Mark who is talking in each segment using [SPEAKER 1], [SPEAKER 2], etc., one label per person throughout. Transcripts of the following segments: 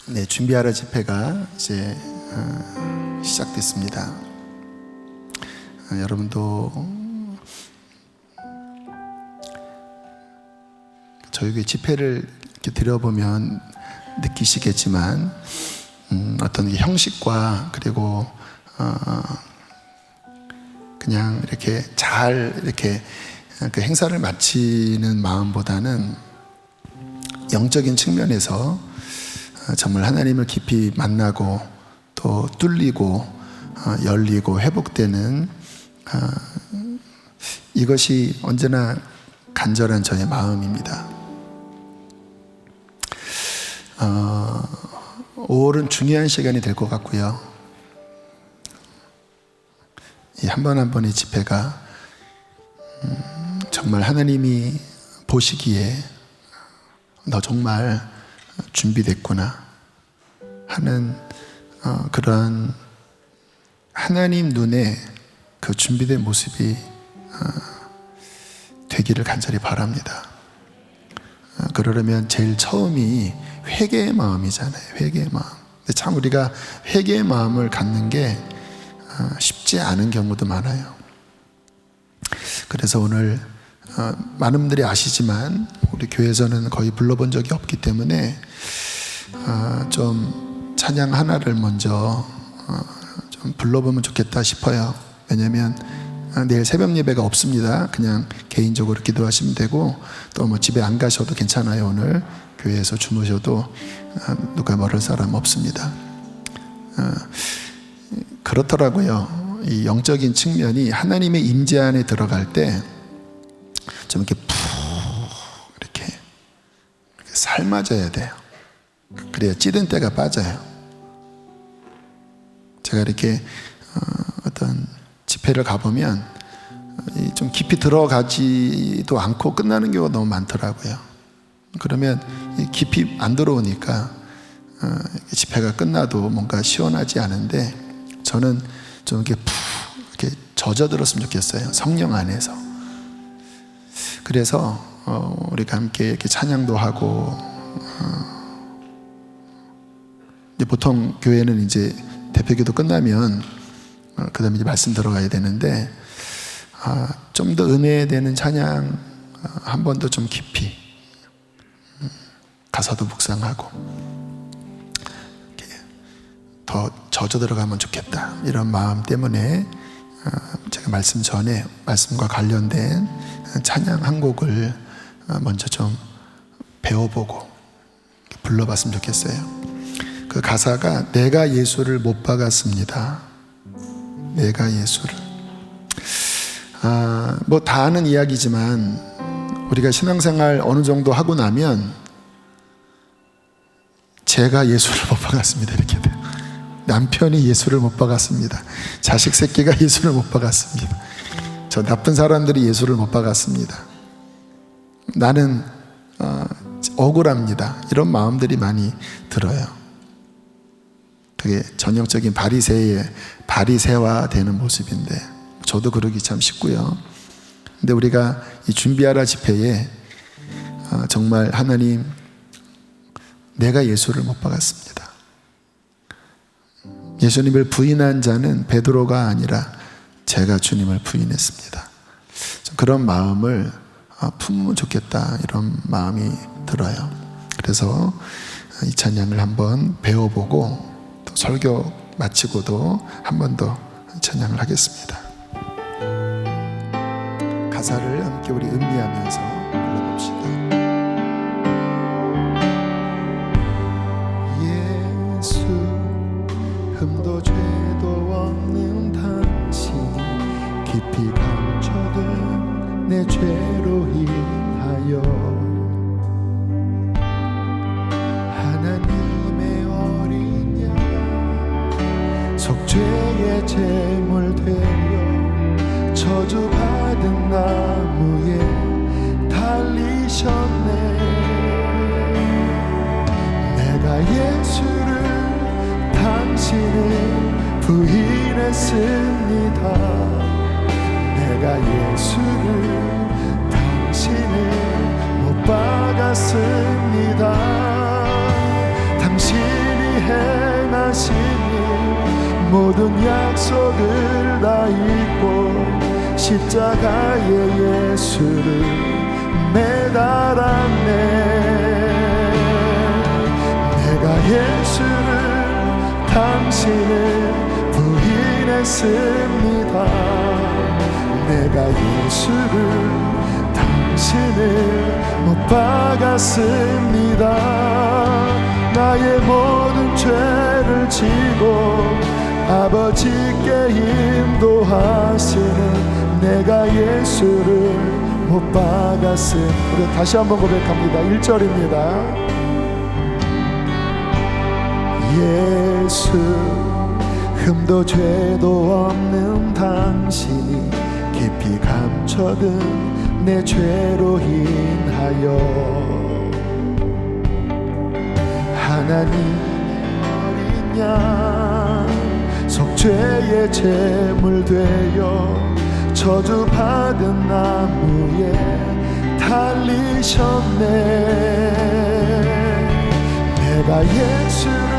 [SPEAKER 1] 네, 준비하라 집회가 이제 시작됐습니다. 여러분도 저희 교회 집회를 이렇게 들여보면 느끼시겠지만 어떤 형식과 그리고 그냥 이렇게 잘 이렇게 그 행사를 마치는 마음보다는 영적인 측면에서 정말 하나님을 깊이 만나고 또 뚫리고 열리고 회복되는 이것이 언제나 간절한 저의 마음입니다. 5월은 중요한 시간이 될 것 같고요. 이 한 번 한 번의 집회가 정말 하나님이 보시기에 너 정말 준비됐구나 하는 그런 하나님 눈에 그 준비된 모습이 되기를 간절히 바랍니다. 그러려면 제일 처음이 회개의 마음이잖아요. 회개의 마음. 근데 참 우리가 회개의 마음을 갖는 게 쉽지 않은 경우도 많아요. 그래서 오늘 많은 분들이 아시지만 우리 교회에서는 거의 불러본 적이 없기 때문에 좀 찬양 하나를 먼저 좀 불러보면 좋겠다 싶어요. 왜냐하면 내일 새벽 예배가 없습니다. 그냥 개인적으로 기도하시면 되고 또 뭐 집에 안 가셔도 괜찮아요. 오늘 교회에서 주무셔도 누가 멀을 사람 없습니다. 그렇더라고요. 이 영적인 측면이 하나님의 임재 안에 들어갈 때 좀 이렇게 푹 이렇게 삶아져야 돼요. 그래야 찌든 때가 빠져요. 제가 이렇게 어떤 집회를 가보면 좀 깊이 들어가지도 않고 끝나는 경우가 너무 많더라고요. 그러면 깊이 안 들어오니까 집회가 끝나도 뭔가 시원하지 않은데 저는 좀 이렇게 푹 이렇게 젖어들었으면 좋겠어요. 성령 안에서. 그래서 우리가 함께 이렇게 찬양도 하고 이제 보통 교회는 이제 대표기도 끝나면 그 다음에 이제 말씀 들어가야 되는데 좀 더 은혜되는 찬양 한 번 더 좀 깊이 가사도 묵상하고 이렇게 더 젖어 들어가면 좋겠다 이런 마음 때문에 제가 말씀 전에 말씀과 관련된 찬양 한 곡을 먼저 좀 배워보고 불러봤으면 좋겠어요. 그 가사가 내가 예수를 못 박았습니다. 내가 예수를 뭐 다 아는 이야기지만 우리가 신앙생활 어느 정도 하고 나면 제가 예수를 못 박았습니다 이렇게 돼요. 남편이 예수를 못 박았습니다. 자식 새끼가 예수를 못 박았습니다. 저 나쁜 사람들이 예수를 못 박았습니다. 나는 억울합니다. 이런 마음들이 많이 들어요. 그게 전형적인 바리새화 되는 모습인데 저도 그러기 참 쉽고요. 근데 우리가 이 준비하라 집회에 정말 하나님 내가 예수를 못 박았습니다. 예수님을 부인한 자는 베드로가 아니라 제가 주님을 부인했습니다. 그런 마음을 품으면 좋겠다 이런 마음이 들어요. 그래서 이 찬양을 한번 배워보고 또 설교 마치고도 한 번 더 찬양을 하겠습니다. 가사를 함께 우리 음미하면서 불러봅시다. 예수 흠도 죄도 없는 당신 깊이 감춰둔 내 죄로 인하여 하나님의 어린 양 속죄의 제물 되어 저주받은 나무에 달리셨네. 내가 예수를 당신을 부인했습니다. 내가 예수를 당신을 못 박았습니다. 있고 십자가에 예수를 매달았네. 내가 예수를 당신을 부인했습니다. 내가 예수를 당신을 못 박았습니다. 나의 모든 죄를 지고 아버지께 인도하시는 내가 예수를 못 박았습니다. 우리 다시 한번 고백합니다. 1절입니다. 예수 흠도 죄도 없는 당신이 깊이 감춰둔 내 죄로 인하여 하나님의 어린 양 속죄의 제물 되어 저주받은 나무에 달리셨네. 내가 예수를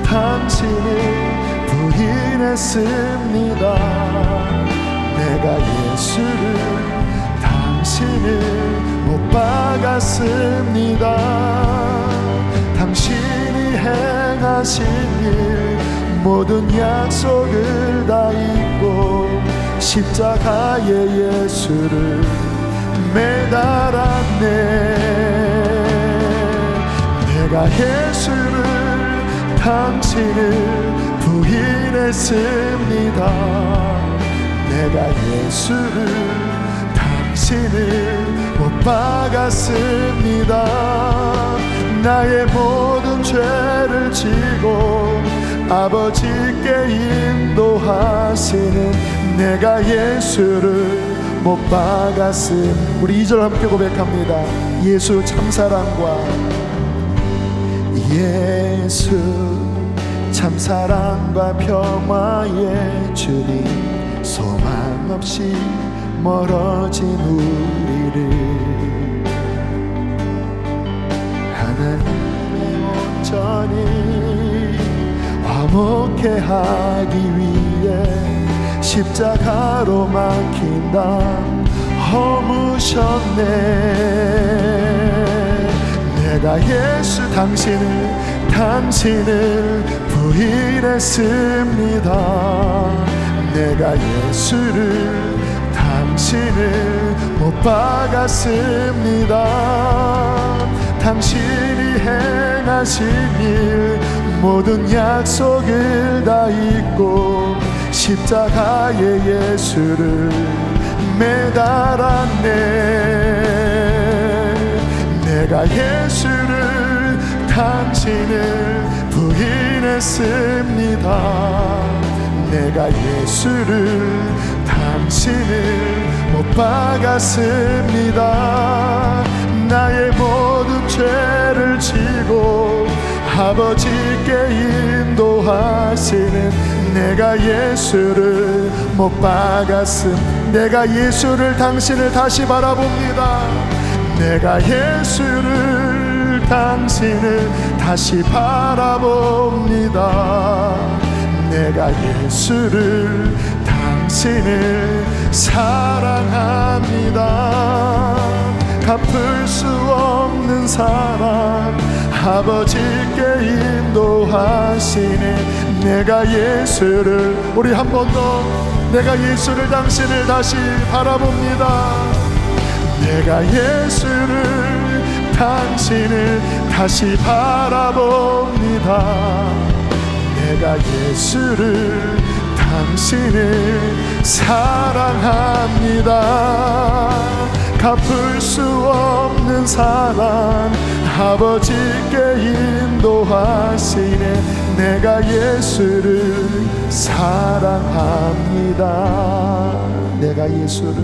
[SPEAKER 1] 당신을 부인했습니다. 내가 예수를 당신을 못 박았습니다. 당신이 행하신 일 모든 약속을 다 잊고 십자가에 예수를 매달았네. 내가 예수를 당신을 부인했습니다. 내가 예수를 당신을 못 박았습니다. 나의 모든 죄를 지고 아버지께 인도하시는 내가 예수를 못 박았음. 우리 2절 함께 고백합니다. 예수 참사랑과 예수 참사랑과 평화의 주님 소망 없이 멀어진 우리를 하나님의 온전히 화목해 하기 위해 십자가로 막힌 담 허무셨네. 내가 예수 당신을 부인했습니다. 내가 예수를 당신을 못 박았습니다. 당신이 행하신 일 모든 약속을 다 잊고 십자가에 예수를 매달았네. 내가 예수를 당신을 부인했습니다. 내가 예수를 당신을 못 박았습니다. 나의 모든 죄를 지고 아버지께 인도하시는 내가 예수를 못 박았음. 내가 예수를 당신을 다시 바라봅니다. 내가 예수를 당신을 다시 바라봅니다. 내가 예수를 당신을 사랑합니다. 갚을 수 없는 사랑 아버지께 인도하시네. 내가 예수를 우리 한 번 더 내가 예수를 당신을 다시 바라봅니다. 내가 예수를 당신을 다시 바라봅니다. 내가 예수를 당신을 사랑합니다. 갚을 수 없는 사랑 아버지께 인도하시네. 내가 예수를 사랑합니다. 내가 예수를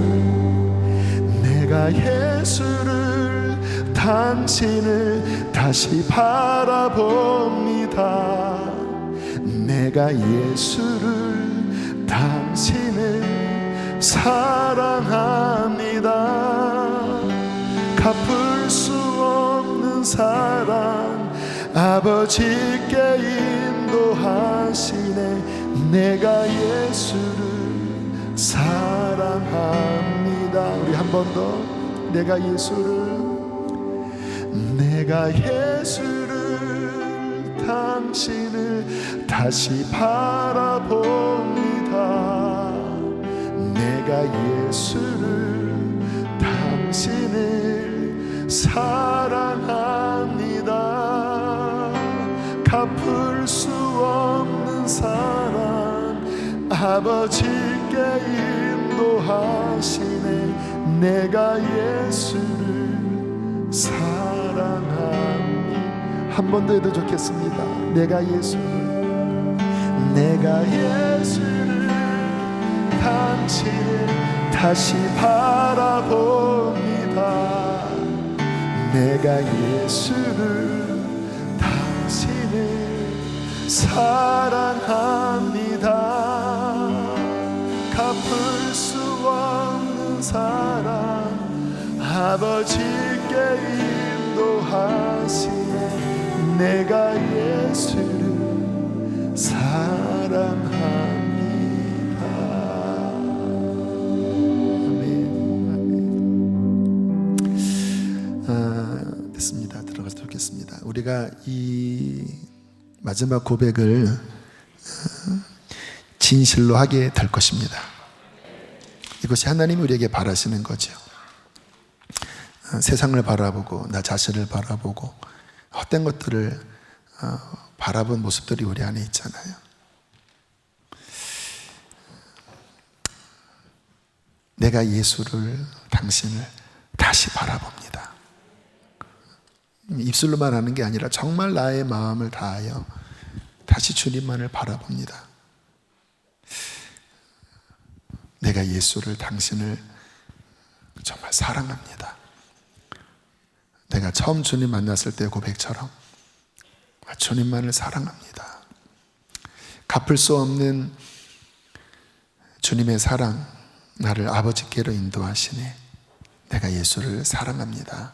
[SPEAKER 1] 당신을 다시 바라봅니다. 내가 예수를 당신을 사랑합니다. 갚을 수 없는 사랑 아버지께 인도하시네. 내가 예수를 사랑합니다. 우리 한 번 더. 내가 예수를 당신을 다시 바라봅니다. 내가 예수를 당신을 사랑합니다. 갚을 수 없는 사랑 아버지께 인도하시네. 내가 예수를 사랑합니다. 한 번 더 해도 좋겠습니다. 내가 예수를 당신을 다시 바라봅니다. 내가 예수를 당신을 사랑합니다. 갚을 수 없는 사랑 아버지께 인도하시네. 내가 예수를 사랑합니다. 아멘. 됐습니다. 들어가서 좋겠습니다. 우리가 이 마지막 고백을 진실로 하게 될 것입니다. 이것이 하나님이 우리에게 바라시는 거죠. 세상을 바라보고 나 자신을 바라보고 헛된 것들을 바라본 모습들이 우리 안에 있잖아요. 내가 예수를 당신을 다시 바라봅니다. 입술로만 하는 게 아니라 정말 나의 마음을 다하여 다시 주님만을 바라봅니다. 내가 예수를 당신을 정말 사랑합니다. 내가 처음 주님 만났을 때 고백처럼 주님만을 사랑합니다. 갚을 수 없는 주님의 사랑, 나를 아버지께로 인도하시네. 내가 예수를 사랑합니다.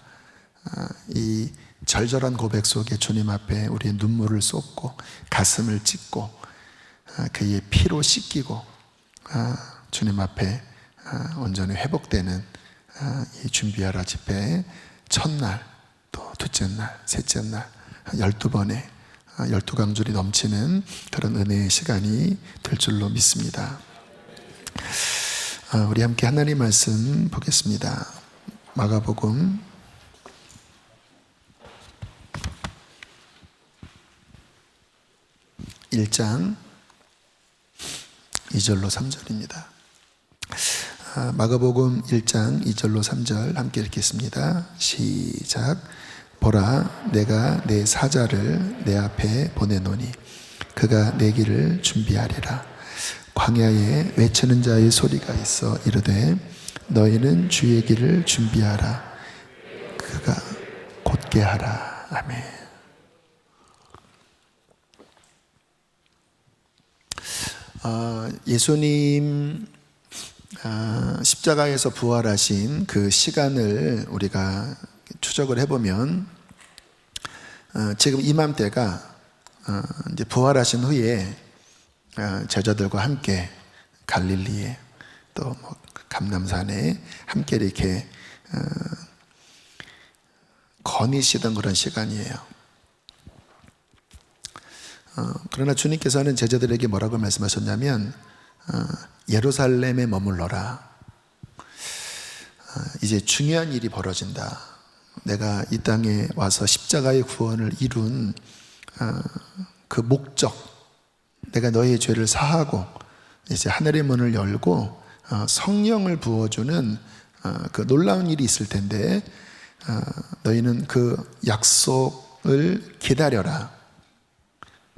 [SPEAKER 1] 이 절절한 고백 속에 주님 앞에 우리의 눈물을 쏟고 가슴을 찢고 그의 피로 씻기고 주님 앞에 온전히 회복되는 이 준비하라 집회 첫날, 또 둘째 날, 셋째 날 12번의 12강줄이 넘치는 그런 은혜의 시간이 될 줄로 믿습니다. 우리 함께 하나님 말씀 보겠습니다. 마가복음 1장 2절로 3절입니다. 마가복음 1장 2절로 3절 함께 읽겠습니다. 시작. 보라, 내가 내 사자를 내 앞에 보내노니 그가 내 길을 준비하리라. 광야에 외치는 자의 소리가 있어 이르되 너희는 주의 길을 준비하라. 그가 곧게 하라. 아멘. 예수님 십자가에서 부활하신 그 시간을 우리가 추적을 해보면 지금 이맘때가 이제 부활하신 후에 제자들과 함께 갈릴리에 또 뭐 감람산에 함께 이렇게 거니시던 그런 시간이에요. 그러나 주님께서는 제자들에게 뭐라고 말씀하셨냐면 예루살렘에 머물러라. 이제 중요한 일이 벌어진다. 내가 이 땅에 와서 십자가의 구원을 이룬 그 목적, 내가 너희의 죄를 사하고 이제 하늘의 문을 열고 성령을 부어주는 그 놀라운 일이 있을 텐데 너희는 그 약속을 기다려라.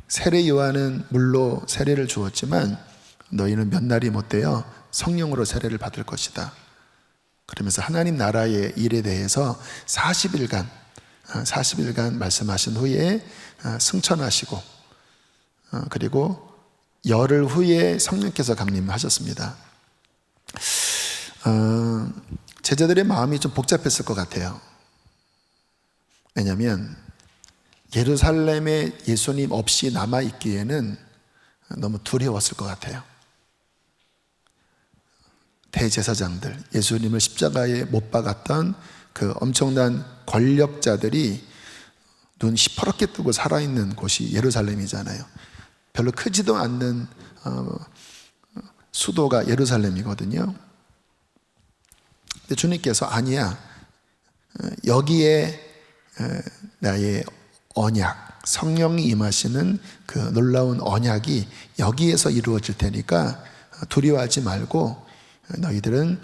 [SPEAKER 1] 세례 요한은 물로 세례를 주었지만 너희는 몇 날이 못되어 성령으로 세례를 받을 것이다. 그러면서 하나님 나라의 일에 대해서 40일간 말씀하신 후에 승천하시고 그리고 열흘 후에 성령께서 강림하셨습니다. 제자들의 마음이 좀 복잡했을 것 같아요. 왜냐하면 예루살렘에 예수님 없이 남아있기에는 너무 두려웠을 것 같아요. 대제사장들, 예수님을 십자가에 못 박았던 그 엄청난 권력자들이 눈 시퍼렇게 뜨고 살아있는 곳이 예루살렘이잖아요. 별로 크지도 않는 수도가 예루살렘이거든요. 근데 주님께서 아니야, 여기에 나의 언약, 성령이 임하시는 그 놀라운 언약이 여기에서 이루어질 테니까 두려워하지 말고 너희들은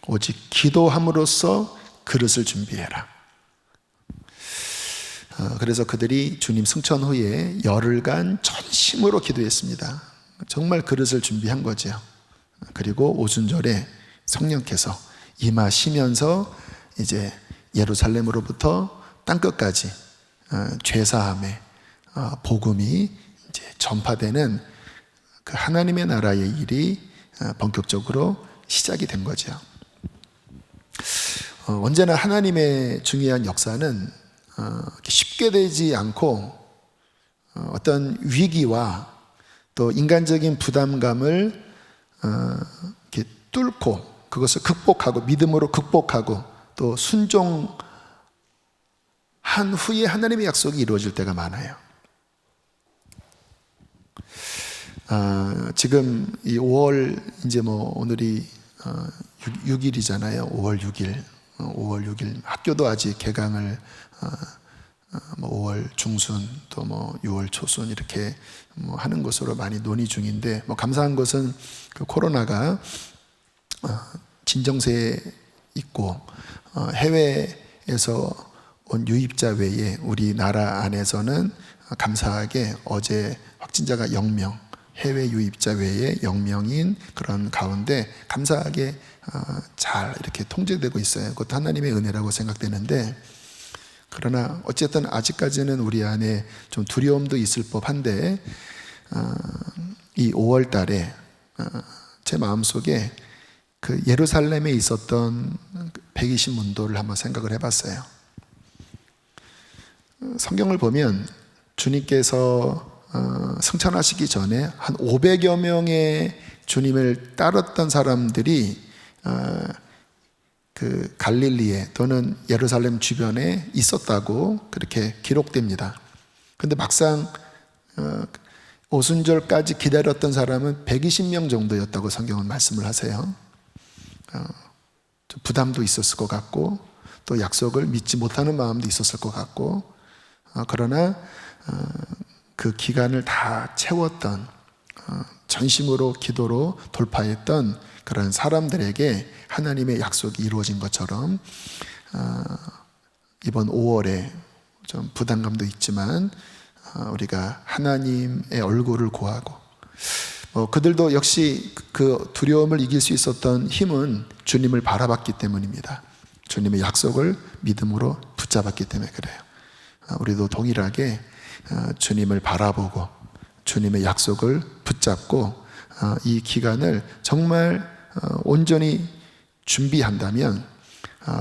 [SPEAKER 1] 오직 기도함으로써 그릇을 준비해라. 그래서 그들이 주님 승천 후에 열흘간 전심으로 기도했습니다. 정말 그릇을 준비한 거죠. 그리고 오순절에 성령께서 임하시면서 이제 예루살렘으로부터 땅끝까지 죄사함의 복음이 이제 전파되는 그 하나님의 나라의 일이 본격적으로 시작이 된 거죠. 언제나 하나님의 중요한 역사는 쉽게 되지 않고 어떤 위기와 또 인간적인 부담감을 이렇게 뚫고 그것을 극복하고 믿음으로 극복하고 또 순종한 후에 하나님의 약속이 이루어질 때가 많아요. 지금 이 5월 이제 오늘이 6일이잖아요. 5월 6일. 5월 6일 학교도 아직 개강을 5월 중순 또 6월 초순 이렇게 하는 것으로 많이 논의 중인데 감사한 것은 그 코로나가 진정세에 있고 해외에서 온 유입자 외에 우리나라 안에서는 감사하게 어제 확진자가 0명, 해외 유입자 외에 0명인 그런 가운데 감사하게 잘 이렇게 통제되고 있어요. 그것도 하나님의 은혜라고 생각되는데, 그러나 어쨌든 아직까지는 우리 안에 좀 두려움도 있을 법한데 이 5월 달에 제 마음속에 그 예루살렘에 있었던 120문도를 한번 생각을 해봤어요. 성경을 보면 주님께서 승천하시기 전에 한 500여 명의 주님을 따랐던 사람들이 그 갈릴리에 또는 예루살렘 주변에 있었다고 그렇게 기록됩니다. 그런데 막상 오순절까지 기다렸던 사람은 120명 정도였다고 성경은 말씀을 하세요. 좀 부담도 있었을 것 같고 또 약속을 믿지 못하는 마음도 있었을 것 같고, 그러나 그 기간을 다 채웠던 전심으로 기도로 돌파했던 그런 사람들에게 하나님의 약속이 이루어진 것처럼 이번 5월에 좀 부담감도 있지만 우리가 하나님의 얼굴을 구하고 그들도 역시 그 두려움을 이길 수 있었던 힘은 주님을 바라봤기 때문입니다. 주님의 약속을 믿음으로 붙잡았기 때문에 그래요. 우리도 동일하게 주님을 바라보고 주님의 약속을 붙잡고 이 기간을 정말 온전히 준비한다면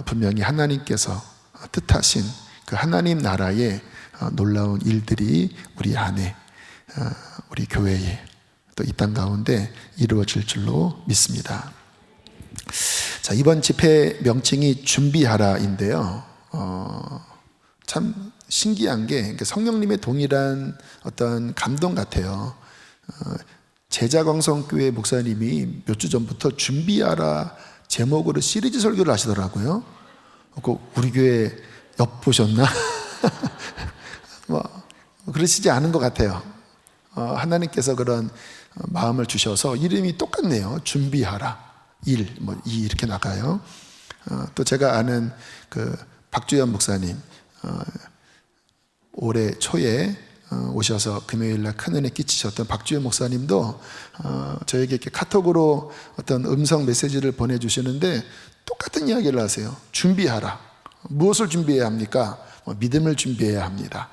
[SPEAKER 1] 분명히 하나님께서 뜻하신 그 하나님 나라의 놀라운 일들이 우리 안에, 우리 교회에 또 이 땅 가운데 이루어질 줄로 믿습니다. 자, 이번 집회 명칭이 준비하라인데요. 참 신기한 게 성령님의 동일한 어떤 감동 같아요. 제자광성교회 목사님이 몇 주 전부터 준비하라 제목으로 시리즈 설교를 하시더라고요. 우리 교회 엿보셨나? 그러시지 않은 것 같아요. 하나님께서 그런 마음을 주셔서 이름이 똑같네요. 준비하라. 이 이렇게 나가요. 또 제가 아는 그 박주연 목사님, 올해 초에 오셔서 금요일날 큰 은혜 끼치셨던 박주연 목사님도 저에게 이렇게 카톡으로 어떤 음성 메시지를 보내주시는데 똑같은 이야기를 하세요. 준비하라. 무엇을 준비해야 합니까? 믿음을 준비해야 합니다.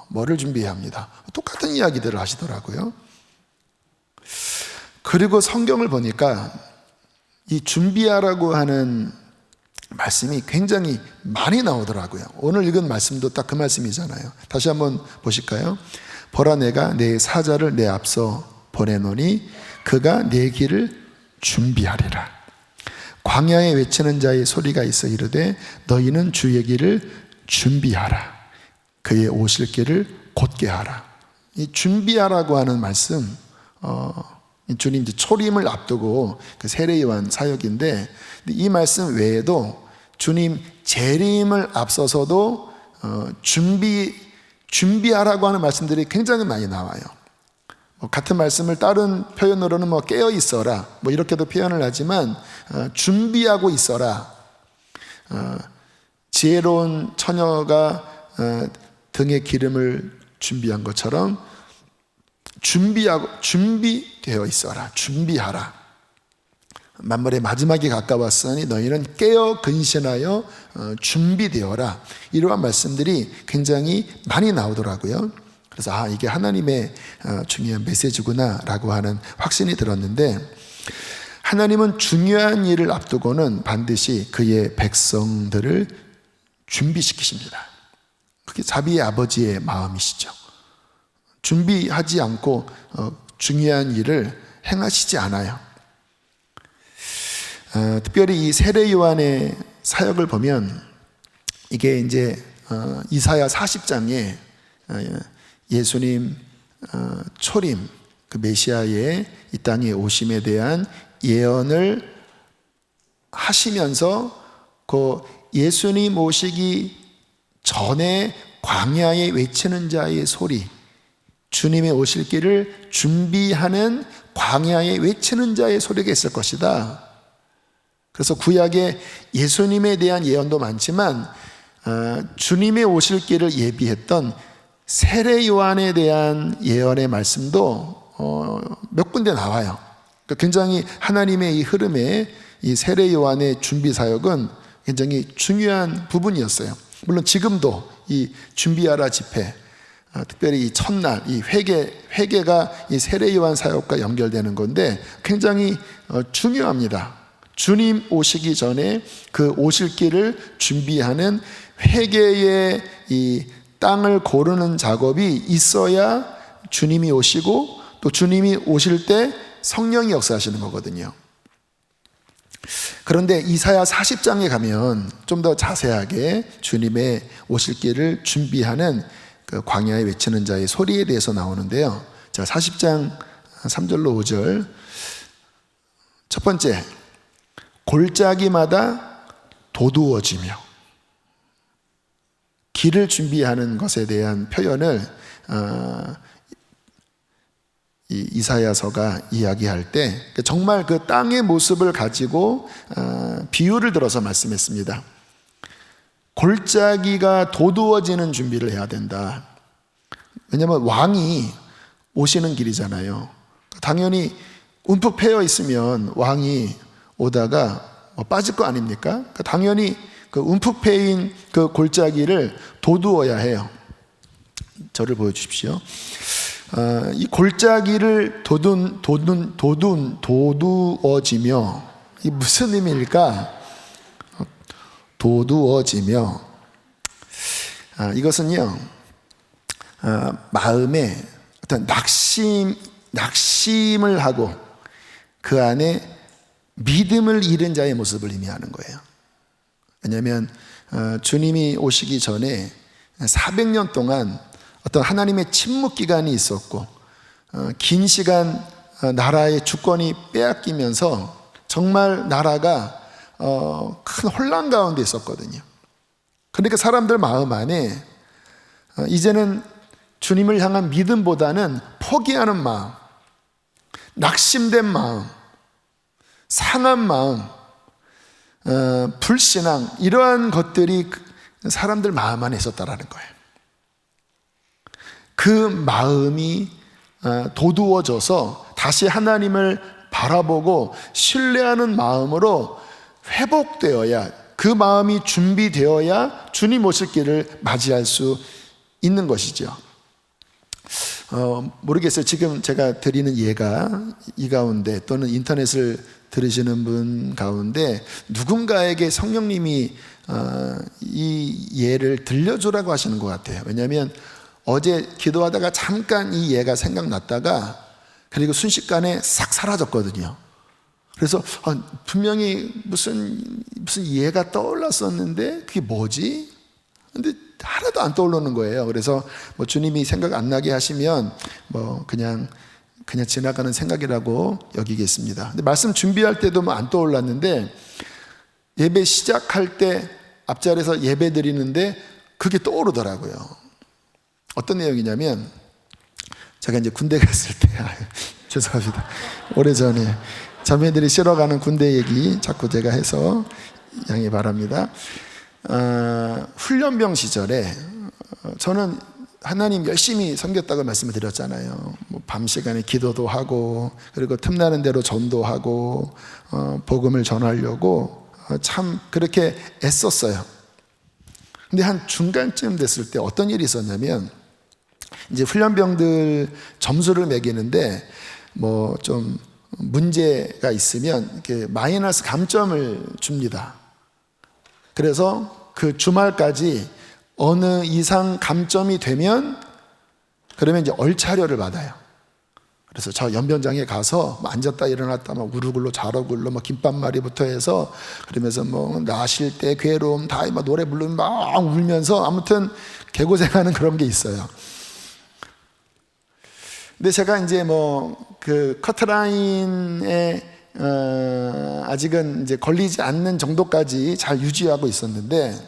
[SPEAKER 1] 뭐를 준비해야 합니다. 똑같은 이야기들을 하시더라고요. 그리고 성경을 보니까 이 준비하라고 하는 말씀이 굉장히 많이 나오더라고요. 오늘 읽은 말씀도 딱 그 말씀이잖아요. 다시 한번 보실까요? 보라, 내가 내 사자를 내 앞서 보내노니 그가 내 길을 준비하리라. 광야에 외치는 자의 소리가 있어 이르되 너희는 주의 길을 준비하라. 그의 오실 길을 곧게 하라. 이 준비하라고 하는 말씀, 주님 이제 초림을 앞두고 그 세례 요한 사역인데, 이 말씀 외에도 주님 재림을 앞서서도 준비하라고 하는 말씀들이 굉장히 많이 나와요. 같은 말씀을 다른 표현으로는 깨어 있어라 이렇게도 표현을 하지만, 준비하고 있어라. 지혜로운 처녀가 등에 기름을 준비한 것처럼 준비되어 있어라. 준비하라. 만물의 마지막이 가까웠으니 너희는 깨어 근신하여 준비되어라. 이러한 말씀들이 굉장히 많이 나오더라고요. 그래서 이게 하나님의 중요한 메시지구나 라고 하는 확신이 들었는데, 하나님은 중요한 일을 앞두고는 반드시 그의 백성들을 준비시키십니다. 그게 자비의 아버지의 마음이시죠. 준비하지 않고 중요한 일을 행하시지 않아요. 특별히 이 세례 요한의 사역을 보면, 이게 이제 이사야 40장에 예수님 초림, 그 메시아의 이 땅에 오심에 대한 예언을 하시면서 그 예수님 오시기 전에 광야에 외치는 자의 소리, 주님의 오실 길을 준비하는 광야에 외치는 자의 소리가 있을 것이다. 그래서 구약에 예수님에 대한 예언도 많지만 주님의 오실 길을 예비했던 세례 요한에 대한 예언의 말씀도 몇 군데 나와요. 굉장히 하나님의 이 흐름에 이 세례 요한의 준비 사역은 굉장히 중요한 부분이었어요. 물론 지금도 이 준비하라 집회, 특별히 이 첫날 이 회개가 이 세례 요한 사역과 연결되는 건데 굉장히 중요합니다. 주님 오시기 전에 그 오실 길을 준비하는 회개의 이 땅을 고르는 작업이 있어야 주님이 오시고, 또 주님이 오실 때 성령이 역사하시는 거거든요. 그런데 이사야 40장에 가면 좀 더 자세하게 주님의 오실 길을 준비하는 그 광야에 외치는 자의 소리에 대해서 나오는데요. 자, 40장 3절로 5절. 첫 번째, 골짜기마다 도두어지며. 길을 준비하는 것에 대한 표현을 이 이사야서가 이야기할 때 정말 그 땅의 모습을 가지고 비유를 들어서 말씀했습니다. 골짜기가 도두어지는 준비를 해야 된다. 왜냐하면 왕이 오시는 길이잖아요. 당연히 움푹 패여 있으면 왕이 오다가 빠질 거 아닙니까? 당연히 그 움푹 패인 그 골짜기를 도두어야 해요. 저를 보여주십시오. 이 골짜기를 도두어지며, 이 무슨 의미일까? 도두어지며, 이것은요, 마음에 어떤 낙심을 하고 그 안에 믿음을 잃은 자의 모습을 의미하는 거예요. 왜냐하면 주님이 오시기 전에 400년 동안 어떤 하나님의 침묵 기간이 있었고, 긴 시간 나라의 주권이 빼앗기면서 정말 나라가 큰 혼란 가운데 있었거든요. 그러니까 사람들 마음 안에 이제는 주님을 향한 믿음보다는 포기하는 마음, 낙심된 마음, 상한 마음, 불신앙, 이러한 것들이 사람들 마음 안에 있었다라는 거예요. 그 마음이 도두어져서 다시 하나님을 바라보고 신뢰하는 마음으로 회복되어야, 그 마음이 준비되어야 주님 오실 길을 맞이할 수 있는 것이죠. 모르겠어요. 지금 제가 드리는 예가 이 가운데, 또는 인터넷을 들으시는 분 가운데 누군가에게 성령님이 이 예를 들려주라고 하시는 것 같아요. 왜냐하면 어제 기도하다가 잠깐 이 예가 생각났다가 그리고 순식간에 싹 사라졌거든요. 그래서 분명히 무슨 예가 떠올랐었는데 그게 뭐지? 근데 하나도 안 떠오르는 거예요. 그래서 뭐 주님이 생각 안 나게 하시면 뭐 그냥 지나가는 생각이라고 여기겠습니다. 근데 말씀 준비할 때도 뭐 안 떠올랐는데 예배 시작할 때 앞자리에서 예배 드리는데 그게 떠오르더라고요. 어떤 내용이냐면 제가 이제 군대 갔을 때 죄송합니다. 오래전에 자매들이 쉬러 가는 군대 얘기 자꾸 제가 해서 양해 바랍니다. 훈련병 시절에 저는 하나님 열심히 섬겼다고 말씀을 드렸잖아요. 뭐 밤 시간에 기도도 하고 그리고 틈나는 대로 전도하고 복음을 전하려고 참 그렇게 애썼어요. 근데 한 중간쯤 됐을 때 어떤 일이 있었냐면 이제 훈련병들 점수를 매기는데 뭐 좀 문제가 있으면 이렇게 마이너스 감점을 줍니다. 그래서 그 주말까지 어느 이상 감점이 되면 그러면 이제 얼차려를 받아요. 그래서 저 연변장에 가서 앉았다 일어났다 막 우르글로 자러글로 막 김밥말이부터 해서 그러면서 뭐 나실 때 괴로움 다 막 노래 부르면 막 울면서 아무튼 개고생하는 그런 게 있어요. 근데 제가 이제 뭐 그 커트라인에 아직은 이제 걸리지 않는 정도까지 잘 유지하고 있었는데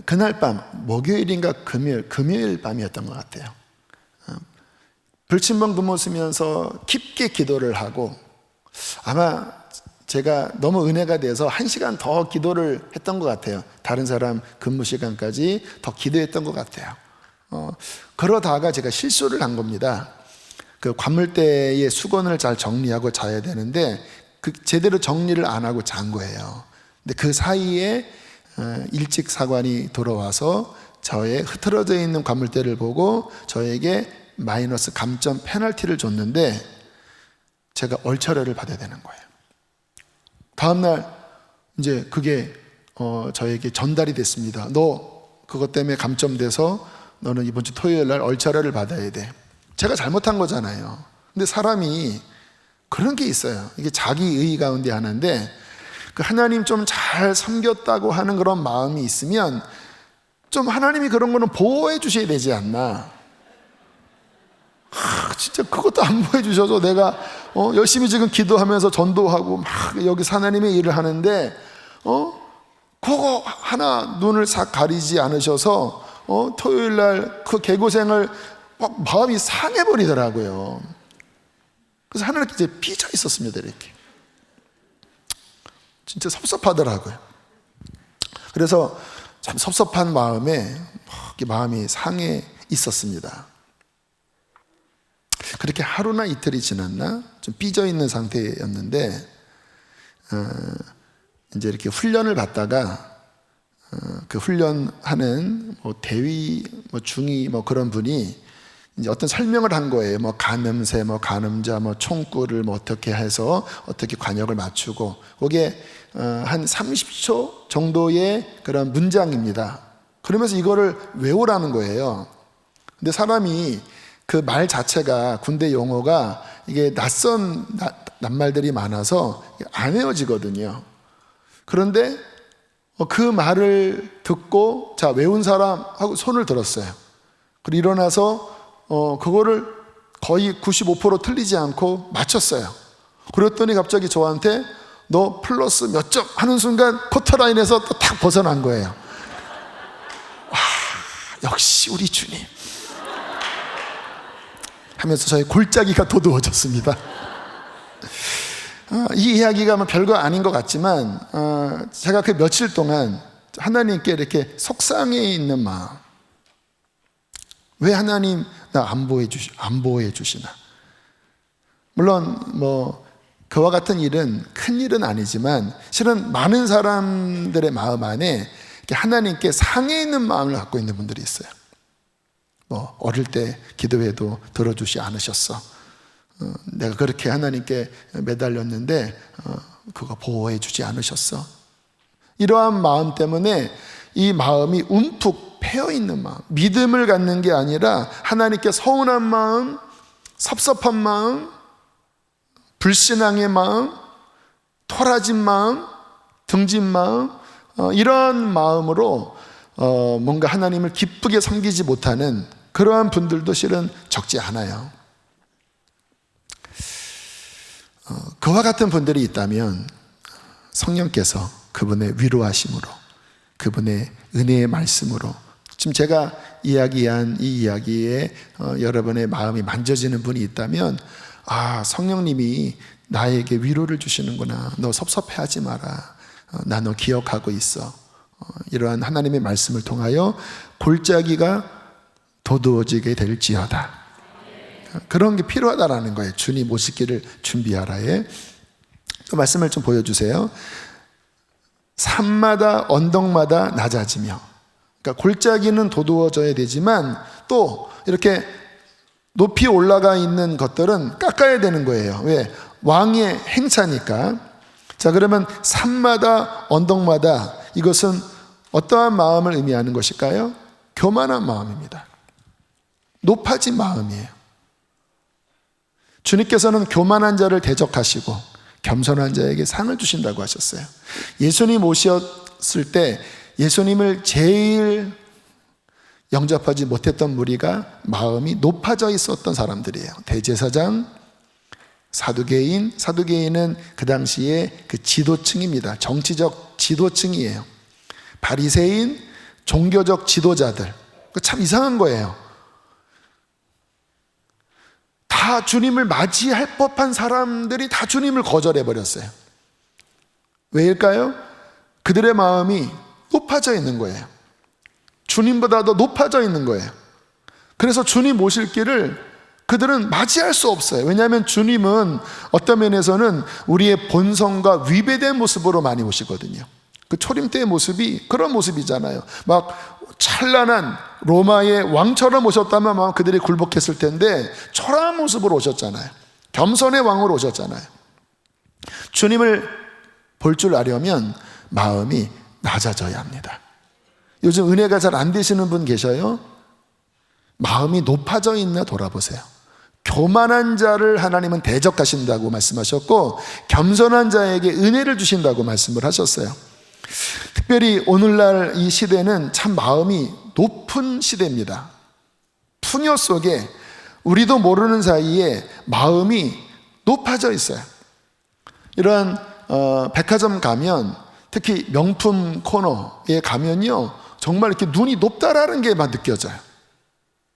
[SPEAKER 1] 그날 밤 목요일인가 금요일 밤이었던 것 같아요. 불침번 근무 쓰면서 깊게 기도를 하고 아마 제가 너무 은혜가 돼서 1시간 더 기도를 했던 것 같아요. 다른 사람 근무 시간까지 더 기도했던 것 같아요. 그러다가 제가 실수를 한 겁니다. 그 관물대의 수건을 잘 정리하고 자야 되는데 제대로 정리를 안 하고 잔 거예요. 근데 그 사이에 일찍 사관이 돌아와서 저의 흐트러져 있는 관물대를 보고 저에게 마이너스 감점 페널티를 줬는데 제가 얼차려를 받아야 되는 거예요. 다음날 이제 그게 저에게 전달이 됐습니다. 너 그것 때문에 감점돼서 너는 이번 주 토요일 날 얼차려를 받아야 돼. 제가 잘못한 거잖아요. 근데 사람이 그런 게 있어요. 이게 자기 의 가운데 하나인데 그 하나님 좀 잘 섬겼다고 하는 그런 마음이 있으면 좀 하나님이 그런 거는 보호해 주셔야 되지 않나. 진짜 그것도 안 보호해 주셔서 내가 열심히 지금 기도하면서 전도하고 막 여기 하나님의 일을 하는데 그거 하나 눈을 싹 가리지 않으셔서 토요일 날 그 개고생을 막 마음이 상해버리더라고요. 그래서 하나님께 이제 삐져 있었습니다. 이렇게 진짜 섭섭하더라고요. 그래서 참 섭섭한 마음에 마음이 상해 있었습니다. 그렇게 하루나 이틀이 지났나 좀 삐져 있는 상태였는데 이제 이렇게 훈련을 받다가 그 훈련하는 뭐 대위, 뭐 중위, 뭐 그런 분이 이제 어떤 설명을 한 거예요. 뭐 간음새, 뭐 간음자, 뭐 총구를 뭐 어떻게 해서 어떻게 관역을 맞추고 그게 한 30초 정도의 그런 문장입니다. 그러면서 이거를 외우라는 거예요. 근데 사람이 그 말 자체가 군대 용어가 이게 낯선 낱말들이 많아서 안 외워지거든요. 그런데 그 말을 듣고 자 외운 사람하고 손을 들었어요. 그리고 일어나서 그거를 거의 95% 틀리지 않고 맞췄어요. 그랬더니 갑자기 저한테 너 플러스 몇 점 하는 순간 커터라인에서 또 탁 벗어난 거예요. 와, 역시 우리 주님 하면서 저의 골짜기가 도드어졌습니다. 이 이야기가 뭐 별거 아닌 것 같지만 제가 그 며칠 동안 하나님께 이렇게 속상해 있는 마음, 왜 하나님 나 안 보호해 주시나. 물론 뭐 그와 같은 일은 큰 일은 아니지만 실은 많은 사람들의 마음 안에 하나님께 상해 있는 마음을 갖고 있는 분들이 있어요. 뭐 어릴 때 기도해도 들어주지 않으셨어. 내가 그렇게 하나님께 매달렸는데 그거 보호해 주지 않으셨어. 이러한 마음 때문에 이 마음이 움푹 패여있는 마음, 믿음을 갖는 게 아니라 하나님께 서운한 마음, 섭섭한 마음, 불신앙의 마음, 토라진 마음, 등진 마음, 이런 마음으로 뭔가 하나님을 기쁘게 섬기지 못하는 그러한 분들도 실은 적지 않아요. 그와 같은 분들이 있다면 성령께서 그분의 위로하심으로, 그분의 은혜의 말씀으로, 지금 제가 이야기한 이 이야기에 여러분의 마음이 만져지는 분이 있다면, 아, 성령님이 나에게 위로를 주시는구나. 너 섭섭해하지 마라. 나 너 기억하고 있어. 이러한 하나님의 말씀을 통하여 골짜기가 도두어지게 될지어다. 그런 게 필요하다라는 거예요. 주님 오시기를 준비하라에. 또 말씀을 좀 보여주세요. 산마다 언덕마다 낮아지며, 그러니까 골짜기는 도두어져야 되지만 또 이렇게 높이 올라가 있는 것들은 깎아야 되는 거예요. 왜? 왕의 행차니까. 자, 그러면 산마다 언덕마다, 이것은 어떠한 마음을 의미하는 것일까요? 교만한 마음입니다. 높아진 마음이에요. 주님께서는 교만한 자를 대적하시고 겸손한 자에게 상을 주신다고 하셨어요. 예수님 오셨을 때 예수님을 제일 영접하지 못했던 무리가 마음이 높아져 있었던 사람들이에요. 대제사장, 사두개인. 사두개인은 그 당시에 그 지도층입니다. 정치적 지도층이에요. 바리새인, 종교적 지도자들. 참 이상한 거예요. 다 주님을 맞이할 법한 사람들이 다 주님을 거절해 버렸어요. 왜일까요? 그들의 마음이 높아져 있는 거예요. 주님보다도 높아져 있는 거예요. 그래서 주님 오실 길을 그들은 맞이할 수 없어요. 왜냐하면 주님은 어떤 면에서는 우리의 본성과 위배된 모습으로 많이 오시거든요. 그 초림 때의 모습이 그런 모습이잖아요. 막 찬란한 로마의 왕처럼 오셨다면 막 그들이 굴복했을 텐데 초라한 모습으로 오셨잖아요. 겸손의 왕으로 오셨잖아요. 주님을 볼 줄 아려면 마음이 낮아져야 합니다. 요즘 은혜가 잘 안 되시는 분 계셔요? 마음이 높아져 있나 돌아보세요. 교만한 자를 하나님은 대적하신다고 말씀하셨고 겸손한 자에게 은혜를 주신다고 말씀을 하셨어요. 특별히 오늘날 이 시대는 참 마음이 높은 시대입니다. 풍요 속에 우리도 모르는 사이에 마음이 높아져 있어요. 이런 백화점 가면, 특히 명품 코너에 가면요, 정말 이렇게 눈이 높다라는 게 막 느껴져요.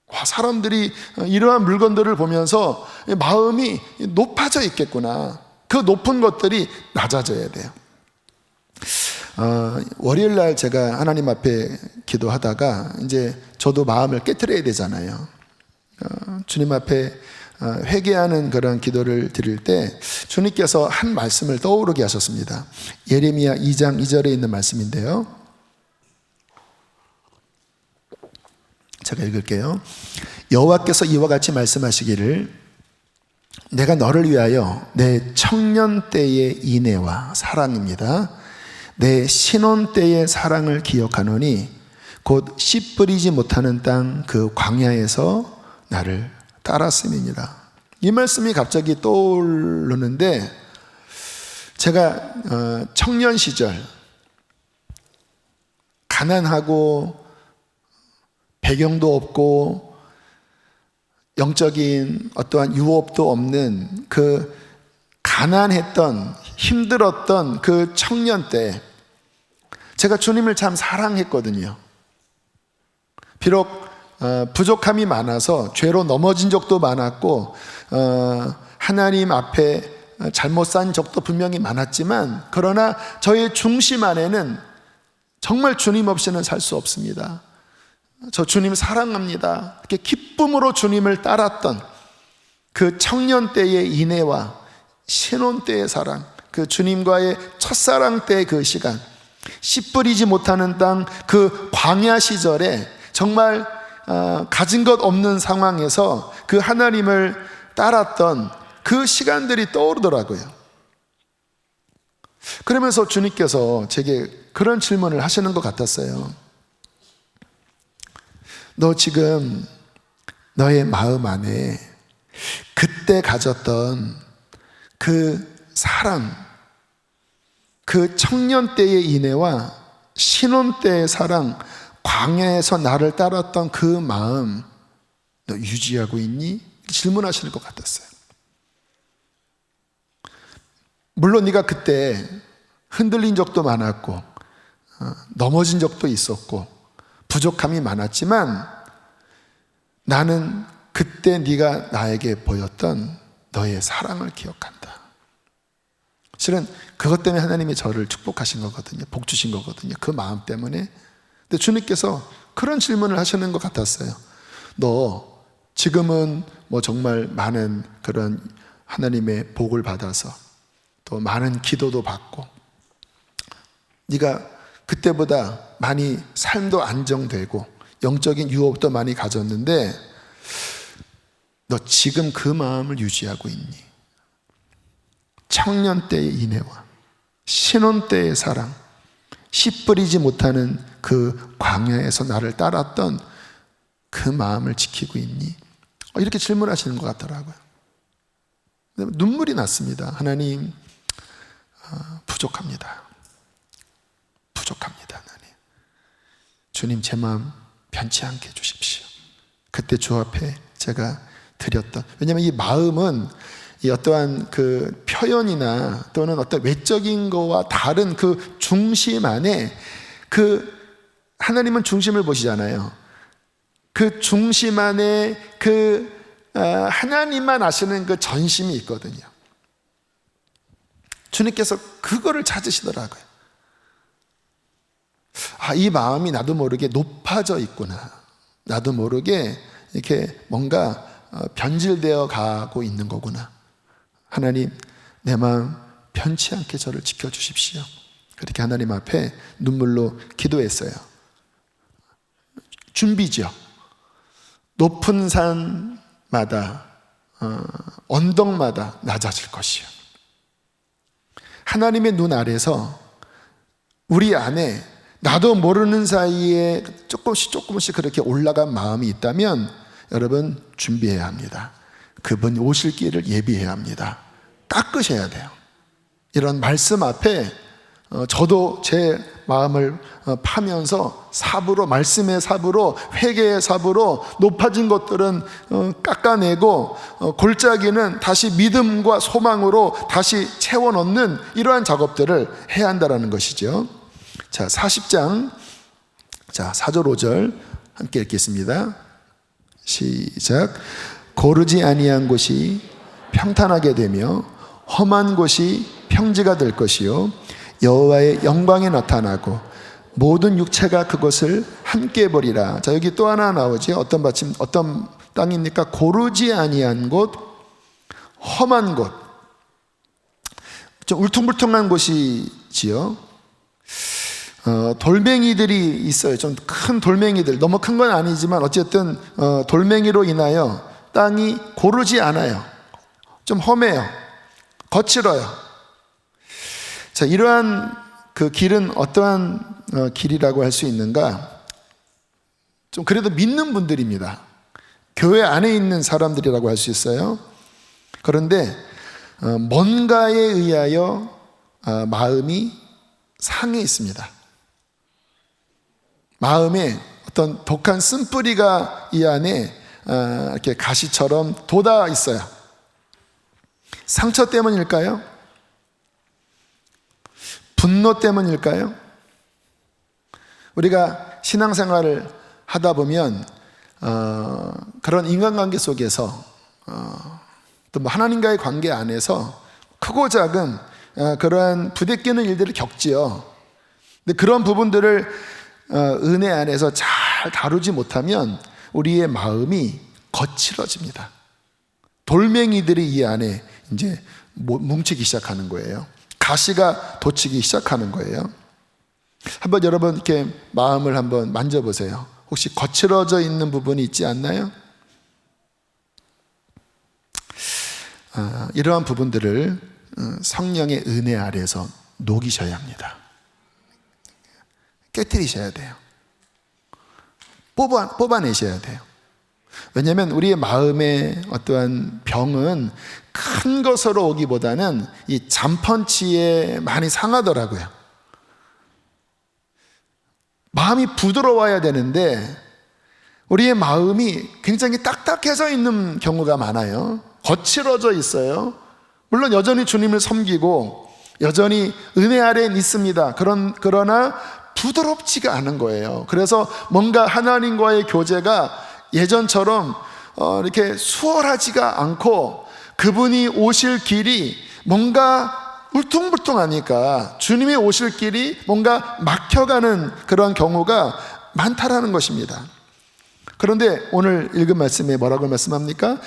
[SPEAKER 1] 와, 사람들이 이러한 물건들을 보면서 마음이 높아져 있겠구나. 그 높은 것들이 낮아져야 돼요. 월요일 날 제가 하나님 앞에 기도하다가 이제 저도 마음을 깨트려야 되잖아요. 주님 앞에 회개하는 그런 기도를 드릴 때 주님께서 한 말씀을 떠오르게 하셨습니다. 예레미야 2장 2절에 있는 말씀인데요, 제가 읽을게요. 여호와께서 이와 같이 말씀하시기를 내가 너를 위하여 내 청년 때의 인애와 사랑입니다. 내 신혼 때의 사랑을 기억하노니 곧 씨 뿌리지 못하는 땅 그 광야에서 나를 따랐음이니라. 이 말씀이 갑자기 떠오르는데, 제가 청년 시절 가난하고 배경도 없고 영적인 어떠한 유업도 없는 그 가난했던, 힘들었던 그 청년 때 제가 주님을 참 사랑했거든요. 비록 부족함이 많아서 죄로 넘어진 적도 많았고 하나님 앞에 잘못 산 적도 분명히 많았지만, 그러나 저의 중심 안에는 정말 주님 없이는 살 수 없습니다. 저 주님 사랑합니다. 이렇게 기쁨으로 주님을 따랐던 그 청년 때의 인애와 신혼 때의 사랑, 그 주님과의 첫사랑 때의 그 시간, 씨 뿌리지 못하는 땅 그 광야 시절에 정말 가진 것 없는 상황에서 그 하나님을 따랐던 그 시간들이 떠오르더라고요. 그러면서 주님께서 제게 그런 질문을 하시는 것 같았어요. 너 지금 너의 마음 안에 그때 가졌던 그 사랑, 그 청년 때의 인애와 신혼 때의 사랑, 광야에서 나를 따랐던 그 마음 너 유지하고 있니? 질문하시는 것 같았어요. 물론 네가 그때 흔들린 적도 많았고 넘어진 적도 있었고 부족함이 많았지만 나는 그때 네가 나에게 보였던 너의 사랑을 기억한다. 실은 그것 때문에 하나님이 저를 축복하신 거거든요. 복 주신 거거든요. 그 마음 때문에. 근데 주님께서 그런 질문을 하시는 것 같았어요. 너 지금은 뭐 정말 많은 그런 하나님의 복을 받아서 또 많은 기도도 받고 네가 그때보다 많이 삶도 안정되고 영적인 유업도 많이 가졌는데 너 지금 그 마음을 유지하고 있니? 청년 때의 인애와 신혼 때의 사랑, 씨 뿌리지 못하는 그 광야에서 나를 따랐던 그 마음을 지키고 있니? 이렇게 질문하시는 것 같더라고요. 눈물이 났습니다. 하나님, 부족합니다. 부족합니다, 하나님. 주님, 제 마음 변치 않게 해주십시오. 그때 주 앞에 제가 드렸던, 왜냐하면 이 마음은 이 어떠한 그 표현이나 또는 어떤 외적인 거와 다른 그 중심 안에 그 하나님은 중심을 보시잖아요. 그 중심 안에 그 하나님만 아시는 그 전심이 있거든요. 주님께서 그거를 찾으시더라고요. 이 마음이 나도 모르게 높아져 있구나. 나도 모르게 이렇게 뭔가 변질되어 가고 있는 거구나. 하나님, 내 마음 변치 않게 저를 지켜주십시오. 그렇게 하나님 앞에 눈물로 기도했어요. 준비죠. 높은 산마다 언덕마다 낮아질 것이요. 하나님의 눈 아래서 우리 안에 나도 모르는 사이에 조금씩 그렇게 올라간 마음이 있다면 여러분 준비해야 합니다. 그분 오실 길을 예비해야 합니다. 깎으셔야 돼요. 이런 말씀 앞에 저도 제 마음을 파면서 삽으로, 말씀의 삽으로, 회개의 삽으로 높아진 것들은 깎아내고 골짜기는 다시 믿음과 소망으로 다시 채워넣는 이러한 작업들을 해야 한다는 것이죠. 자, 40장 4절 5절 함께 읽겠습니다. 시작. 고르지 아니한 곳이 평탄하게 되며 험한 곳이 평지가 될 것이요 여호와의 영광이 나타나고 모든 육체가 그것을 함께 보리라. 자, 여기 또 하나 나오지. 어떤 땅입니까? 고르지 아니한 곳, 험한 곳, 좀 울퉁불퉁한 곳이지요. 돌멩이들이 있어요. 좀 큰 돌멩이들, 너무 큰 건 아니지만 어쨌든 돌멩이로 인하여 땅이 고르지 않아요. 좀 험해요. 거칠어요. 자, 이러한 그 길은 어떠한 길이라고 할 수 있는가? 좀 그래도 믿는 분들입니다. 교회 안에 있는 사람들이라고 할 수 있어요. 그런데 뭔가에 의하여 마음이 상해 있습니다. 마음에 어떤 독한 쓴뿌리가 이 안에 이렇게 가시처럼 돋아 있어요. 상처 때문일까요? 분노 때문일까요? 우리가 신앙생활을 하다 보면 그런 인간관계 속에서 또 뭐 하나님과의 관계 안에서 크고 작은 그러한 부대끼는 일들을 겪지요. 근데 그런 부분들을 은혜 안에서 잘 다루지 못하면 우리의 마음이 거칠어집니다. 돌멩이들이 이 안에 이제 뭉치기 시작하는 거예요. 가시가 돋치기 시작하는 거예요. 한번 여러분 이렇게 마음을 한번 만져보세요. 혹시 거칠어져 있는 부분이 있지 않나요? 이러한 부분들을 성령의 은혜 아래에서 녹이셔야 합니다. 깨트리셔야 돼요. 뽑아내셔야 돼요. 왜냐하면 우리의 마음의 어떠한 병은 큰 것으로 오기보다는 이 잠펀치에 많이 상하더라고요. 마음이 부드러워야 되는데 우리의 마음이 굉장히 딱딱해져 있는 경우가 많아요. 거칠어져 있어요. 물론 여전히 주님을 섬기고 여전히 은혜 아래에 있습니다. 그러나 부드럽지가 않은 거예요. 그래서 뭔가 하나님과의 교제가 예전처럼 이렇게 수월하지가 않고 그분이 오실 길이 뭔가 울퉁불퉁하니까 주님이 오실 길이 뭔가 막혀가는 그런 경우가 많다라는 것입니다. 그런데 오늘 읽은 말씀에 뭐라고 말씀합니까?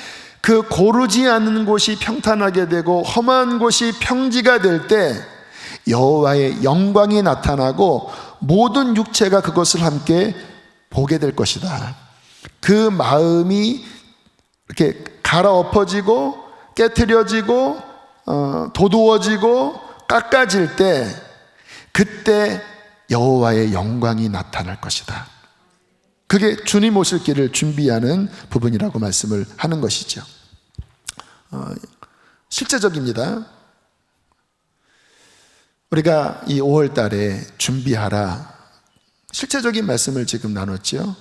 [SPEAKER 1] 그 고르지 않는 곳이 평탄하게 되고 험한 곳이 평지가 될 때 여호와의 영광이 나타나고 모든 육체가 그것을 함께 보게 될 것이다. 그 마음이 이렇게 갈아엎어지고 깨트려지고 도두어지고 깎아질 때 그때 여호와의 영광이 나타날 것이다. 그게 주님 오실 길을 준비하는 부분이라고 말씀을 하는 것이죠. 실제적입니다. 우리가 이 5월 달에 준비하라, 실제적인 말씀을 지금 나눴죠.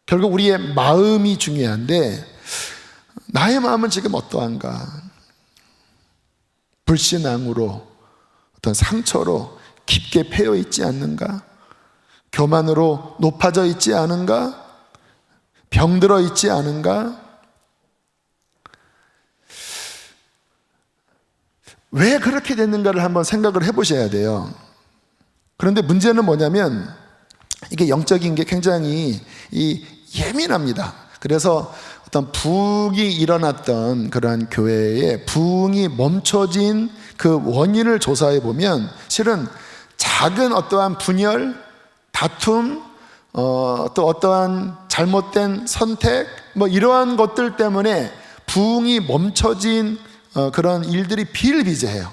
[SPEAKER 1] 결국 우리의 마음이 중요한데 나의 마음은 지금 어떠한가? 불신앙으로 어떤 상처로 깊게 패여 있지 않는가? 교만으로 높아져 있지 않은가? 병들어 있지 않은가? 왜 그렇게 됐는가를 한번 생각을 해보셔야 돼요. 그런데 문제는 뭐냐면 이게 영적인 게 굉장히 예민합니다. 그래서 어떤 부흥이 일어났던 그러한 교회에 부흥이 멈춰진 그 원인을 조사해 보면 실은 작은 어떠한 분열, 다툼, 또 어떠한 잘못된 선택, 뭐 이러한 것들 때문에 부흥이 멈춰진 그런 일들이 비일비재해요.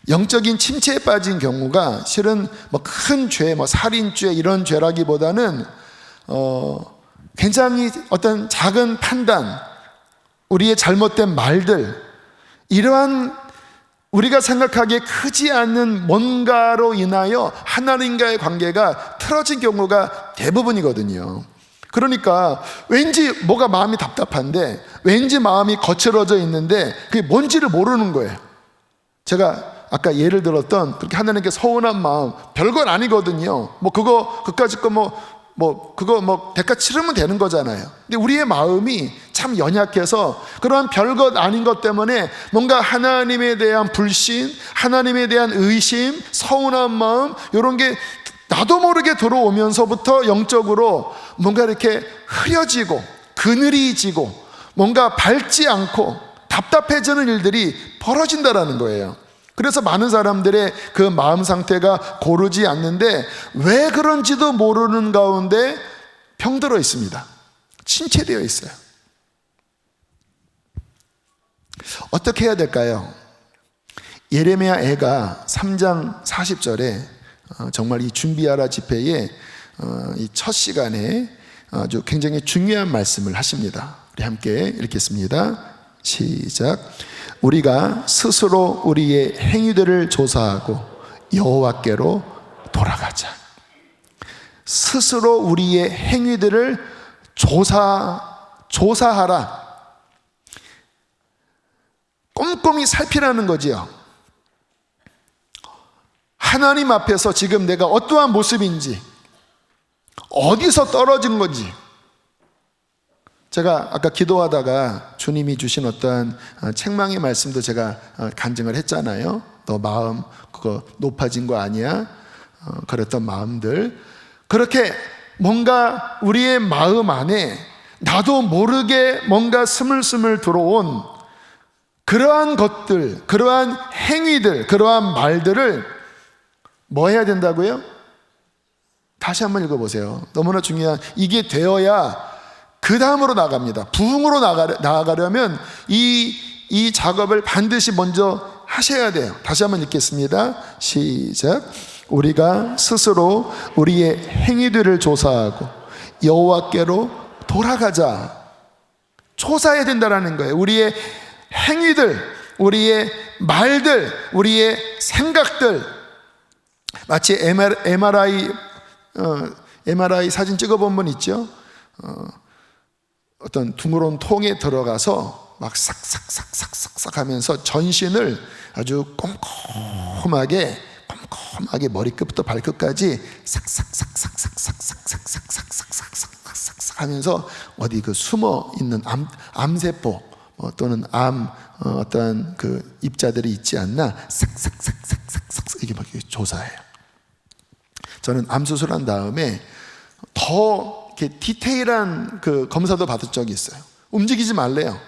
[SPEAKER 1] 영적인 침체에 빠진 경우가 실은 뭐 큰 죄, 뭐 살인죄 이런 죄라기보다는 굉장히 어떤 작은 판단, 우리의 잘못된 말들, 이러한 우리가 생각하기에 크지 않는 뭔가로 인하여 하나님과의 관계가 틀어진 경우가 대부분이거든요. 그러니까 왠지 뭐가 마음이 답답한데, 왠지 마음이 거칠어져 있는데 그게 뭔지를 모르는 거예요. 제가 아까 예를 들었던 그렇게 하나님께 서운한 마음, 별건 아니거든요. 뭐 그까짓 거 그거 대가 치르면 되는 거잖아요. 근데 우리의 마음이 참 연약해서 그러한 별것 아닌 것 때문에 뭔가 하나님에 대한 불신, 하나님에 대한 의심, 서운한 마음, 이런 게 나도 모르게 들어오면서부터 영적으로 뭔가 이렇게 흐려지고 그늘이 지고 뭔가 밝지 않고 답답해지는 일들이 벌어진다라는 거예요. 그래서 많은 사람들의 그 마음 상태가 고르지 않는데 왜 그런지도 모르는 가운데 병들어 있습니다. 침체되어 있어요. 어떻게 해야 될까요? 예레미야 애가 3장 40절에 정말 이 준비하라 집회의 이 첫 시간에 아주 굉장히 중요한 말씀을 하십니다. 우리 함께 읽겠습니다. 시작. 우리가 스스로 우리의 행위들을 조사하고 여호와께로 돌아가자. 스스로 우리의 행위들을 조사하라. 꼼꼼히 살피라는 거지요. 하나님 앞에서 지금 내가 어떠한 모습인지, 어디서 떨어진 건지. 제가 아까 기도하다가 주님이 주신 어떠한 책망의 말씀도 제가 간증을 했잖아요. 너 마음 그거 높아진 거 아니야? 그랬던 마음들, 그렇게 뭔가 우리의 마음 안에 나도 모르게 뭔가 스물스물 들어온 그러한 것들, 그러한 행위들, 그러한 말들을 뭐 해야 된다고요? 다시 한번 읽어보세요. 너무나 중요한, 이게 되어야 그 다음으로 나갑니다. 부흥으로 나아가려면 이 작업을 반드시 먼저 하셔야 돼요. 다시 한번 읽겠습니다. 시작. 우리가 스스로 우리의 행위들을 조사하고 여호와께로 돌아가자. 조사해야 된다라는 거예요. 우리의 행위들, 우리의 말들, 우리의 생각들. 마치 MRI 사진 찍어본 분 있죠? 어떤 둥그런 통에 들어가서 막 싹싹싹싹싹 하면서 전신을 아주 꼼꼼하게 머리끝부터 발끝까지 싹싹싹싹싹싹싹싹싹싹싹싹 하면서 어디 그 숨어 있는 암세포 또는 어떤 그 입자들이 있지 않나 싹싹싹싹싹싹 이게 막 조사해요. 저는 암 수술한 다음에 더 이렇게 디테일한 그 검사도 받은 적이 있어요. 움직이지 말래요.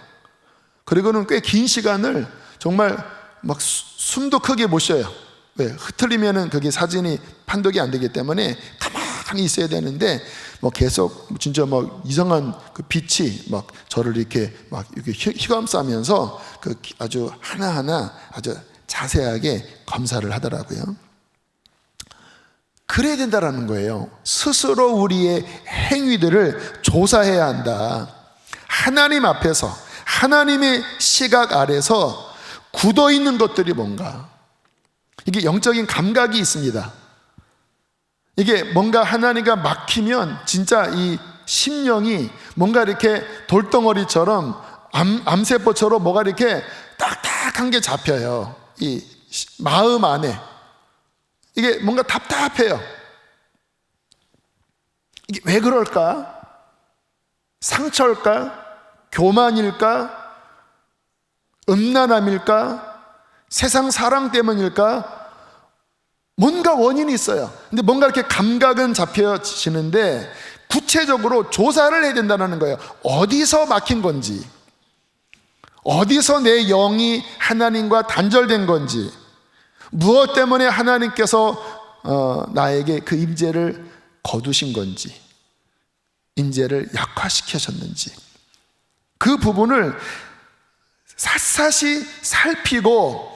[SPEAKER 1] 그리고는 꽤 긴 시간을 정말 막 숨도 크게 못 쉬어요. 왜? 흐트리면은 그게 사진이 판독이 안 되기 때문에 가만히 있어야 되는데 뭐 계속 진짜 막 이상한 그 빛이 막 저를 이렇게 휘감싸면서 그 아주 하나하나 아주 자세하게 검사를 하더라고요. 그래야 된다라는 거예요. 스스로 우리의 행위들을 조사해야 한다. 하나님 앞에서 하나님의 시각 아래서 굳어 있는 것들이 뭔가. 이게 영적인 감각이 있습니다. 이게 뭔가 하나님과 막히면 진짜 이 심령이 뭔가 이렇게 돌덩어리처럼 암세포처럼 뭐가 이렇게 딱딱한 게 잡혀요. 이 마음 안에. 이게 뭔가 답답해요. 이게 왜 그럴까? 상처일까? 교만일까? 음란함일까? 세상 사랑 때문일까? 뭔가 원인이 있어요. 근데 뭔가 이렇게 감각은 잡혀지는데 구체적으로 조사를 해야 된다는 거예요. 어디서 막힌 건지, 어디서 내 영이 하나님과 단절된 건지, 무엇 때문에 하나님께서 나에게 그 임재를 거두신 건지, 임재를 약화시키셨는지, 그 부분을 샅샅이 살피고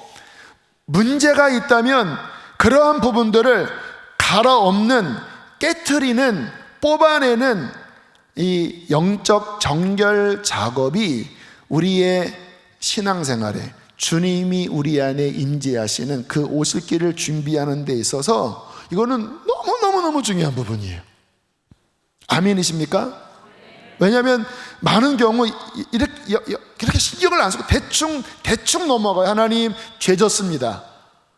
[SPEAKER 1] 문제가 있다면 그러한 부분들을 갈아엎는, 깨트리는, 뽑아내는 이 영적 정결 작업이 우리의 신앙생활에 주님이 우리 안에 임재하시는 그 오실 길을 준비하는 데 있어서 이거는 너무너무 중요한 부분이에요. 아멘이십니까? 왜냐하면 많은 경우 이렇게 신경을 안 쓰고 대충 넘어가요. 하나님 죄 졌습니다.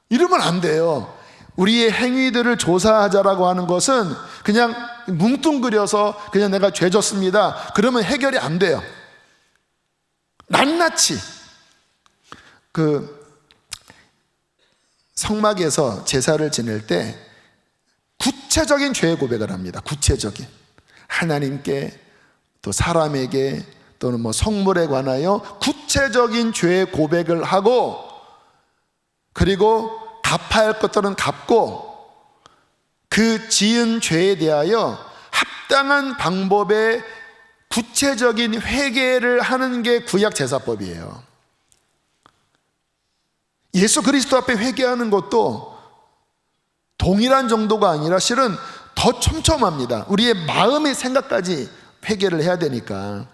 [SPEAKER 1] 이러면 안 돼요. 우리의 행위들을 조사하자라고 하는 것은 그냥 뭉뚱그려서 그냥 내가 죄 졌습니다. 그러면 해결이 안 돼요. 낱낱이 그 성막에서 제사를 지낼 때 구체적인 죄 고백을 합니다. 구체적인 하나님께 또 사람에게 또는 뭐 성물에 관하여 구체적인 죄 고백을 하고 그리고 갚아야 할 것들은 갚고 그 지은 죄에 대하여 합당한 방법의 구체적인 회개를 하는 게 구약 제사법이에요. 예수 그리스도 앞에 회개하는 것도 동일한 정도가 아니라 실은 더 촘촘합니다. 우리의 마음의 생각까지 회개를 해야 되니까.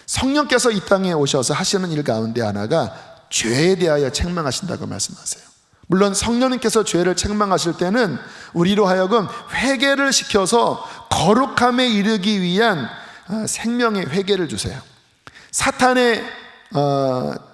[SPEAKER 1] 성령께서 이 땅에 오셔서 하시는 일 가운데 하나가 죄에 대하여 책망하신다고 말씀하세요. 물론 성령님께서 죄를 책망하실 때는 우리로 하여금 회개를 시켜서 거룩함에 이르기 위한 생명의 회개를 주세요. 사탄의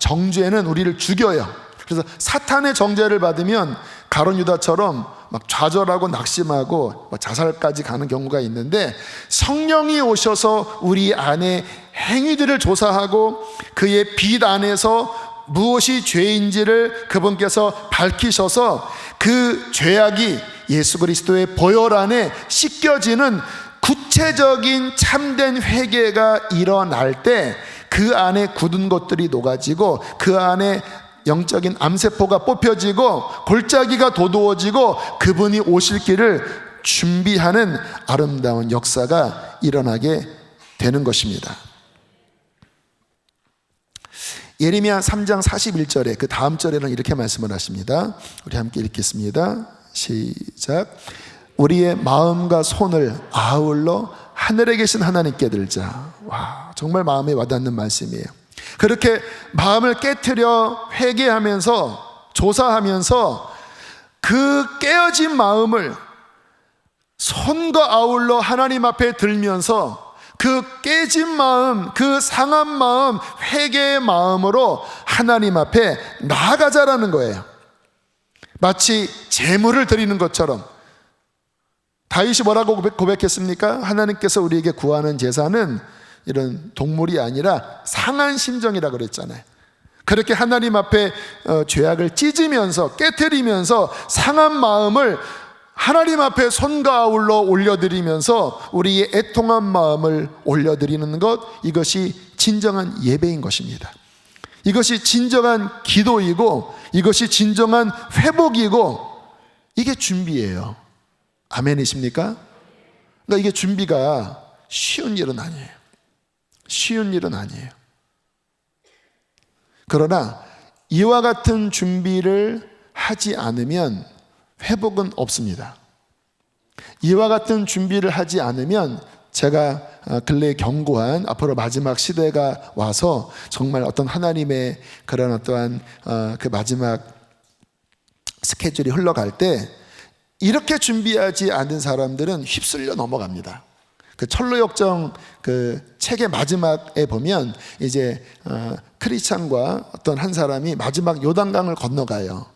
[SPEAKER 1] 정죄는 우리를 죽여요. 그래서 사탄의 정죄를 받으면 가룟 유다처럼 막 좌절하고 낙심하고 자살까지 가는 경우가 있는데, 성령이 오셔서 우리 안에 행위들을 조사하고 그의 빛 안에서 무엇이 죄인지를 그분께서 밝히셔서 그 죄악이 예수 그리스도의 보혈 안에 씻겨지는 구체적인 참된 회개가 일어날 때 그 안에 굳은 것들이 녹아지고 그 안에 영적인 암세포가 뽑혀지고 골짜기가 도두어지고 그분이 오실 길을 준비하는 아름다운 역사가 일어나게 되는 것입니다. 예레미야 3장 41절에 그 다음 절에는 이렇게 말씀을 하십니다. 우리 함께 읽겠습니다. 시작. 우리의 마음과 손을 아울러 하늘에 계신 하나님께 들자. 와, 정말 마음에 와닿는 말씀이에요. 그렇게 마음을 깨트려 회개하면서 조사하면서 그 깨어진 마음을 손과 아울러 하나님 앞에 들면서 그 깨진 마음, 그 상한 마음, 회개의 마음으로 하나님 앞에 나아가자라는 거예요. 마치 제물을 드리는 것처럼. 다윗이 뭐라고 고백했습니까? 하나님께서 우리에게 구하는 제사는 이런 동물이 아니라 상한 심정이라고 그랬잖아요. 그렇게 하나님 앞에 죄악을 찢으면서 깨트리면서 상한 마음을 하나님 앞에 손과 아울러 올려드리면서 우리의 애통한 마음을 올려드리는 것, 이것이 진정한 예배인 것입니다. 이것이 진정한 기도이고 이것이 진정한 회복이고 이게 준비예요. 아멘이십니까? 그러니까 이게 준비가 쉬운 일은 아니에요. 쉬운 일은 아니에요. 그러나 이와 같은 준비를 하지 않으면 회복은 없습니다. 이와 같은 준비를 하지 않으면 제가 근래에 경고한 앞으로 마지막 시대가 와서 정말 어떤 하나님의 그런 어떠한 그 마지막 스케줄이 흘러갈 때 이렇게 준비하지 않은 사람들은 휩쓸려 넘어갑니다. 그 철로역정 그 책의 마지막에 보면 이제 크리스찬과 어떤 한 사람이 마지막 요단강을 건너가요.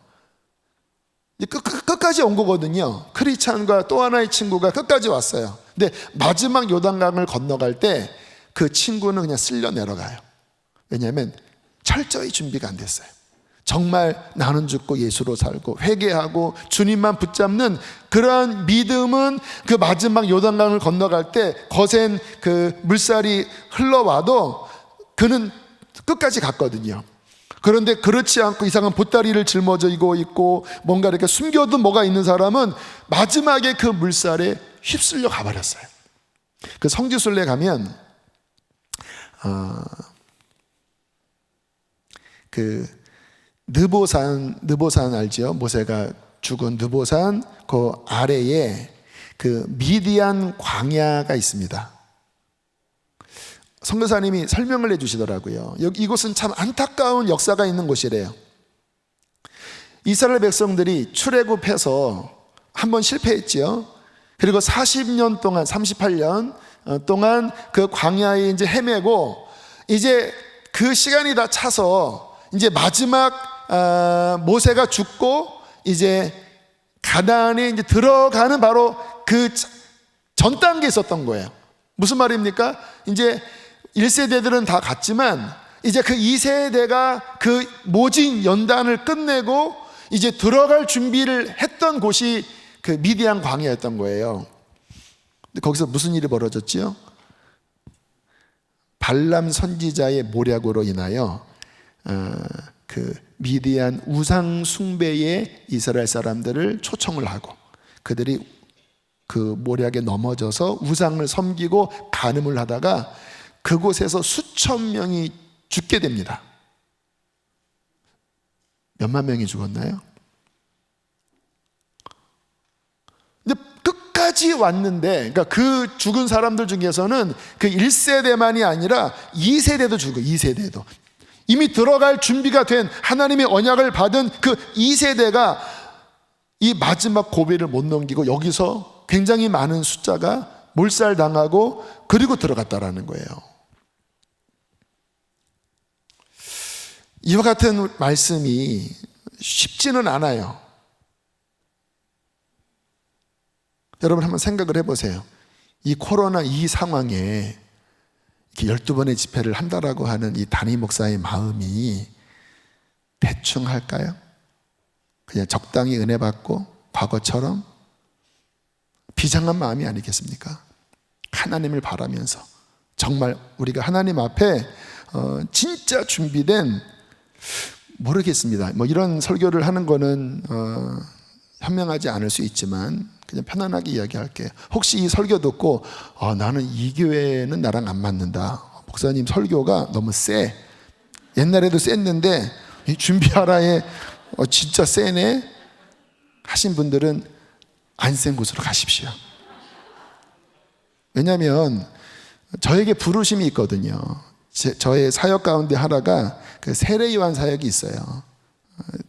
[SPEAKER 1] 끝까지 온 거거든요. 크리스찬과 또 하나의 친구가 끝까지 왔어요. 근데 마지막 요단강을 건너갈 때 그 친구는 그냥 쓸려 내려가요. 왜냐하면 철저히 준비가 안 됐어요. 정말 나는 죽고 예수로 살고 회개하고 주님만 붙잡는 그러한 믿음은 그 마지막 요단강을 건너갈 때 거센 그 물살이 흘러와도 그는 끝까지 갔거든요. 그런데 그렇지 않고 이상한 보따리를 짊어지고 있고 뭔가 이렇게 숨겨둔 뭐가 있는 사람은 마지막에 그 물살에 휩쓸려 가버렸어요. 그 성지순례 가면 그 느보산 알죠? 모세가 죽은 느보산 그 아래에 그 미디안 광야가 있습니다. 선교사님이 설명을 해주시더라고요. 이곳은 참 안타까운 역사가 있는 곳이래요. 이스라엘 백성들이 출애굽해서 한번 실패했죠. 그리고 40년 동안 38년 동안 그 광야에 이제 헤매고 이제 그 시간이 다 차서 이제 마지막 모세가 죽고 이제 가나안에 이제 들어가는 바로 그 전 단계에 있었던 거예요. 무슨 말입니까? 이제 1세대들은 다 갔지만 이제 그 2세대가 그 모진 연단을 끝내고 이제 들어갈 준비를 했던 곳이 그 미디안 광야였던 거예요. 근데 거기서 무슨 일이 벌어졌지요? 발람 선지자의 모략으로 인하여 그 미디안 우상 숭배에 이스라엘 사람들을 초청을 하고 그들이 그 모략에 넘어져서 우상을 섬기고 간음을 하다가 그곳에서 수천 명이 죽게 됩니다. 몇만 명이 죽었나요? 근데 끝까지 왔는데, 그러니까 그 죽은 사람들 중에서는 그 1세대만이 아니라 2세대도 죽어요. 2세대도. 이미 들어갈 준비가 된 하나님의 언약을 받은 그 2세대가 이 마지막 고비를 못 넘기고 여기서 굉장히 많은 숫자가 몰살당하고 그리고 들어갔다라는 거예요. 이와 같은 말씀이 쉽지는 않아요. 여러분 한번 생각을 해보세요. 이 코로나 이 상황에 이렇게 12번의 집회를 한다라고 하는 이 담임 목사의 마음이 대충 할까요? 그냥 적당히 은혜 받고 과거처럼 비장한 마음이 아니겠습니까? 하나님을 바라면서 정말 우리가 하나님 앞에 진짜 준비된, 모르겠습니다. 뭐 이런 설교를 하는 거는 현명하지 않을 수 있지만 그냥 편안하게 이야기할게요. 혹시 이 설교 듣고 나는 이 교회는 나랑 안 맞는다, 목사님 설교가 너무 세, 옛날에도 셌는데 준비하라에 진짜 세네 하신 분들은 안 센 곳으로 가십시오. 왜냐하면 저에게 부르심이 있거든요. 저의 사역 가운데 하나가 그 세례요한 사역이 있어요.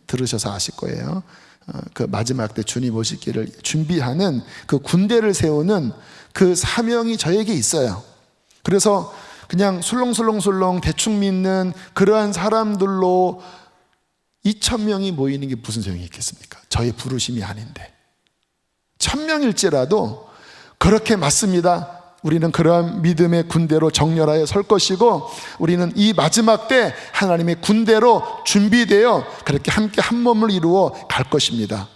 [SPEAKER 1] 들으셔서 아실 거예요. 그 마지막 때 주님 오실 길을 준비하는 그 군대를 세우는 그 사명이 저에게 있어요. 그래서 그냥 술렁술렁 대충 믿는 그러한 사람들로 2,000명이 모이는 게 무슨 소용이 있겠습니까? 저의 부르심이 아닌데. 1,000명일지라도 그렇게 맞습니다. 우리는 그러한 믿음의 군대로 정렬하여 설 것이고, 우리는 이 마지막 때 하나님의 군대로 준비되어 그렇게 함께 한 몸을 이루어 갈 것입니다.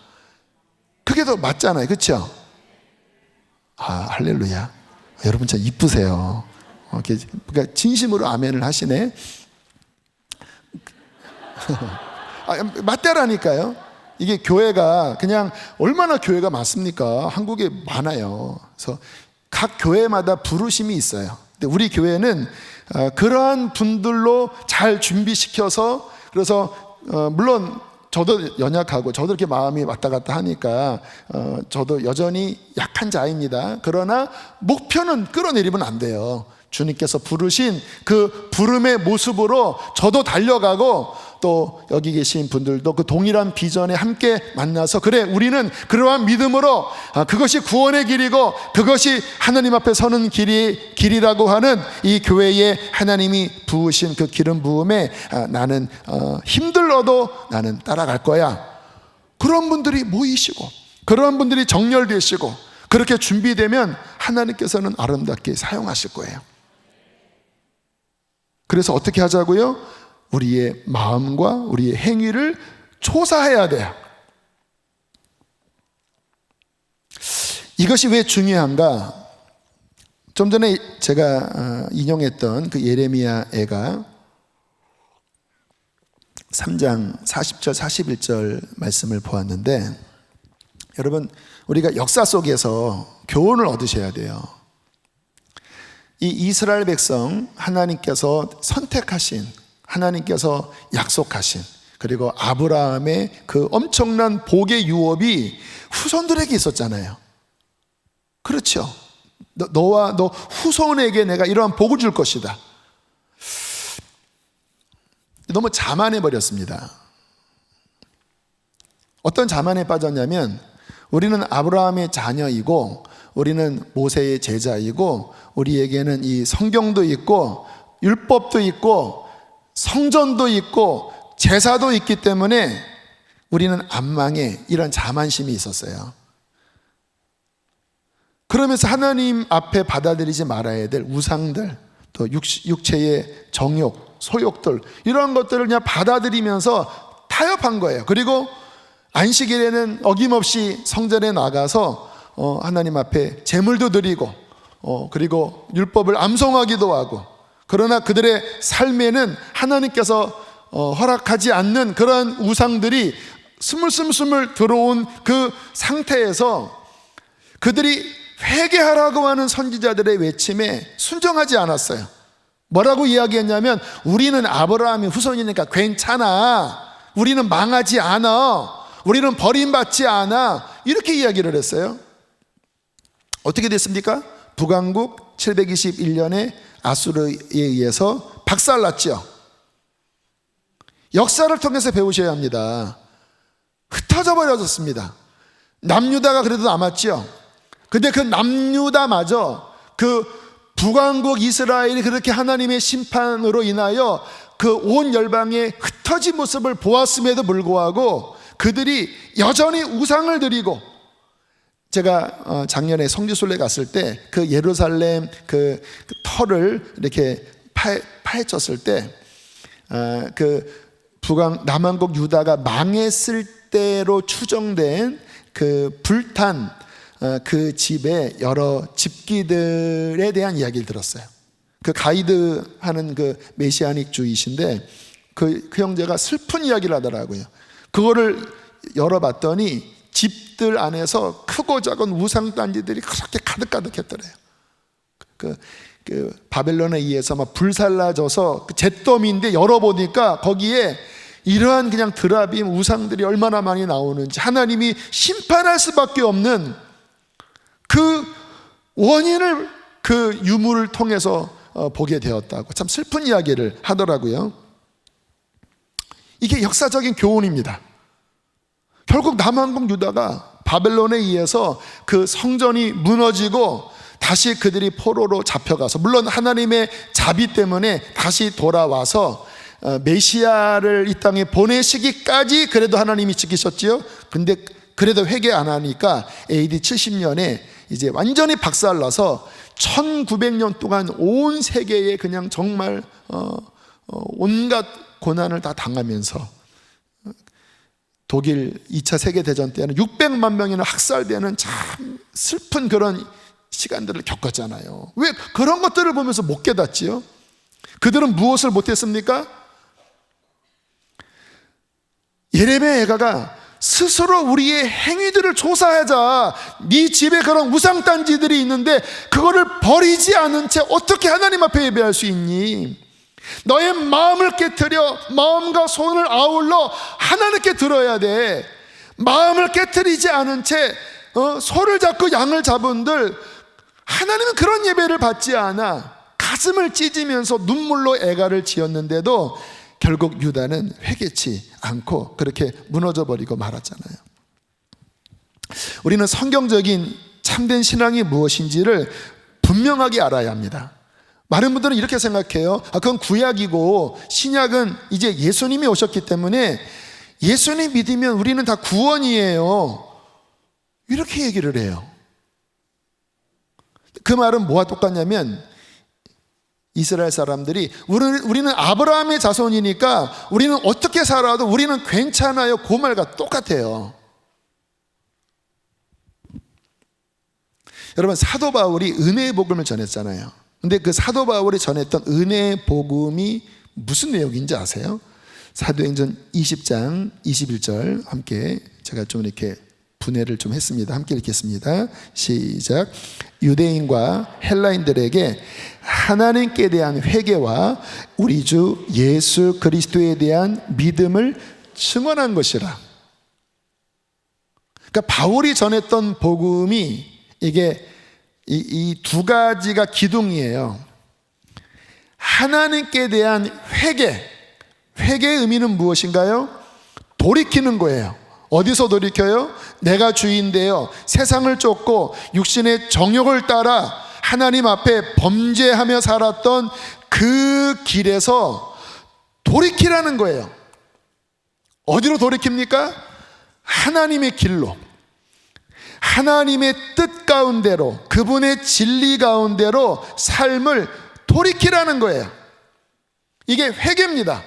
[SPEAKER 1] 그게 더 맞잖아요. 그렇죠? 할렐루야. 여러분 참 이쁘세요. 그러니까 진심으로 아멘을 하시네. 맞다라니까요. 이게 교회가 그냥 얼마나 교회가 많습니까? 한국에 많아요. 그래서 각 교회마다 부르심이 있어요. 근데 우리 교회는 그러한 분들로 잘 준비시켜서, 그래서 물론 저도 연약하고 저도 이렇게 마음이 왔다 갔다 하니까 저도 여전히 약한 자입니다. 그러나 목표는 끌어내리면 안 돼요. 주님께서 부르신 그 부름의 모습으로 저도 달려가고, 또 여기 계신 분들도 그 동일한 비전에 함께 만나서, 그래 우리는 그러한 믿음으로 그것이 구원의 길이고 그것이 하나님 앞에 서는 길이라고 하는 이 교회에 하나님이 부으신 그 기름 부음에 나는 힘들어도 나는 따라갈 거야. 그런 분들이 모이시고 그런 분들이 정렬되시고 그렇게 준비되면 하나님께서는 아름답게 사용하실 거예요. 그래서 어떻게 하자고요? 우리의 마음과 우리의 행위를 조사해야 돼요. 이것이 왜 중요한가? 좀 전에 제가 인용했던 그 예레미야애가 3장 40절 41절 말씀을 보았는데, 여러분 우리가 역사 속에서 교훈을 얻으셔야 돼요. 이 이스라엘 백성, 하나님께서 선택하신, 하나님께서 약속하신, 그리고 아브라함의 그 엄청난 복의 유업이 후손들에게 있었잖아요. 그렇죠? 너와 너 후손에게 내가 이러한 복을 줄 것이다. 너무 자만해 버렸습니다. 어떤 자만에 빠졌냐면, 우리는 아브라함의 자녀이고 우리는 모세의 제자이고 우리에게는 이 성경도 있고 율법도 있고 성전도 있고 제사도 있기 때문에 우리는 안 망해, 이런 자만심이 있었어요. 그러면서 하나님 앞에 받아들이지 말아야 될 우상들, 또 육체의 정욕, 소욕들, 이런 것들을 그냥 받아들이면서 타협한 거예요. 그리고 안식일에는 어김없이 성전에 나가서 하나님 앞에 제물도 드리고 그리고 율법을 암송하기도 하고, 그러나 그들의 삶에는 하나님께서 허락하지 않는 그런 우상들이 스물스물 들어온 그 상태에서 그들이 회개하라고 하는 선지자들의 외침에 순종하지 않았어요. 뭐라고 이야기했냐면, 우리는 아브라함의 후손이니까 괜찮아, 우리는 망하지 않아, 우리는 버림받지 않아, 이렇게 이야기를 했어요. 어떻게 됐습니까? 북왕국 721년에 아수르에 의해서 박살났죠. 역사를 통해서 배우셔야 합니다. 흩어져 버려졌습니다. 남유다가 그래도 남았죠. 근데 그 남유다마저 그 북왕국 이스라엘이 그렇게 하나님의 심판으로 인하여 그 온 열방의 흩어진 모습을 보았음에도 불구하고 그들이 여전히 우상을 드리고, 제가 작년에 성지순례 갔을 때 그 예루살렘 그 터를 이렇게 파헤쳤을 때 그 남왕국 유다가 망했을 때로 추정된 그 불탄 그 집의 여러 집기들에 대한 이야기를 들었어요. 그 가이드 하는 그 메시아닉주의신데 그 형제가 슬픈 이야기를 하더라고요. 그거를 열어봤더니 집들 안에서 크고 작은 우상단지들이 그렇게 가득가득했더래요. 그 바벨론에 의해서 막 불살라져서 그 잿더미인데 열어보니까 거기에 이러한 그냥 드라빔 우상들이 얼마나 많이 나오는지, 하나님이 심판할 수밖에 없는 그 원인을 그 유물을 통해서 보게 되었다고 참 슬픈 이야기를 하더라고요. 이게 역사적인 교훈입니다. 결국 남한국 유다가 바벨론에 의해서 그 성전이 무너지고 다시 그들이 포로로 잡혀가서, 물론 하나님의 자비 때문에 다시 돌아와서 메시아를 이 땅에 보내시기까지 그래도 하나님이 지키셨지요. 근데 그래도 회개 안 하니까 AD 70년에 이제 완전히 박살나서 1900년 동안 온 세계에 그냥 정말 온갖 고난을 다 당하면서, 독일 2차 세계대전 때는 600만 명이나 학살되는 참 슬픈 그런 시간들을 겪었잖아요. 왜 그런 것들을 보면서 못 깨닫지요? 그들은 무엇을 못했습니까? 예레미야 애가가 스스로 우리의 행위들을 조사하자. 네 집에 그런 우상단지들이 있는데 그거를 버리지 않은 채 어떻게 하나님 앞에 예배할 수 있니? 너의 마음을 깨트려 마음과 손을 아울러 하나님께 들어야 돼. 마음을 깨트리지 않은 채 소를 잡고 양을 잡은들, 하나님은 그런 예배를 받지 않아. 가슴을 찢으면서 눈물로 애가를 지었는데도 결국 유다는 회개치 않고 그렇게 무너져 버리고 말았잖아요. 우리는 성경적인 참된 신앙이 무엇인지를 분명하게 알아야 합니다. 많은 분들은 이렇게 생각해요. 그건 구약이고 신약은 이제 예수님이 오셨기 때문에 예수님 믿으면 우리는 다 구원이에요, 이렇게 얘기를 해요. 그 말은 뭐와 똑같냐면, 이스라엘 사람들이 우리는 아브라함의 자손이니까 우리는 어떻게 살아도 우리는 괜찮아요, 그 말과 똑같아요. 여러분, 사도 바울이 은혜의 복음을 전했잖아요. 근데 그 사도 바울이 전했던 은혜의 복음이 무슨 내용인지 아세요? 사도행전 20장 21절 함께 제가 좀 이렇게 분해를 좀 했습니다. 함께 읽겠습니다. 시작. 유대인과 헬라인들에게 하나님께 대한 회개와 우리 주 예수 그리스도에 대한 믿음을 증언한 것이라. 그러니까 바울이 전했던 복음이 이게 이 두 가지가 기둥이에요. 하나님께 대한 회개의 의미는 무엇인가요? 돌이키는 거예요. 어디서 돌이켜요? 내가 주인되어 세상을 쫓고 육신의 정욕을 따라 하나님 앞에 범죄하며 살았던 그 길에서 돌이키라는 거예요. 어디로 돌이킵니까? 하나님의 길로, 하나님의 뜻 가운데로, 그분의 진리 가운데로 삶을 돌이키라는 거예요. 이게 회개입니다.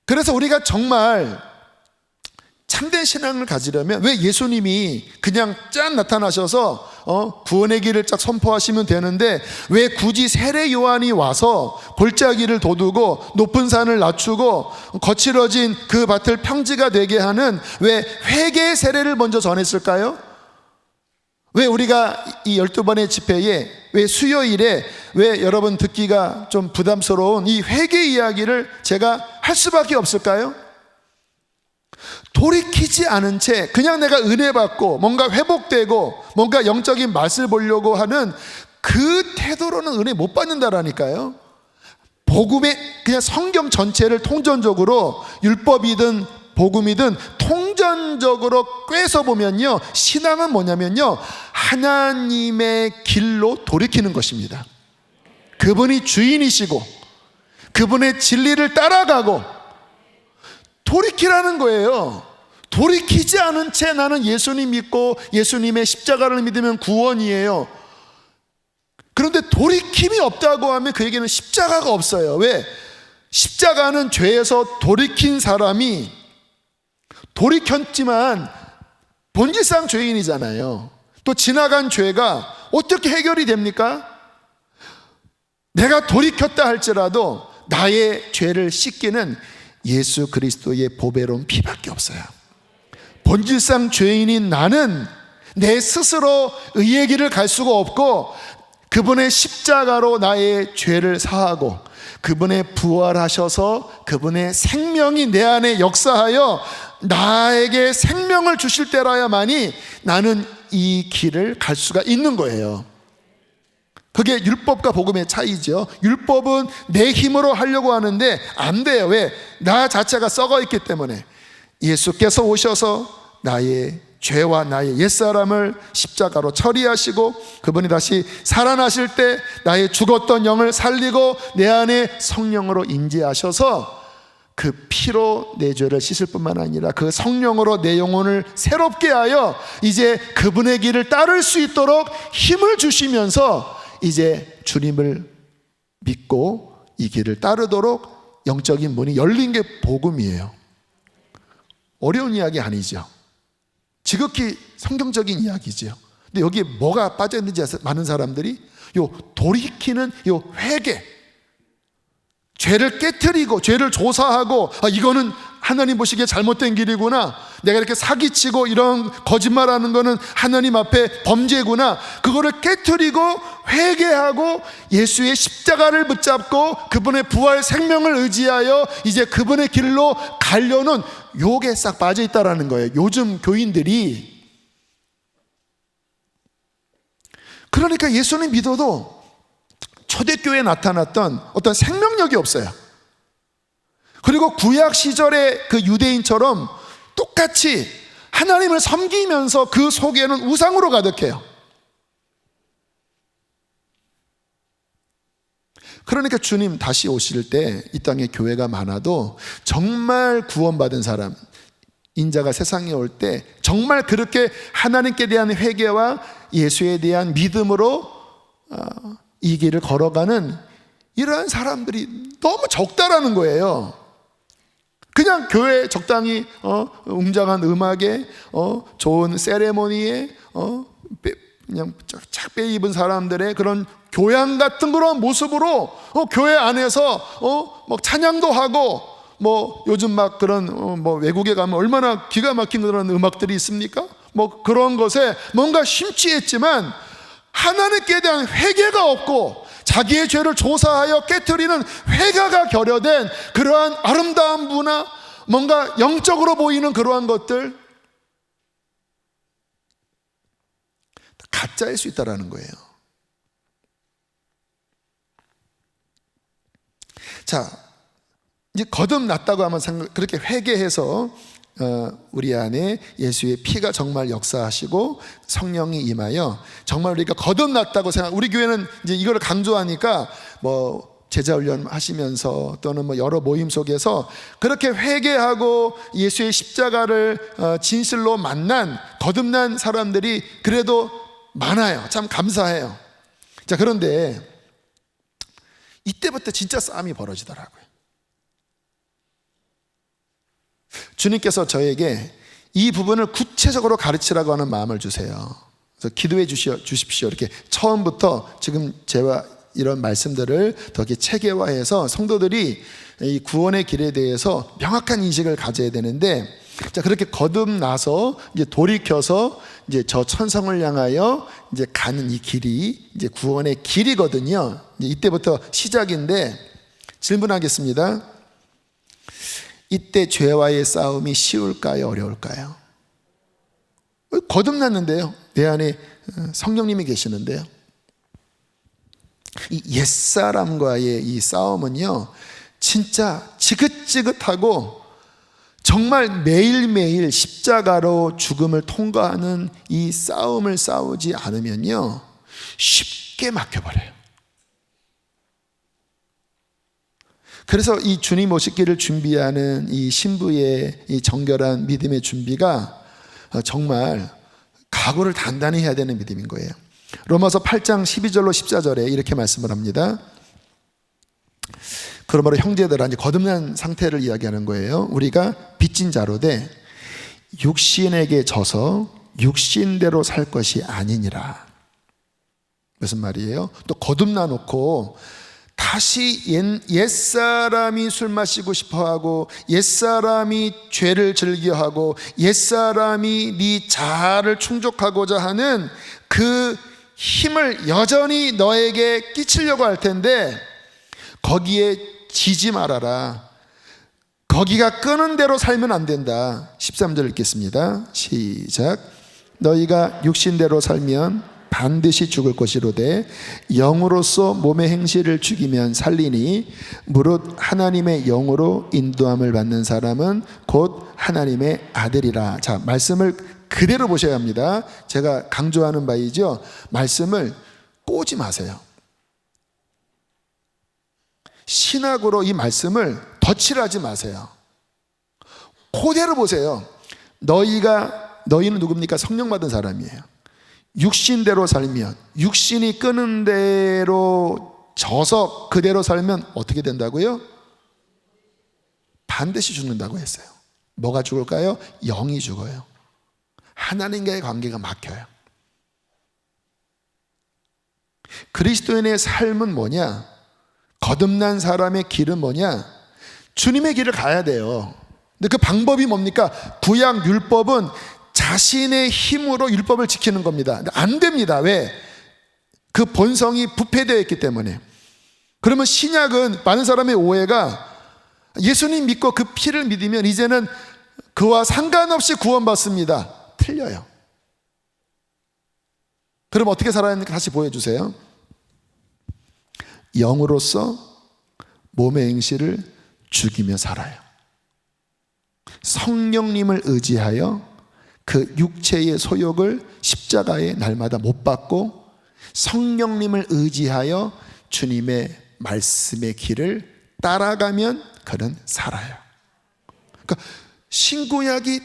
[SPEAKER 1] 그래서 우리가 정말 참된 신앙을 가지려면, 왜 예수님이 그냥 짠 나타나셔서 구원의 길을 쫙 선포하시면 되는데 왜 굳이 세례 요한이 와서 골짜기를 도두고 높은 산을 낮추고 거칠어진 그 밭을 평지가 되게 하는 왜 회개의 세례를 먼저 전했을까요? 왜 우리가 이 12번의 집회에, 왜 수요일에, 왜 여러분 듣기가 좀 부담스러운 이 회개 이야기를 제가 할 수밖에 없을까요? 돌이키지 않은 채 그냥 내가 은혜 받고 뭔가 회복되고 뭔가 영적인 맛을 보려고 하는 그 태도로는 은혜 못 받는다라니까요. 복음의 그냥 성경 전체를 통전적으로, 율법이든 복음이든 통전적으로 꿰서 보면요, 신앙은 뭐냐면요, 하나님의 길로 돌이키는 것입니다. 그분이 주인이시고 그분의 진리를 따라가고 돌이키라는 거예요. 돌이키지 않은 채 나는 예수님 믿고 예수님의 십자가를 믿으면 구원이에요. 그런데 돌이킴이 없다고 하면 그에게는 십자가가 없어요. 왜? 십자가는 죄에서 돌이킨 사람이 돌이켰지만 본질상 죄인이잖아요. 또 지나간 죄가 어떻게 해결이 됩니까? 내가 돌이켰다 할지라도 나의 죄를 씻기는 예수 그리스도의 보배로운 피밖에 없어요. 본질상 죄인인 나는 내 스스로 의의 길을 갈 수가 없고 그분의 십자가로 나의 죄를 사하고 그분의 부활하셔서 그분의 생명이 내 안에 역사하여 나에게 생명을 주실 때라야만이 나는 이 길을 갈 수가 있는 거예요. 그게 율법과 복음의 차이죠. 율법은 내 힘으로 하려고 하는데 안 돼요. 왜? 나 자체가 썩어 있기 때문에. 예수께서 오셔서 나의 죄와 나의 옛사람을 십자가로 처리하시고 그분이 다시 살아나실 때 나의 죽었던 영을 살리고 내 안에 성령으로 임재하셔서 그 피로 내 죄를 씻을 뿐만 아니라 그 성령으로 내 영혼을 새롭게 하여 이제 그분의 길을 따를 수 있도록 힘을 주시면서 이제 주님을 믿고 이 길을 따르도록 영적인 문이 열린 게 복음이에요. 어려운 이야기 아니죠. 지극히 성경적인 이야기죠. 근데 여기에 뭐가 빠져있는지 아세요? 많은 사람들이 요 돌이키는 요 회개, 죄를 깨트리고 죄를 조사하고 이거는 하나님 보시기에 잘못된 길이구나, 내가 이렇게 사기치고 이런 거짓말하는 거는 하나님 앞에 범죄구나, 그거를 깨트리고 회개하고 예수의 십자가를 붙잡고 그분의 부활 생명을 의지하여 이제 그분의 길로 가려는 요게 싹 빠져있다라는 거예요, 요즘 교인들이. 그러니까 예수님 믿어도 초대교회에 나타났던 어떤 생명력이 없어요. 그리고 구약 시절의 그 유대인처럼 똑같이 하나님을 섬기면서 그 속에는 우상으로 가득해요. 그러니까 주님 다시 오실 때 이 땅에 교회가 많아도 정말 구원받은 사람, 인자가 세상에 올 때 정말 그렇게 하나님께 대한 회개와 예수에 대한 믿음으로 이 길을 걸어가는 이러한 사람들이 너무 적다라는 거예요. 그냥 교회에 적당히 웅장한 음악에 좋은 세레모니에 그냥 쫙 빼입은 사람들의 그런 교양 같은 그런 모습으로 교회 안에서 막 찬양도 하고, 뭐 요즘 막 그런 뭐 외국에 가면 얼마나 기가 막힌 그런 음악들이 있습니까? 뭐 그런 것에 뭔가 심취했지만 하나님께 대한 회개가 없고 자기의 죄를 조사하여 깨트리는 회개가 결여된 그러한 아름다운 문화, 뭔가 영적으로 보이는 그러한 것들, 가짜일 수 있다는 거예요. 자, 이제 거듭났다고 하면 그렇게 회개해서 우리 안에 예수의 피가 정말 역사하시고 성령이 임하여 정말 우리가 거듭났다고 생각. 우리 교회는 이제 이거를 강조하니까 뭐 제자 훈련 하시면서 또는 뭐 여러 모임 속에서 그렇게 회개하고 예수의 십자가를 진실로 만난 거듭난 사람들이 그래도 많아요. 참 감사해요. 자, 그런데 이때부터 진짜 싸움이 벌어지더라고요. 주님께서 저에게 이 부분을 구체적으로 가르치라고 하는 마음을 주세요. 그래서 기도해 주십시오. 이렇게 처음부터 지금 제가 이런 말씀들을 더 이렇게 체계화해서 성도들이 이 구원의 길에 대해서 명확한 인식을 가져야 되는데, 자, 그렇게 거듭나서 이제 돌이켜서 이제 저 천성을 향하여 이제 가는 이 길이 이제 구원의 길이거든요. 이제 이때부터 시작인데 질문하겠습니다. 이때 죄와의 싸움이 쉬울까요? 어려울까요? 거듭났는데요. 내 안에 성령님이 계시는데요. 이 옛사람과의 이 싸움은요, 진짜 지긋지긋하고 정말 매일매일 십자가로 죽음을 통과하는 이 싸움을 싸우지 않으면요, 쉽게 막혀버려요. 그래서 이 주님 오시기를 준비하는 이 신부의 이 정결한 믿음의 준비가 정말 각오를 단단히 해야 되는 믿음인 거예요. 로마서 8장 12절로 14절에 이렇게 말씀을 합니다. 그러므로 형제들아, 이제 거듭난 상태를 이야기하는 거예요. 우리가 빚진 자로 돼 육신에게 져서 육신대로 살 것이 아니니라. 무슨 말이에요? 또 거듭나 놓고 다시 옛사람이 술 마시고 싶어하고 옛사람이 죄를 즐겨하고 옛사람이 네 자아를 충족하고자 하는 그 힘을 여전히 너에게 끼치려고 할 텐데 거기에 지지 말아라. 거기가 끄는 대로 살면 안 된다. 13절 읽겠습니다. 시작. 너희가 육신대로 살면 반드시 죽을 것이로되 영으로서 몸의 행실을 죽이면 살리니 무릇 하나님의 영으로 인도함을 받는 사람은 곧 하나님의 아들이라. 자, 말씀을 그대로 보셔야 합니다. 제가 강조하는 바이죠. 말씀을 꼬지 마세요. 신학으로 이 말씀을 덧칠하지 마세요. 그대로 보세요. 너희는 누굽니까? 성령 받은 사람이에요. 육신대로 살면, 육신이 끄는 대로 져서 그대로 살면 어떻게 된다고요? 반드시 죽는다고 했어요. 뭐가 죽을까요? 영이 죽어요. 하나님과의 관계가 막혀요. 그리스도인의 삶은 뭐냐? 거듭난 사람의 길은 뭐냐? 주님의 길을 가야 돼요. 근데 그 방법이 뭡니까? 구약 율법은 자신의 힘으로 율법을 지키는 겁니다. 안 됩니다. 왜? 그 본성이 부패되어 있기 때문에. 그러면 신약은 많은 사람의 오해가 예수님 믿고 그 피를 믿으면 이제는 그와 상관없이 구원받습니다. 틀려요. 그럼 어떻게 살아야 하는지 다시 보여주세요. 영으로서 몸의 행실을 죽이며 살아요. 성령님을 의지하여 그 육체의 소욕을 십자가에 날마다 못 받고 성령님을 의지하여 주님의 말씀의 길을 따라가면 그는 살아요. 그러니까 신구약이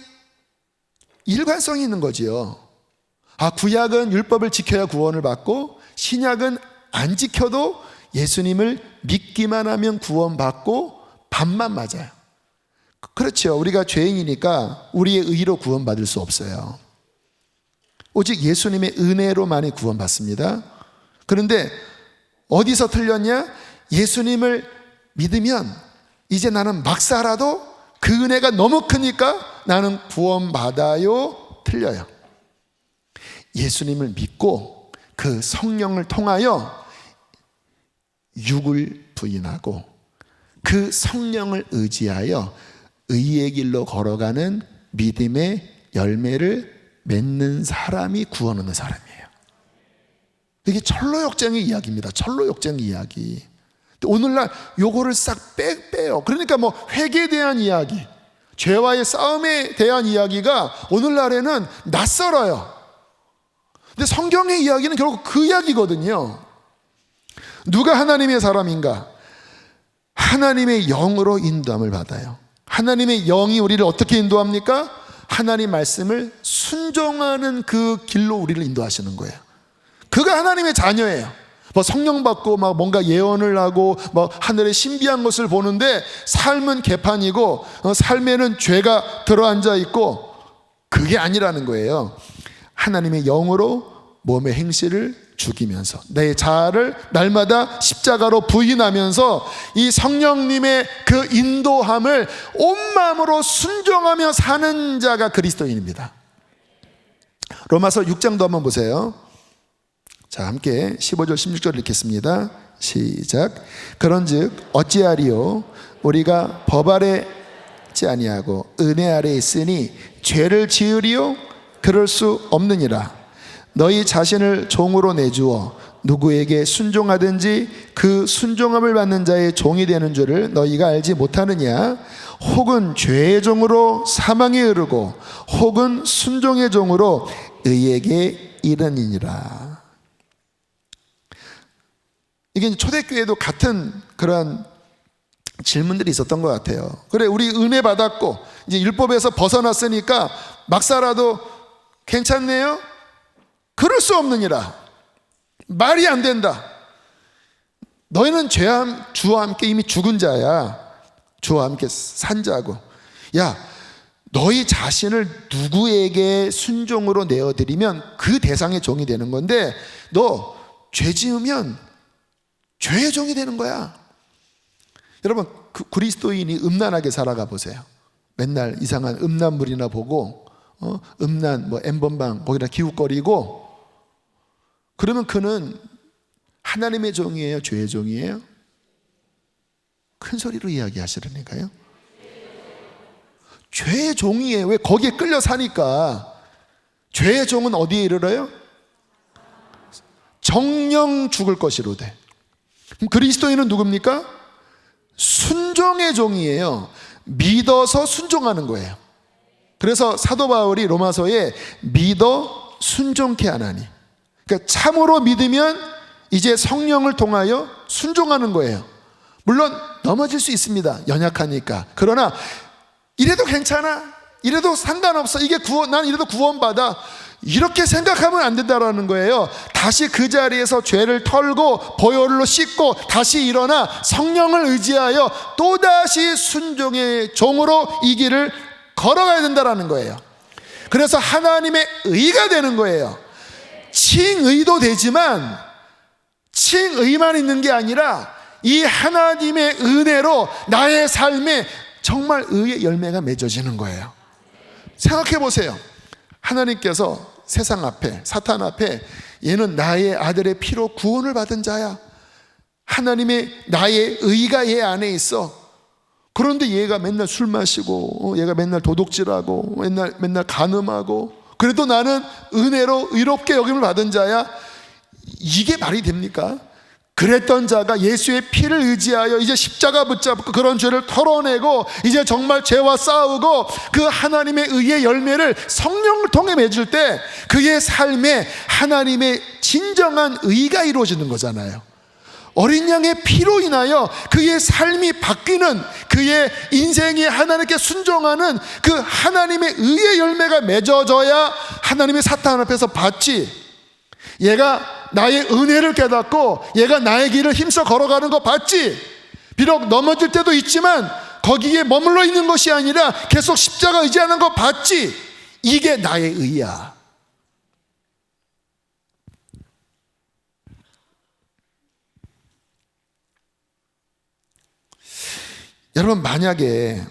[SPEAKER 1] 일관성이 있는 거지요. 구약은 율법을 지켜야 구원을 받고 신약은 안 지켜도 예수님을 믿기만 하면 구원받고 반만 맞아요. 그렇죠. 우리가 죄인이니까 우리의 의로 구원받을 수 없어요. 오직 예수님의 은혜로만이 구원받습니다. 그런데 어디서 틀렸냐? 예수님을 믿으면 이제 나는 막 살아도 그 은혜가 너무 크니까 나는 구원받아요. 틀려요. 예수님을 믿고 그 성령을 통하여 육을 부인하고 그 성령을 의지하여 의의 길로 걸어가는 믿음의 열매를 맺는 사람이 구원 얻는 사람이에요. 이게 철로역정의 이야기입니다. 철로역정의 이야기. 오늘날 요거를 싹 빼요. 그러니까 뭐 회개에 대한 이야기, 죄와의 싸움에 대한 이야기가 오늘날에는 낯설어요. 근데 성경의 이야기는 결국 그 이야기거든요. 누가 하나님의 사람인가? 하나님의 영으로 인도함을 받아요. 하나님의 영이 우리를 어떻게 인도합니까? 하나님 말씀을 순종하는 그 길로 우리를 인도하시는 거예요. 그가 하나님의 자녀예요. 뭐 성령 받고 막 뭔가 예언을 하고 뭐 하늘의 신비한 것을 보는데 삶은 개판이고 삶에는 죄가 들어앉아 있고 그게 아니라는 거예요. 하나님의 영으로 몸의 행실을 죽이면서 내 자아를 날마다 십자가로 부인하면서 이 성령님의 그 인도함을 온 마음으로 순종하며 사는 자가 그리스도인입니다. 로마서 6장도 한번 보세요. 자, 함께 15절 16절 읽겠습니다. 시작. 그런즉 어찌하리요? 우리가 법 아래 있지 아니하고 은혜 아래 있으니 죄를 지으리요? 그럴 수 없느니라. 너희 자신을 종으로 내주어 누구에게 순종하든지 그 순종함을 받는 자의 종이 되는 줄을 너희가 알지 못하느냐? 혹은 죄의 종으로 사망에 이르고 혹은 순종의 종으로 의에게 이르니라. 이게 초대교회도 같은 그런 질문들이 있었던 것 같아요. 그래, 우리 은혜 받았고 이제 율법에서 벗어났으니까 막 살아도 괜찮네요? 그럴 수 없느니라. 말이 안 된다. 너희는 주와 함께 이미 죽은 자야. 주와 함께 산 자고. 야, 너희 자신을 누구에게 순종으로 내어드리면 그 대상의 종이 되는 건데 너 죄 지으면 죄의 종이 되는 거야. 여러분, 그리스도인이 음란하게 살아가 보세요. 맨날 이상한 음란물이나 보고 음란 뭐 엠번방 거기다 기웃거리고 그러면 그는 하나님의 종이에요? 죄의 종이에요? 큰 소리로 이야기하시라니까요. 죄의 종이에요. 왜? 거기에 끌려 사니까. 죄의 종은 어디에 이르러요? 정령 죽을 것이로되. 그럼 그리스도인은 누굽니까? 순종의 종이에요. 믿어서 순종하는 거예요. 그래서 사도 바울이 로마서에 믿어 순종케 하나니, 그러니까 참으로 믿으면 이제 성령을 통하여 순종하는 거예요. 물론 넘어질 수 있습니다. 연약하니까. 그러나 이래도 괜찮아, 이래도 상관없어, 이게 난 이래도 구원받아, 이렇게 생각하면 안 된다라는 거예요. 다시 그 자리에서 죄를 털고 보혈로 씻고 다시 일어나 성령을 의지하여 또다시 순종의 종으로 이 길을 걸어가야 된다라는 거예요. 그래서 하나님의 의가 되는 거예요. 칭의도 되지만 칭의만 있는 게 아니라 이 하나님의 은혜로 나의 삶에 정말 의의 열매가 맺어지는 거예요. 생각해 보세요. 하나님께서 세상 앞에, 사탄 앞에 얘는 나의 아들의 피로 구원을 받은 자야, 하나님의 나의 의가 얘 안에 있어. 그런데 얘가 맨날 술 마시고 얘가 맨날 도둑질하고 맨날 간음하고, 그래도 나는 은혜로 의롭게 여김을 받은 자야. 이게 말이 됩니까? 그랬던 자가 예수의 피를 의지하여 이제 십자가 붙잡고 그런 죄를 털어내고 이제 정말 죄와 싸우고 그 하나님의 의의 열매를 성령을 통해 맺을 때 그의 삶에 하나님의 진정한 의가 이루어지는 거잖아요. 어린 양의 피로 인하여 그의 삶이 바뀌는, 그의 인생이 하나님께 순종하는 그 하나님의 의의 열매가 맺어져야 하나님의 사탄 앞에서 받지. 얘가 나의 은혜를 깨닫고 얘가 나의 길을 힘써 걸어가는 거 봤지? 비록 넘어질 때도 있지만 거기에 머물러 있는 것이 아니라 계속 십자가 의지하는 거 봤지? 이게 나의 의야. 여러분, 만약에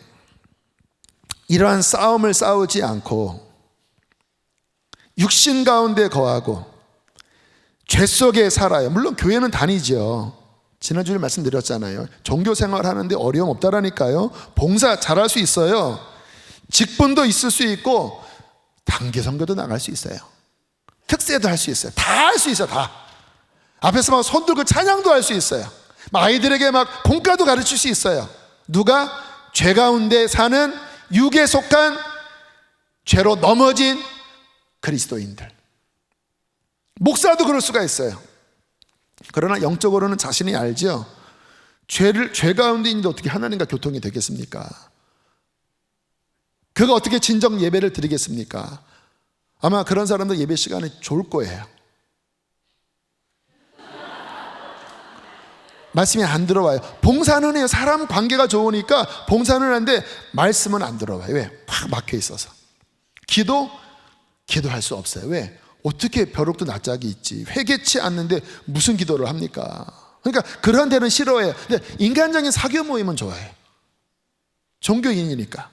[SPEAKER 1] 이러한 싸움을 싸우지 않고 육신 가운데 거하고 죄 속에 살아요. 물론 교회는 다니죠. 지난주에 말씀드렸잖아요. 종교 생활 하는데 어려움 없다라니까요. 봉사 잘할 수 있어요. 직분도 있을 수 있고 단기 선교도 나갈 수 있어요. 특세도 할 수 있어요. 다 할 수 있어요. 다. 앞에서 막 손 들고 찬양도 할 수 있어요. 아이들에게 막 공과도 가르칠 수 있어요. 누가? 죄 가운데 사는 육에 속한 죄로 넘어진 그리스도인들. 목사도 그럴 수가 있어요. 그러나 영적으로는 자신이 알죠. 죄 가운데 있는데 어떻게 하나님과 교통이 되겠습니까? 그가 어떻게 진정 예배를 드리겠습니까? 아마 그런 사람들 예배 시간이 좋을 거예요. 말씀이 안 들어와요. 봉사는 해요. 사람 관계가 좋으니까 봉사는 하는데 말씀은 안 들어와요. 왜? 팍 막혀 있어서. 기도할 수 없어요. 왜? 어떻게 벼룩도 낯짝이 있지, 회개치 않는데 무슨 기도를 합니까? 그러니까 그런 데는 싫어해요. 근데 인간적인 사교 모임은 좋아해요. 종교인이니까.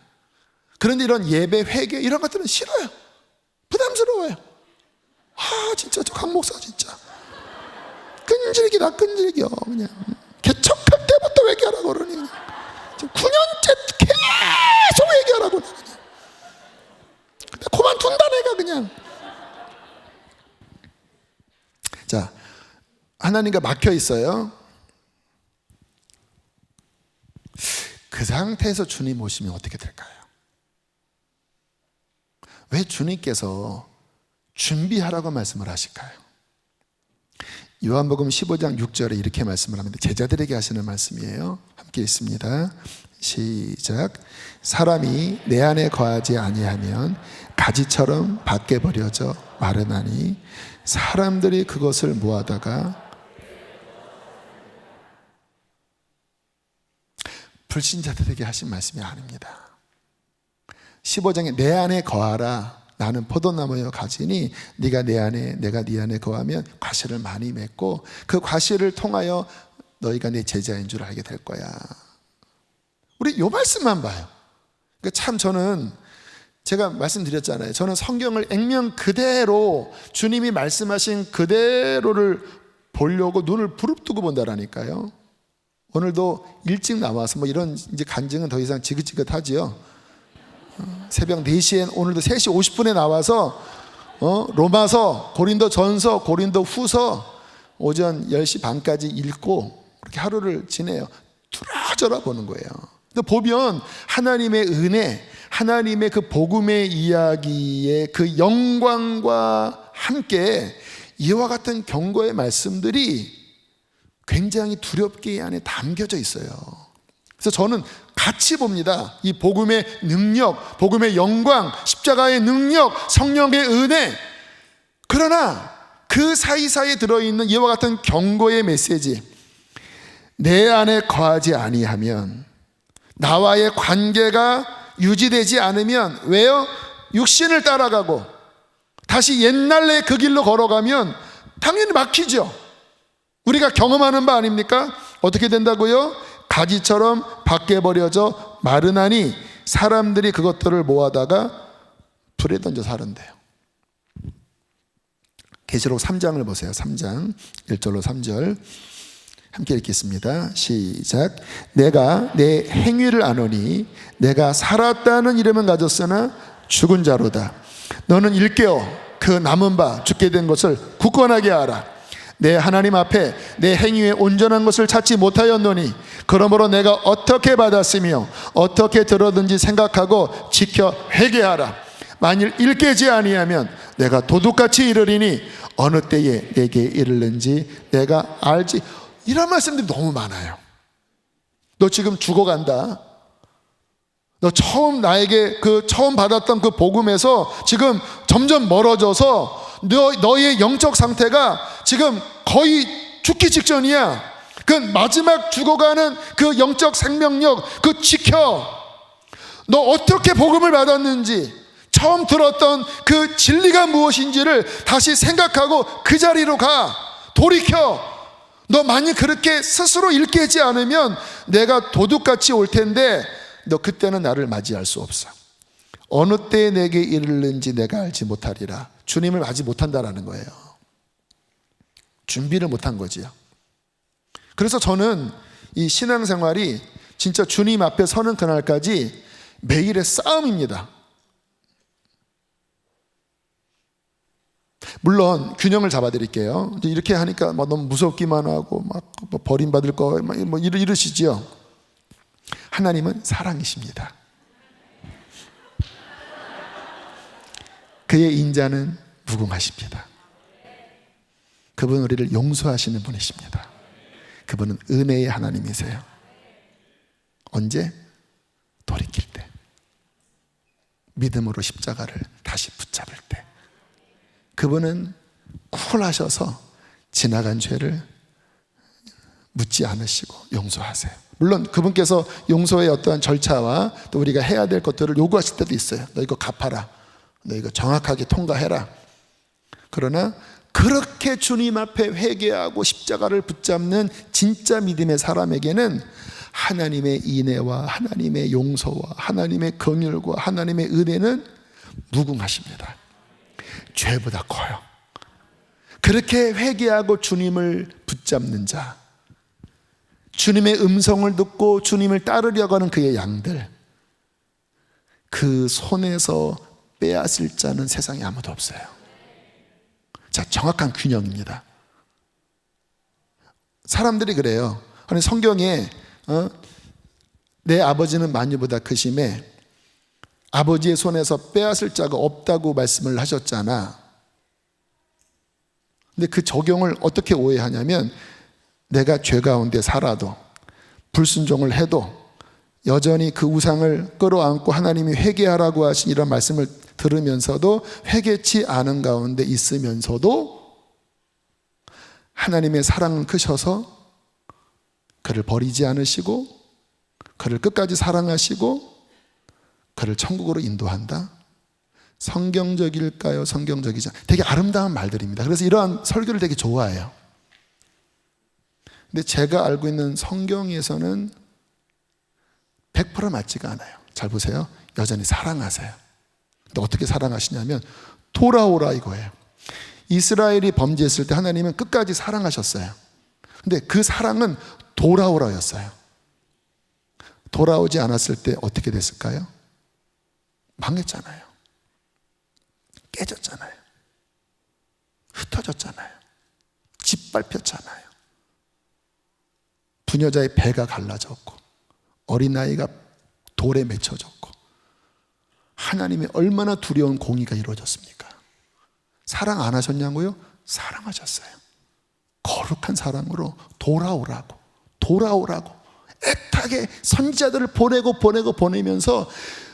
[SPEAKER 1] 그런데 이런 예배, 회개 이런 것들은 싫어요. 부담스러워요. 진짜 저 강 목사 진짜 끈질기다, 끈질겨. 그냥 개척할 때부터 회개하라고 그러니 그냥 지금 9년째 계속 회개하라고 그냥. 그만둔다 내가 그냥. 자, 하나님과 막혀 있어요. 그 상태에서 주님 오시면 어떻게 될까요? 왜 주님께서 준비하라고 말씀을 하실까요? 요한복음 15장 6절에 이렇게 말씀을 합니다. 제자들에게 하시는 말씀이에요. 함께 읽습니다. 시작. 사람이 내 안에 거하지 아니하면 가지처럼 밖에 버려져 마르나니 사람들이 그것을 모아다가 불신자들에게 하신 말씀이 아닙니다. 15장에 내 안에 거하라. 나는 포도나무여 가지니 네가 내 안에 내가 네 안에 거하면 과실을 많이 맺고 그 과실을 통하여 너희가 내 제자인 줄 알게 될 거야. 우리 이 말씀만 봐요. 그러니까 참 저는 제가 말씀드렸잖아요. 저는 성경을 액면 그대로 주님이 말씀하신 그대로를 보려고 눈을 부릅뜨고 본다라니까요. 오늘도 일찍 나와서 뭐 이런 이제 간증은 더 이상 지긋지긋하지요. 새벽 4시에 오늘도 3시 50분에 나와서 로마서, 고린도 전서, 고린도 후서 오전 10시 반까지 읽고 그렇게 하루를 지내요. 뚫어져라 보는 거예요. 근데 보면 하나님의 은혜, 하나님의 그 복음의 이야기의 그 영광과 함께 이와 같은 경고의 말씀들이 굉장히 두렵게 이 안에 담겨져 있어요. 그래서 저는 같이 봅니다. 이 복음의 능력, 복음의 영광, 십자가의 능력, 성령의 은혜. 그러나 그 사이사이에 들어있는 이와 같은 경고의 메시지, 내 안에 거하지 아니하면, 나와의 관계가 유지되지 않으면, 왜요? 육신을 따라가고 다시 옛날의 그 길로 걸어가면 당연히 막히죠. 우리가 경험하는 바 아닙니까? 어떻게 된다고요? 가지처럼 밖에 버려져 마르나니 사람들이 그것들을 모아다가 불에 던져서 하른대요. 계시록 3장을 보세요. 3장 1절로 3절 함께 읽겠습니다. 시작. 내가 내 행위를 아노니 내가 살았다는 이름은 가졌으나 죽은 자로다. 너는 일깨어 그 남은 바 죽게 된 것을 굳건하게 알아. 내 하나님 앞에 내 행위에 온전한 것을 찾지 못하였노니 그러므로 내가 어떻게 받았으며 어떻게 들었든지 생각하고 지켜 회개하라. 만일 일깨지 아니하면 내가 도둑같이 이르리니 어느 때에 내게 이르는지 내가 알지. 이런 말씀들이 너무 많아요. 너 지금 죽어간다. 너 처음 나에게 처음 받았던 그 복음에서 지금 점점 멀어져서 너의 영적 상태가 지금 거의 죽기 직전이야. 그 마지막 죽어가는 그 영적 생명력, 그 지켜. 너 어떻게 복음을 받았는지, 처음 들었던 그 진리가 무엇인지를 다시 생각하고 그 자리로 가. 돌이켜. 너 만약 그렇게 스스로 일깨지 않으면 내가 도둑같이 올 텐데 너 그때는 나를 맞이할 수 없어. 어느 때에 내게 이르는지 내가 알지 못하리라. 주님을 맞이 못한다라는 거예요. 준비를 못한 거지요. 그래서 저는 이 신앙생활이 진짜 주님 앞에 서는 그날까지 매일의 싸움입니다. 물론 균형을 잡아드릴게요. 이렇게 하니까 너무 무섭기만 하고 막 버림받을 거 이러시지요. 하나님은 사랑이십니다. 그의 인자는 무궁하십니다. 그분은 우리를 용서하시는 분이십니다. 그분은 은혜의 하나님이세요. 언제? 돌이킬 때, 믿음으로 십자가를 다시 붙잡을 때. 그분은 쿨하셔서 지나간 죄를 묻지 않으시고 용서하세요. 물론 그분께서 용서의 어떠한 절차와 또 우리가 해야 될 것들을 요구하실 때도 있어요. 너 이거 갚아라. 너 이거 정확하게 통과해라. 그러나 그렇게 주님 앞에 회개하고 십자가를 붙잡는 진짜 믿음의 사람에게는 하나님의 인애와 하나님의 용서와 하나님의 긍휼과 하나님의 은혜는 무궁하십니다. 죄보다 커요. 그렇게 회개하고 주님을 붙잡는 자, 주님의 음성을 듣고 주님을 따르려고 하는 그의 양들, 그 손에서 빼앗을 자는 세상에 아무도 없어요. 자, 정확한 균형입니다. 사람들이 그래요. 아니 성경에 내 아버지는 만유보다 크심에 아버지의 손에서 빼앗을 자가 없다고 말씀을 하셨잖아. 근데 그 적용을 어떻게 오해하냐면 내가 죄 가운데 살아도 불순종을 해도 여전히 그 우상을 끌어안고 하나님이 회개하라고 하신 이런 말씀을 들으면서도 회개치 않은 가운데 있으면서도 하나님의 사랑은 크셔서 그를 버리지 않으시고 그를 끝까지 사랑하시고 그를 천국으로 인도한다? 성경적일까요? 성경적이지 않아요? 되게 아름다운 말들입니다. 그래서 이러한 설교를 되게 좋아해요. 근데 제가 알고 있는 성경에서는 100% 맞지가 않아요. 잘 보세요. 여전히 사랑하세요. 근데 어떻게 사랑하시냐면 돌아오라 이거예요. 이스라엘이 범죄했을 때 하나님은 끝까지 사랑하셨어요. 근데 그 사랑은 돌아오라였어요. 돌아오지 않았을 때 어떻게 됐을까요? 망했잖아요. 깨졌잖아요. 흩어졌잖아요. 짓밟혔잖아요. 부녀자의 배가 갈라졌고 어린아이가 돌에 맺혀졌고 하나님의 얼마나 두려운 공의가 이루어졌습니까? 사랑 안 하셨냐고요? 사랑하셨어요. 거룩한 사랑으로 돌아오라고 애타게 선지자들을 보내면서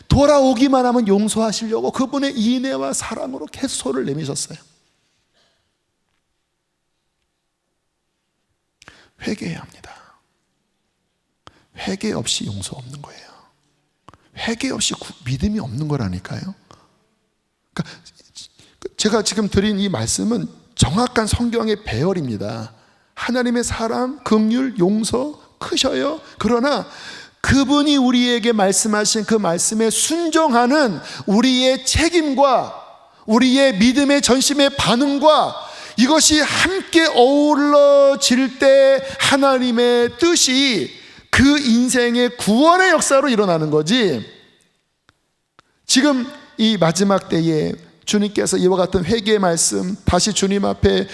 [SPEAKER 1] 돌아오기만 하면 용서하시려고 그분의 인애와 사랑으로 계속 소를 내미셨어요. 회개해야 합니다. 회개 없이 용서 없는 거예요. 회개 없이 믿음이 없는 거라니까요. 그러니까 제가 지금 드린 이 말씀은 정확한 성경의 배열입니다. 하나님의 사랑, 긍휼, 용서 크셔요. 그러나 그분이 우리에게 말씀하신 그 말씀에 순종하는 우리의 책임과 우리의 믿음의 전심의 반응과 이것이 함께 어우러질 때 하나님의 뜻이 그 인생의 구원의 역사로 일어나는 거지. 지금 이 마지막 때에 주님께서 이와 같은 회개의 말씀, 다시 주님 앞에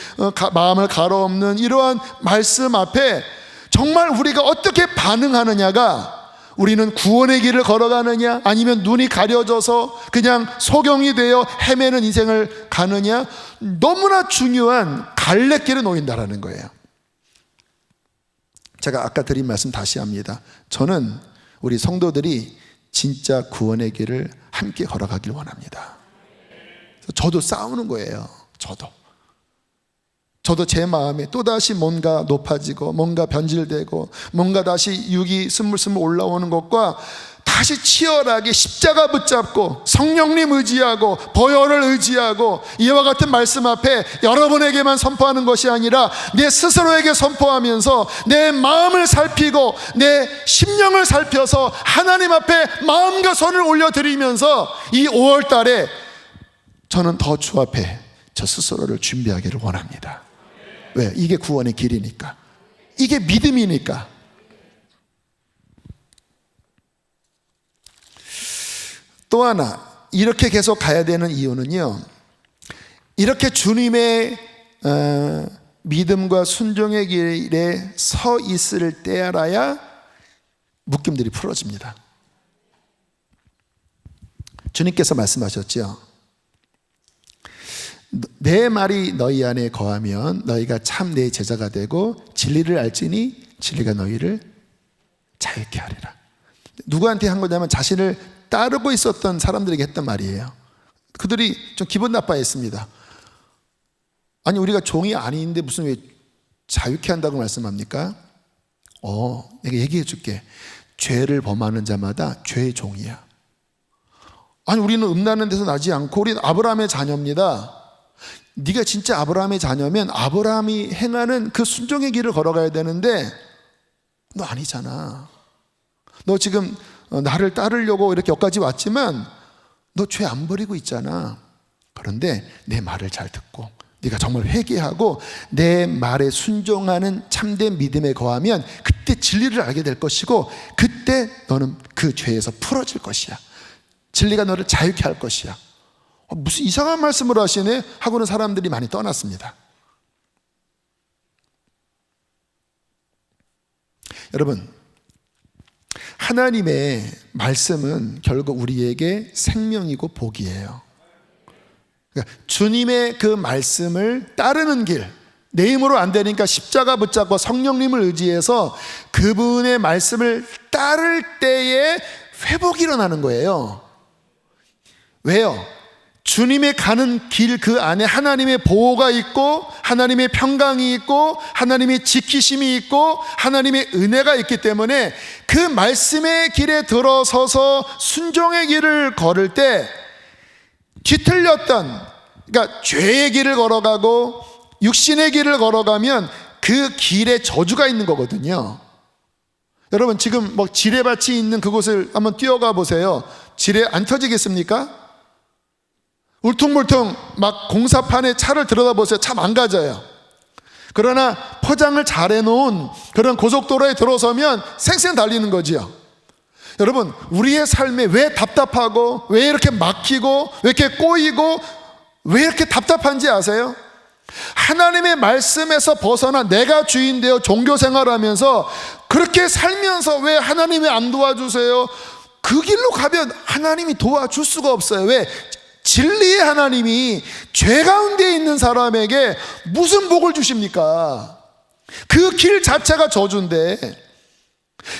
[SPEAKER 1] 마음을 가로엎는 이러한 말씀 앞에 정말 우리가 어떻게 반응하느냐가, 우리는 구원의 길을 걸어가느냐 아니면 눈이 가려져서 그냥 소경이 되어 헤매는 인생을 가느냐, 너무나 중요한 갈래길에 놓인다라는 거예요. 제가 아까 드린 말씀 다시 합니다. 저는 우리 성도들이 진짜 구원의 길을 함께 걸어가길 원합니다. 저도 싸우는 거예요. 저도 제 마음에 또다시 뭔가 높아지고 뭔가 변질되고 뭔가 다시 육이 스물스물 올라오는 것과 다시 치열하게 십자가 붙잡고 성령님 의지하고 보혈을 의지하고 이와 같은 말씀 앞에 여러분에게만 선포하는 것이 아니라 내 스스로에게 선포하면서 내 마음을 살피고 내 심령을 살펴서 하나님 앞에 마음과 손을 올려드리면서 이 5월 달에 저는 더 주 앞에 저 스스로를 준비하기를 원합니다. 왜? 이게 구원의 길이니까, 이게 믿음이니까. 또 하나 이렇게 계속 가야 되는 이유는요, 이렇게 주님의 믿음과 순종의 길에 서 있을 때라야 묶임들이 풀어집니다. 주님께서 말씀하셨죠. 내 말이 너희 안에 거하면 너희가 참 내 제자가 되고 진리를 알지니 진리가 너희를 자유케 하리라. 누구한테 한 거냐면 자신을 따르고 있었던 사람들에게 했단 말이에요. 그들이 좀 기분 나빠했습니다. 아니, 우리가 종이 아닌데 무슨 왜 자유케 한다고 말씀합니까? 내가 얘기해 줄게. 죄를 범하는 자마다 죄의 종이야. 아니, 우리는 음란한 데서 나지 않고 우리는 아브라함의 자녀입니다. 네가 진짜 아브라함의 자녀면 아브라함이 행하는 그 순종의 길을 걸어가야 되는데 너 아니잖아. 너 지금 나를 따르려고 이렇게 여기까지 왔지만 너 죄 안 버리고 있잖아. 그런데 내 말을 잘 듣고 네가 정말 회개하고 내 말에 순종하는 참된 믿음에 거하면 그때 진리를 알게 될 것이고 그때 너는 그 죄에서 풀어질 것이야. 진리가 너를 자유케 할 것이야. 무슨 이상한 말씀을 하시네 하고는 사람들이 많이 떠났습니다. 여러분, 하나님의 말씀은 결국 우리에게 생명이고 복이에요. 그러니까 주님의 그 말씀을 따르는 길, 내 힘으로 안 되니까 십자가 붙잡고 성령님을 의지해서 그분의 말씀을 따를 때에 회복이 일어나는 거예요. 왜요? 주님의 가는 길 그 안에 하나님의 보호가 있고 하나님의 평강이 있고 하나님의 지키심이 있고 하나님의 은혜가 있기 때문에 그 말씀의 길에 들어서서 순종의 길을 걸을 때 뒤틀렸던, 그러니까 죄의 길을 걸어가고 육신의 길을 걸어가면 그 길에 저주가 있는 거거든요. 여러분, 지금 뭐 지뢰밭이 있는 그곳을 한번 뛰어가 보세요. 지뢰 안 터지겠습니까? 울퉁불퉁 막 공사판에 차를 들여다보세요. 차 망가져요. 그러나 포장을 잘 해놓은 그런 고속도로에 들어서면 생생 달리는 거지요. 여러분, 우리의 삶에 왜 답답하고 왜 이렇게 막히고 왜 이렇게 꼬이고 왜 이렇게 답답한지 아세요? 하나님의 말씀에서 벗어나 내가 주인 되어 종교 생활하면서 그렇게 살면서 왜 하나님이 안 도와주세요? 그 길로 가면 하나님이 도와줄 수가 없어요. 왜? 진리의 하나님이 죄 가운데 있는 사람에게 무슨 복을 주십니까? 그 길 자체가 저주인데,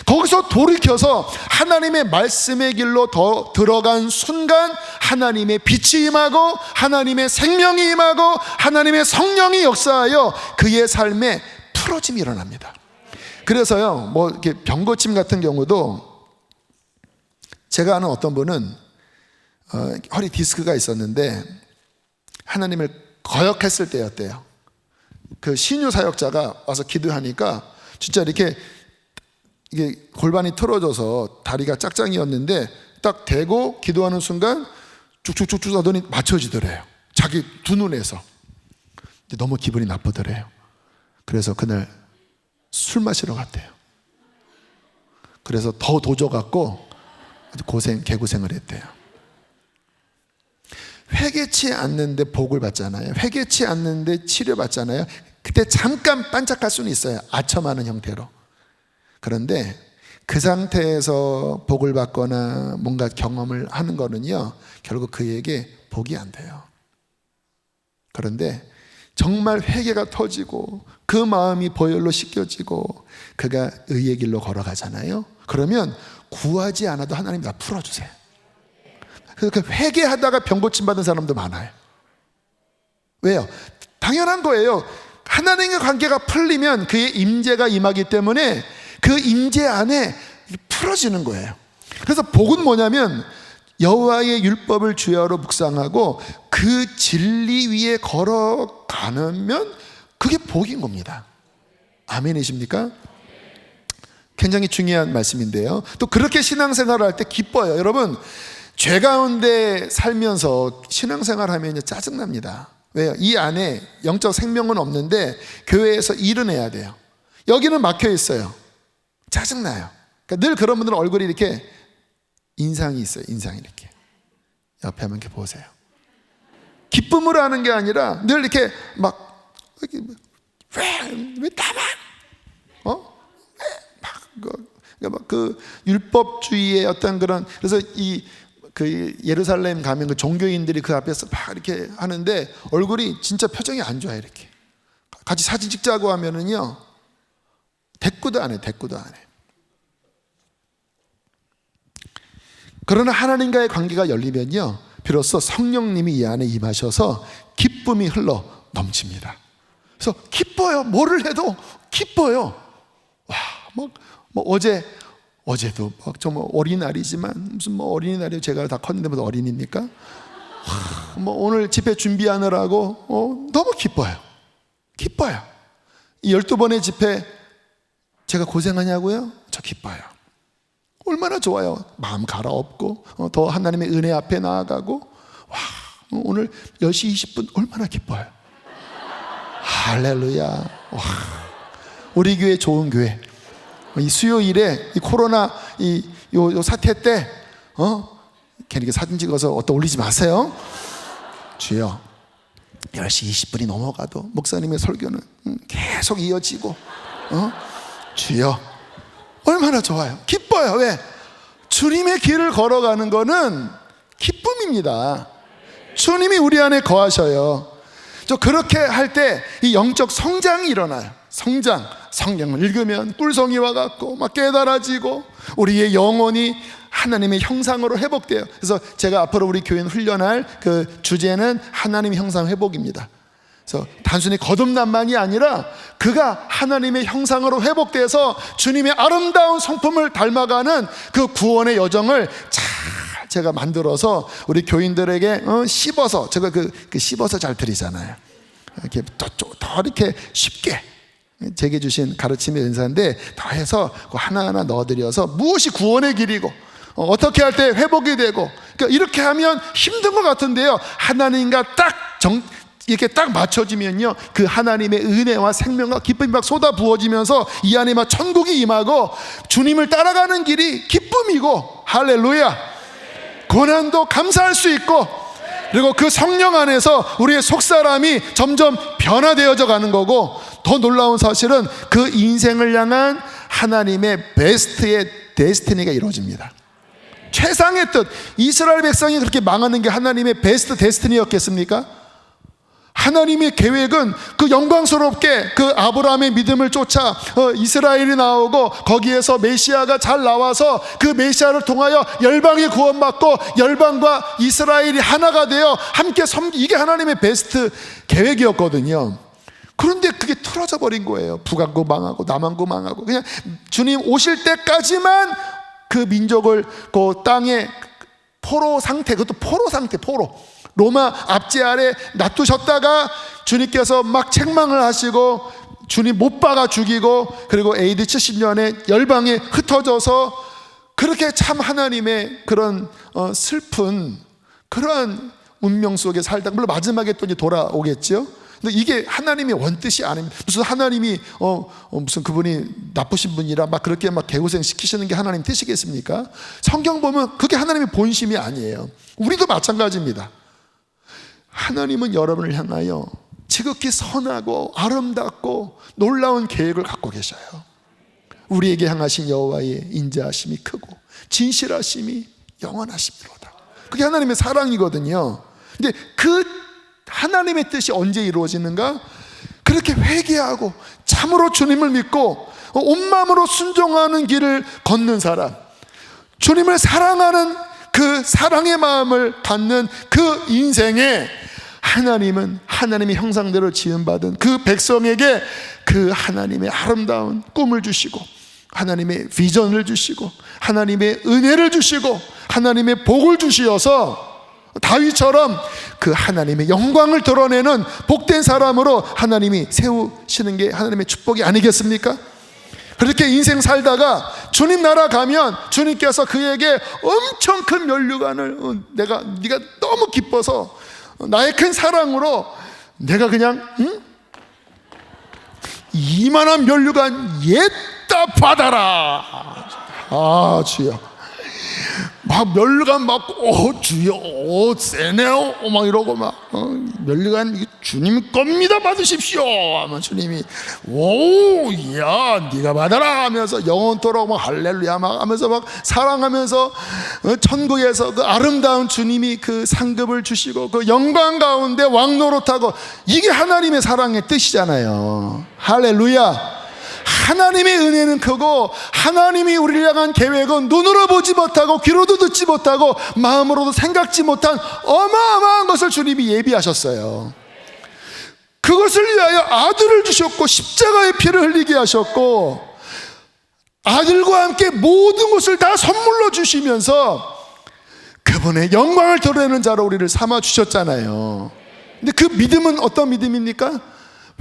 [SPEAKER 1] 거기서 돌이켜서 하나님의 말씀의 길로 더 들어간 순간 하나님의 빛이 임하고 하나님의 생명이 임하고 하나님의 성령이 역사하여 그의 삶에 풀어짐이 일어납니다. 그래서요, 뭐 이렇게 병고침 같은 경우도, 제가 아는 어떤 분은 허리 디스크가 있었는데 하나님을 거역했을 때였대요. 그 신유 사역자가 와서 기도하니까 진짜 이렇게 이게 골반이 틀어져서 다리가 짝짱이었는데 딱 대고 기도하는 순간 쭉쭉쭉쭉 하더니 맞춰지더래요. 자기 두 눈에서. 너무 기분이 나쁘더래요. 그래서 그날 술 마시러 갔대요. 그래서 더 도져갖고 개고생을 했대요. 회개치 않는데 복을 받잖아요. 회개치 않는데 치료받잖아요. 그때 잠깐 반짝할 수는 있어요. 아첨하는 형태로. 그런데 그 상태에서 복을 받거나 뭔가 경험을 하는 거는요, 결국 그에게 복이 안 돼요. 그런데 정말 회개가 터지고 그 마음이 보혈로 씻겨지고 그가 의의 길로 걸어가잖아요. 그러면 구하지 않아도 하나님 다 풀어주세요. 그래서 그 회개하다가 병고침 받은 사람도 많아요. 왜요? 당연한 거예요. 하나님의 관계가 풀리면 그의 임재가 임하기 때문에 그 임재 안에 풀어지는 거예요. 그래서 복은 뭐냐면 여호와의 율법을 주야로 묵상하고 그 진리 위에 걸어가면 그게 복인 겁니다. 아멘이십니까? 굉장히 중요한 말씀인데요. 또 그렇게 신앙생활을 할 때 기뻐요. 여러분, 죄 가운데 살면서 신앙생활하면 짜증납니다. 왜요? 이 안에 영적 생명은 없는데 교회에서 일은 해야 돼요. 여기는 막혀 있어요. 짜증나요. 그러니까 늘 그런 분들은 얼굴이 이렇게 인상이 있어요. 인상이 이렇게. 옆에 한번 이렇게 보세요. 기쁨으로 하는 게 아니라 늘 이렇게 막 왜 나만 그 율법주의의 어떤 그런, 그래서 그 예루살렘 가면 그 종교인들이 그 앞에서 막 이렇게 하는데 얼굴이 진짜 표정이 안 좋아요. 이렇게 같이 사진 찍자고 하면은요, 대꾸도 안 해. 그러나 하나님과의 관계가 열리면요, 비로소 성령님이 이 안에 임하셔서 기쁨이 흘러 넘칩니다. 그래서 기뻐요. 뭐를 해도 기뻐요. 와, 어제도 뭐 어린이날이지만 무슨 뭐 어린이날이 제가 다 컸는데 무슨 어린이입니까? 뭐 오늘 집회 준비하느라고 너무 기뻐요. 이 12번의 집회 제가 고생하냐고요? 저 기뻐요. 얼마나 좋아요. 마음 갈아엎고 더 하나님의 은혜 앞에 나아가고, 와, 오늘 10시 20분 얼마나 기뻐요. 할렐루야. 와, 우리 교회 좋은 교회. 이 수요일에 이 코로나 요 사태 때 괜히 사진 찍어서 어디다 올리지 마세요. 주여, 10시 20분이 넘어가도 목사님의 설교는 계속 이어지고, 주여, 얼마나 좋아요. 기뻐요. 왜? 주님의 길을 걸어가는 거는 기쁨입니다. 주님이 우리 안에 거하셔요. 저 그렇게 할 때 이 영적 성장이 일어나요. 성경을 읽으면 꿀송이와 같고 막 깨달아지고 우리의 영혼이 하나님의 형상으로 회복돼요. 그래서 제가 앞으로 우리 교회는 훈련할 그 주제는 하나님의 형상 회복입니다. 그래서 단순히 거듭남만이 아니라 그가 하나님의 형상으로 회복돼서 주님의 아름다운 성품을 닮아가는 그 구원의 여정을 잘 제가 만들어서 우리 교인들에게 씹어서, 제가 그 씹어서 잘 드리잖아요. 이렇게 더 이렇게 쉽게 제게 주신 가르침의 은사인데 더해서 하나하나 넣어드려서 무엇이 구원의 길이고 어떻게 할 때 회복이 되고, 그러니까 이렇게 하면 힘든 것 같은데요, 하나님과 이렇게 딱 맞춰지면요, 그 하나님의 은혜와 생명과 기쁨이 막 쏟아 부어지면서 이 안에 막 천국이 임하고 주님을 따라가는 길이 기쁨이고, 할렐루야, 고난도 감사할 수 있고 그리고 그 성령 안에서 우리의 속사람이 점점 변화되어져 가는 거고, 더 놀라운 사실은 그 인생을 향한 하나님의 베스트의 데스티니가 이루어집니다. 최상의 뜻, 이스라엘 백성이 그렇게 망하는 게 하나님의 베스트 데스티니였겠습니까? 하나님의 계획은 그 영광스럽게 그 아브라함의 믿음을 쫓아 이스라엘이 나오고, 거기에서 메시아가 잘 나와서 그 메시아를 통하여 열방이 구원받고 열방과 이스라엘이 하나가 되어 함께 이게 하나님의 베스트 계획이었거든요. 그런데 그게 틀어져 버린 거예요. 북왕국 망하고 남왕국 망하고, 그냥 주님 오실 때까지만 그 민족을 그 땅의 포로 상태, 그것도 포로 상태, 포로 로마 압제 아래 놔두셨다가 주님께서 막 책망을 하시고 주님 못 박아 죽이고, 그리고 AD 70년에 열방에 흩어져서, 그렇게 참 하나님의 그런 슬픈 그러한 운명 속에 살다가 물론 마지막에 또 이제 돌아오겠죠. 근데 이게 하나님의 원뜻이 아닙니다. 무슨 하나님이 무슨 그분이 나쁘신 분이라 막 그렇게 막 개고생 시키시는 게 하나님 뜻이겠습니까? 성경 보면 그게 하나님의 본심이 아니에요. 우리도 마찬가지입니다. 하나님은 여러분을 향하여 지극히 선하고 아름답고 놀라운 계획을 갖고 계셔요. 우리에게 향하신 여호와의 인자하심이 크고 진실하심이 영원하심이로다. 그게 하나님의 사랑이거든요. 근데 그 하나님의 뜻이 언제 이루어지는가? 그렇게 회개하고 참으로 주님을 믿고 온 마음으로 순종하는 길을 걷는 사람, 주님을 사랑하는 그 사랑의 마음을 갖는 그 인생에 하나님은 하나님의 형상대로 지음받은 그 백성에게 그 하나님의 아름다운 꿈을 주시고, 하나님의 비전을 주시고, 하나님의 은혜를 주시고, 하나님의 복을 주시어서 다윗처럼 그 하나님의 영광을 드러내는 복된 사람으로 하나님이 세우시는 게 하나님의 축복이 아니겠습니까? 그렇게 인생 살다가 주님 나라 가면 주님께서 그에게 엄청 큰 면류관을 네가 너무 기뻐서 나의 큰 사랑으로 내가 그냥 이만한 면류관 옛다 받아라. 아 주여, 막 면류관 맞고 주여 세네요 막 이러고 막 면류관 주님 겁니다 받으십시오 하면 주님이 오야 네가 받아라 하면서 영원토록 막 할렐루야 막 하면서 막 사랑하면서 천국에서 그 아름다운 주님이 그 상급을 주시고 그 영광 가운데 왕노릇하고, 이게 하나님의 사랑의 뜻이잖아요. 할렐루야. 하나님의 은혜는 크고 하나님이 우리를 향한 계획은 눈으로 보지 못하고 귀로도 듣지 못하고 마음으로도 생각지 못한 어마어마한 것을 주님이 예비하셨어요. 그것을 위하여 아들을 주셨고 십자가의 피를 흘리게 하셨고, 아들과 함께 모든 것을 다 선물로 주시면서 그분의 영광을 드러내는 자로 우리를 삼아 주셨잖아요. 근데 그 믿음은 어떤 믿음입니까?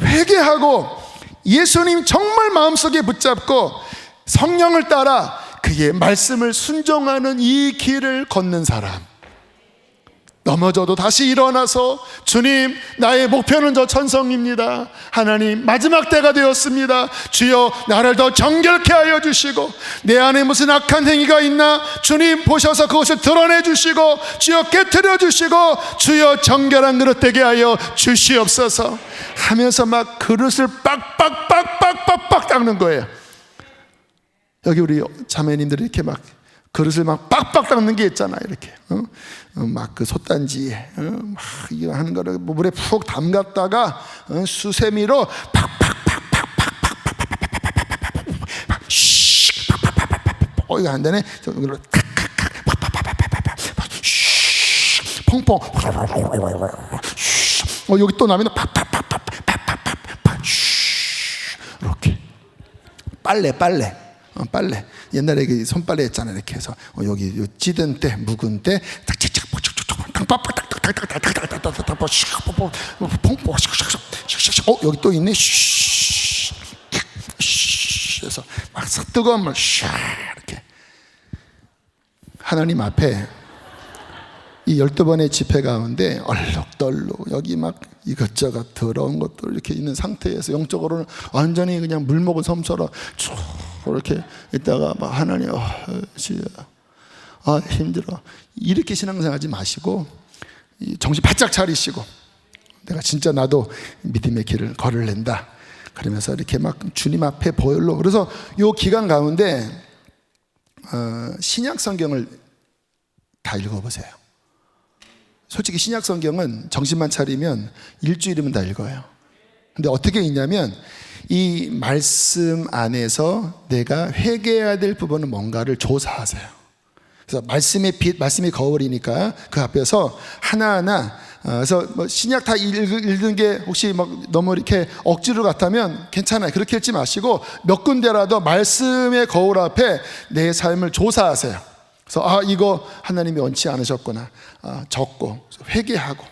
[SPEAKER 1] 회개하고 예수님 정말 마음속에 붙잡고 성령을 따라 그의 말씀을 순종하는 이 길을 걷는 사람, 넘어져도 다시 일어나서 주님 나의 목표는 저 천성입니다. 하나님 마지막 때가 되었습니다. 주여 나를 더 정결케 하여 주시고, 내 안에 무슨 악한 행위가 있나 주님 보셔서 그것을 드러내 주시고, 주여 깨트려 주시고, 주여 정결한 그릇 되게 하여 주시옵소서 하면서 막 그릇을 빡빡빡빡빡빡 닦는 거예요. 여기 우리 자매님들이 이렇게 막 그릇을 막 빡빡 닦는 게 있잖아요. 이렇게 막 그 솥단지에 막 이거 하는 거를 물에 푹 담갔다가 수세미로 이거 안 되네. 펑펑. 여기 또 나면 이렇게 빨래. 옛날에 그 손빨래 했잖아요. 이렇게 해서 여기 찌든 때, 묵은 때, 여기 또 있네. 그래서 막 뜨거운 물 이렇게 하나님 앞에 이 12번의 집회 가운데 얼룩덜룩 여기 막 이것저것 더러운 것들 이렇게 있는 상태에서 영적으로는 완전히 그냥 물 먹은 섬처럼 쭉 이렇게 있다가 막 하나님 힘들어 이렇게 신앙생활하지 마시고 정신 바짝 차리시고 내가 진짜 나도 믿음의 길을 걸을랜다 그러면서 이렇게 막 주님 앞에 보혈로. 그래서 이 기간 가운데 신약 성경을 다 읽어보세요. 솔직히 신약 성경은 정신만 차리면 일주일이면 다 읽어요. 근데 어떻게 읽냐면 이 말씀 안에서 내가 회개해야 될 부분은 뭔가를 조사하세요. 그래서 말씀의 빛, 말씀이 거울이니까 그 앞에서 하나하나. 그래서 뭐 신약 다 읽는 게 혹시 막 너무 이렇게 억지로 같다면 괜찮아요. 그렇게 읽지 마시고 몇 군데라도 말씀의 거울 앞에 내 삶을 조사하세요. 그래서 이거 하나님이 원치 않으셨구나. 적고 회개하고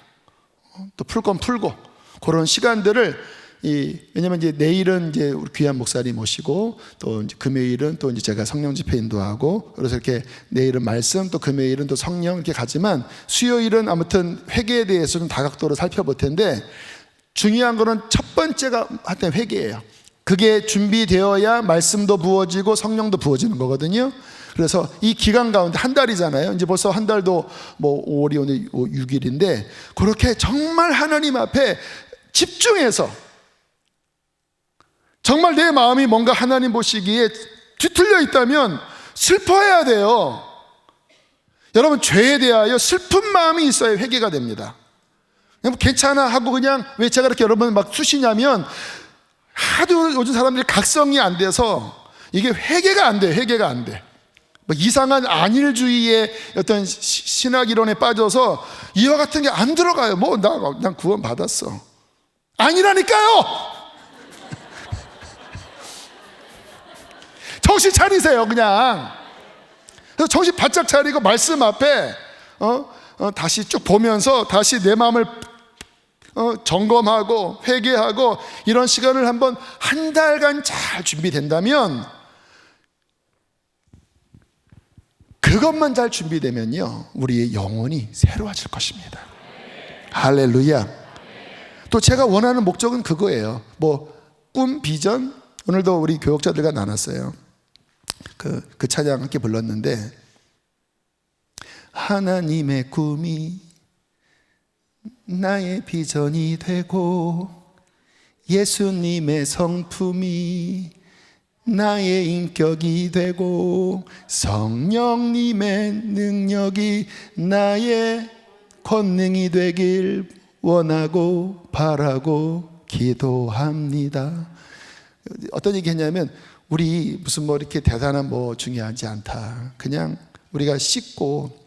[SPEAKER 1] 또 풀 건 풀고 그런 시간들을 왜냐면 이제 내일은 이제 우리 귀한 목사님 모시고 또 이제 금요일은 또 이제 제가 성령 집회 인도하고 그래서 이렇게 내일은 말씀 또 금요일은 또 성령 이렇게 가지만 수요일은 아무튼 회개에 대해서 좀 다각도로 살펴볼 텐데 중요한 거는 첫 번째가 하여튼 회개예요. 그게 준비되어야 말씀도 부어지고 성령도 부어지는 거거든요. 그래서 이 기간 가운데 한 달이잖아요. 이제 벌써 한 달도 뭐 5월이 오늘 6일인데 그렇게 정말 하나님 앞에 집중해서 정말 내 마음이 뭔가 하나님 보시기에 뒤틀려 있다면 슬퍼해야 돼요. 여러분 죄에 대하여 슬픈 마음이 있어야 회개가 됩니다. 그냥 괜찮아 하고 그냥 왜 제가 이렇게 여러분 막 쑤시냐면 하도 요즘 사람들이 각성이 안 돼서 이게 회개가 안 돼. 회개가 안 돼. 뭐 이상한 안일주의의 어떤 신학 이론에 빠져서 이와 같은 게 안 들어가요. 뭐 난 구원 받았어. 아니라니까요. 정신 차리세요. 그냥 그래서 정신 바짝 차리고 말씀 앞에 다시 쭉 보면서 다시 내 마음을 점검하고 회개하고 이런 시간을 한번 한 달간 잘 준비된다면 그것만 잘 준비되면요 우리의 영혼이 새로워질 것입니다. 할렐루야. 또 제가 원하는 목적은 그거예요. 뭐 꿈, 비전 오늘도 우리 교역자들과 나눴어요. 그 찬양 함께 불렀는데 하나님의 꿈이 나의 비전이 되고 예수님의 성품이 나의 인격이 되고 성령님의 능력이 나의 권능이 되길 원하고 바라고 기도합니다. 어떤 얘기 했냐면 우리 무슨 뭐 이렇게 대단한 뭐 중요하지 않다. 그냥 우리가 씻고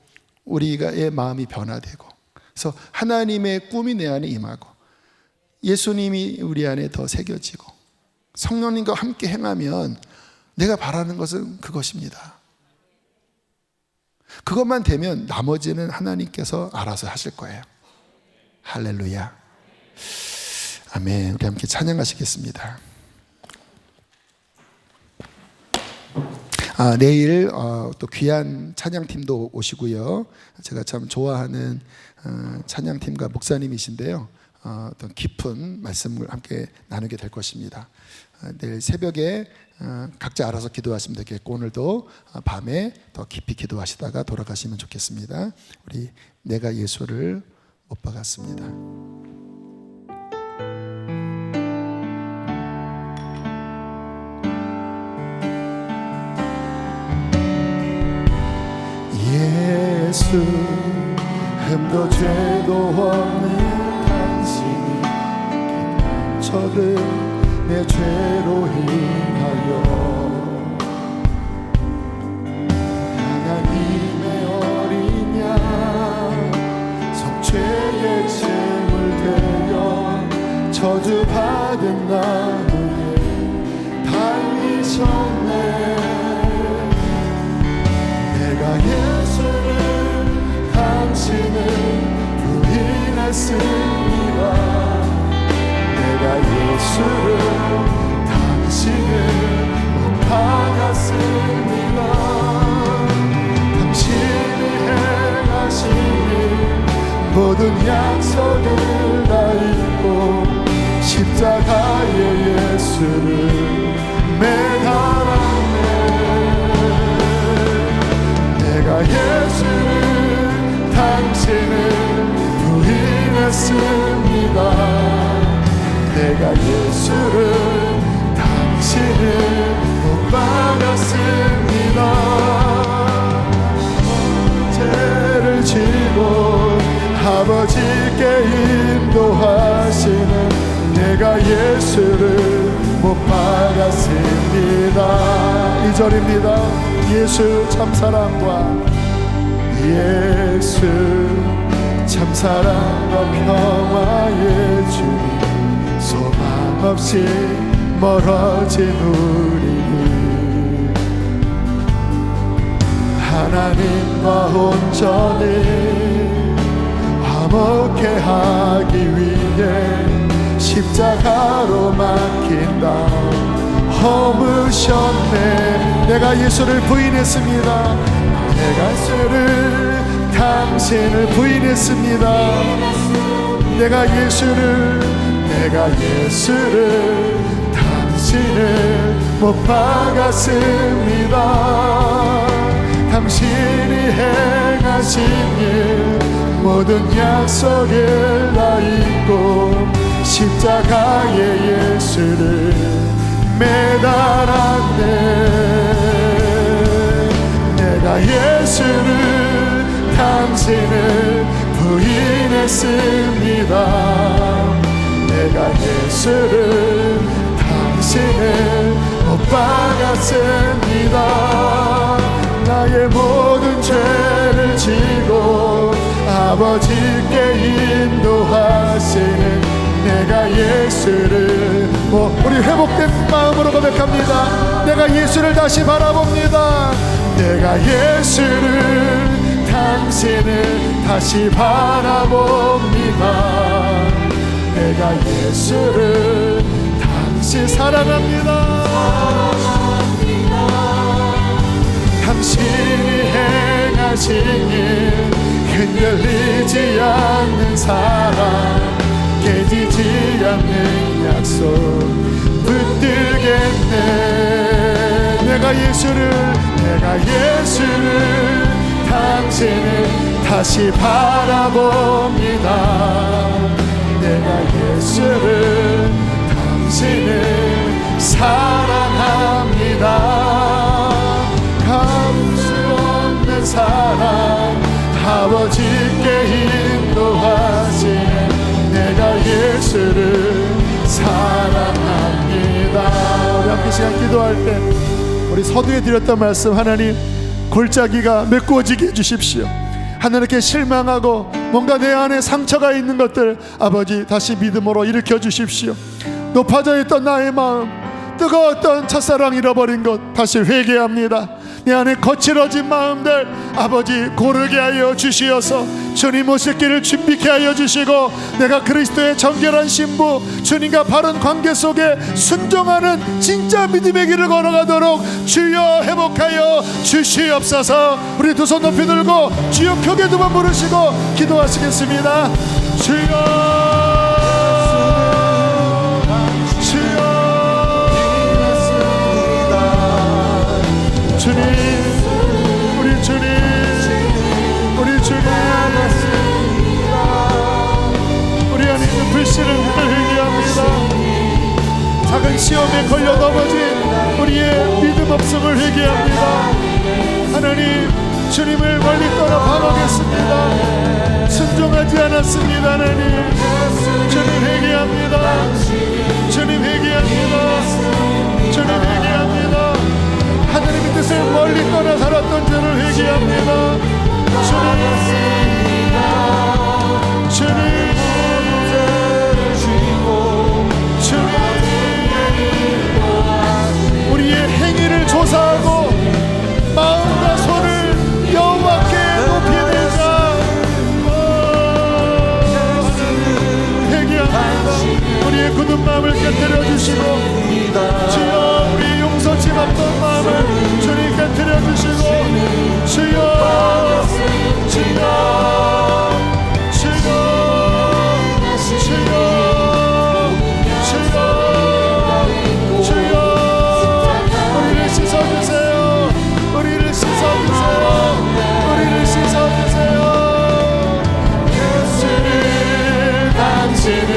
[SPEAKER 1] 우리의 마음이 변화되고 그래서 하나님의 꿈이 내 안에 임하고 예수님이 우리 안에 더 새겨지고 성령님과 함께 행하면 내가 바라는 것은 그것입니다. 그것만 되면 나머지는 하나님께서 알아서 하실 거예요. 할렐루야. 아멘. 우리 함께 찬양하시겠습니다. 내일 또 귀한 찬양팀도 오시고요. 제가 참 좋아하는 찬양팀과 목사님이신데요. 어떤 깊은 말씀을 함께 나누게 될 것입니다. 내일 새벽에 각자 알아서 기도하시면 되겠고 오늘도 밤에 더 깊이 기도하시다가 돌아가시면 좋겠습니다. 우리 내가 예수를 못 박았습니다. 예수 흠도 죄도 없는 당신이 저들 내 죄로 인하여 하나님의 어린 양 속죄의 제물 되어 저주받은 나무에 달리셨네. 내가 예수를 당신을 부인했으니라. 내가 예수를 당신을 못 박았으니라. 당신이 행하신 일 모든 약속을 다 잊고 십자가의 예수를 매달았네. 내가 예수를 당신을 내가 예수를 당신을 못 박았습니다. 죄를 지고 아버지께 인도하시는 내가 예수를 못 박았습니다. 2절입니다. 예수 참사랑과 예수 참사랑과 평화의 주님 소망 없이 멀어진 우리를 하나님과 온전히 화목해 하기 위해 십자가로 맡긴다 허무셨네. 내가 예수를 부인했습니다. 내가 예수를 당신을 부인했습니다. 내가 예수를 당신을 못 박았습니다. 당신이 행하신 일 모든 약속을 다 잊고 십자가에 예수를 매달았네. 내가 예수를 당신을 부인했습니다. 내가 예수를 당신을 못 박았습니다. 나의 모든 죄를 지고 아버지께 인도하시는 내가 예수를 우리 회복된 마음으로 고백합니다. 내가 예수를 다시 바라봅니다. 내가 예수를 당신을 다시 바라봅니다. 내가 예수를 당신 사랑합니다. 당신이 행하신 일 흔들리지 않는 사랑 깨지지 않는 약속 붙들겠네. 내가 예수를 당신을 다시 바라봅니다. 내가 예수를 당신을 사랑합니다. 감출 수 없는 사랑 아버지께 인도하시네. 내가 예수를 사랑합니다. 우리 함께 시간 기도할 때 우리 서두에 드렸던 말씀, 하나님 골짜기가 메꾸어지게 해주십시오. 하나님께 실망하고 뭔가 내 안에 상처가 있는 것들 아버지 다시 믿음으로 일으켜 주십시오. 높아져 있던 나의 마음, 뜨거웠던 첫사랑 잃어버린 것 다시 회개합니다. 내 안에 거칠어진 마음들 아버지 고르게 하여 주시어서 주님 오실 길을 준비케 하여 주시고 내가 그리스도의 정결한 신부 주님과 바른 관계 속에 순종하는 진짜 믿음의 길을 걸어가도록 주여 회복하여 주시옵소서. 우리 두 손 높이 들고 주여 크게 두 번 부르시고 기도하시겠습니다. 주여 주님, 우리 주님, 우리 주님, 우리 안에 있는 불씨를 회개합니다. 작은 시험에 걸려 넘어진 우리의 믿음 없음을 회개합니다. 하나님, 주님을 멀리 떠나 방황했습니다. 순종하지 않았습니다. 하나님, 주님 회개합니다. 주님 회개합니다. 주님 회개합니다. 하나님의 뜻을 멀리 떠나 살았던 죄를 회개합니다. 주님, 우리의 행위를 조사하고 마음과 손을 여호와께 높이 들자. 회개합니다. 우리의 굳은 마음을 깨뜨려 주시고 주여 우리 용서치 않던 마음을 주님 깨뜨려 주시고 주여 주여 주여 주여 주여 주여 우리를 씻어주세요. 우리를 씻어주세요. 우리를 씻어주세요. 예수를 당신을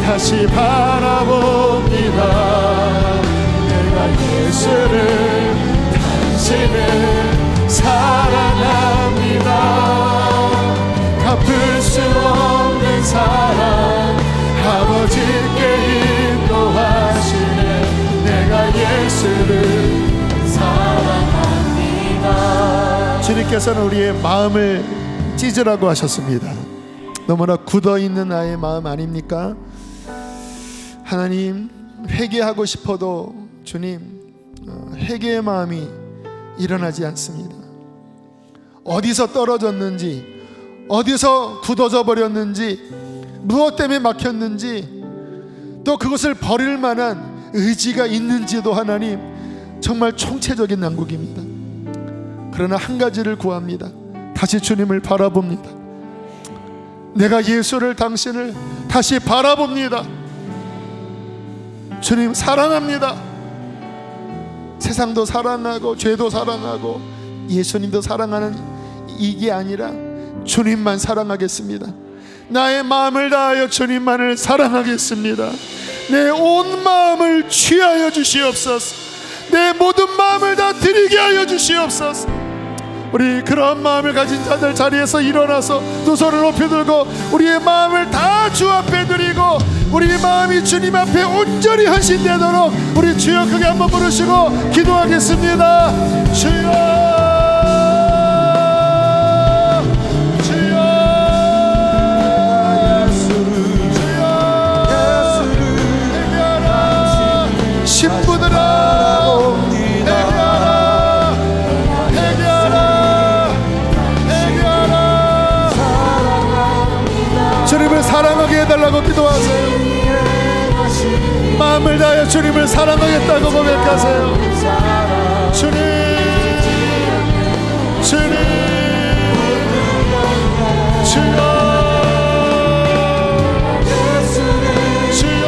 [SPEAKER 1] 다시 바라보 주님께서는 우리의 마음을 찢으라고 하셨습니다. 너무나 굳어있는 나의 마음 아닙니까? 하나님, 회개하고 싶어도 주님, 회개의 마음이 일어나지 않습니다. 어디서 떨어졌는지, 어디서 굳어져 버렸는지, 무엇 때문에 막혔는지, 또 그것을 버릴 만한 의지가 있는지도 하나님 정말 총체적인 난국입니다. 그러나 한 가지를 구합니다. 다시 주님을 바라봅니다. 내가 예수를, 당신을 다시 바라봅니다. 주님 사랑합니다. 세상도 사랑하고 죄도 사랑하고 예수님도 사랑하는 이게 아니라 주님만 사랑하겠습니다. 나의 마음을 다하여 주님만을 사랑하겠습니다. 내 온 마음을 취하여 주시옵소서. 내 모든 마음을 다 드리게 하여 주시옵소서. 우리 그런 마음을 가진 자들 자리에서 일어나서 두 손을 높이 들고 우리의 마음을 다 주 앞에 드리고 우리 마음이 주님 앞에 온전히 헌신되도록 우리 주여 크게 한번 부르시고 기도하겠습니다. 주여, 주여, 주여, 회개하라. 신부들아 회개하라. 회개하라. 회개하라. 주님을 사랑하게 해달라고 기도하세요. 마음을 다하여 주님을 사랑하겠다고 고백하세요. 주님, 주님, 주여, 주여.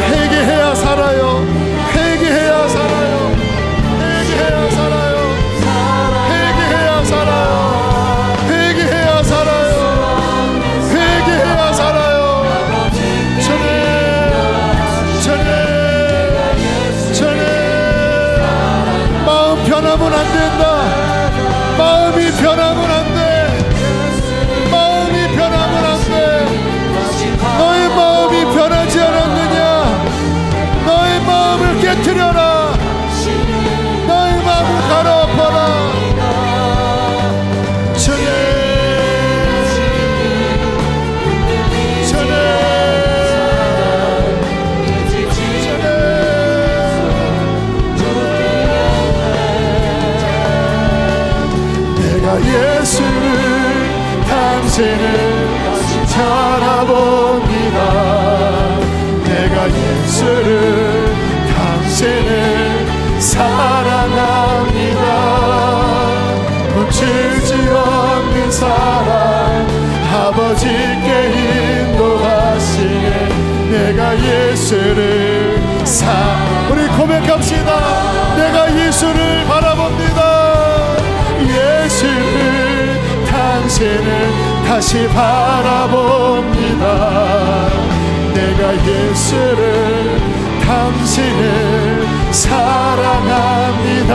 [SPEAKER 1] 회개해야 살아요. 회개해야 살아요. 회개해야 살아요. 회개해야 살아요. 회개해야 살아요. 회개해야 살아요. 마음 변하면 안 된다. 마음이 변하면 안 돼. 마음이 변하면 안 돼. 너의 마음이 변하지 않았느냐? 너의 마음을 깨트려라. 너의 마음을 갈아엎어라. 주님, 예수를, 당신을 바라봅니다. 내가 예수를, 당신을 사랑합니다. 멈추지 없는 사랑, 아버지께 인도하시네. 내가 예수를 우리 고백합시다. 내가 예수를 바라봅니다. 예수를, 당신을 다시 바라봅니다. 내가 예수를, 당신을 사랑합니다.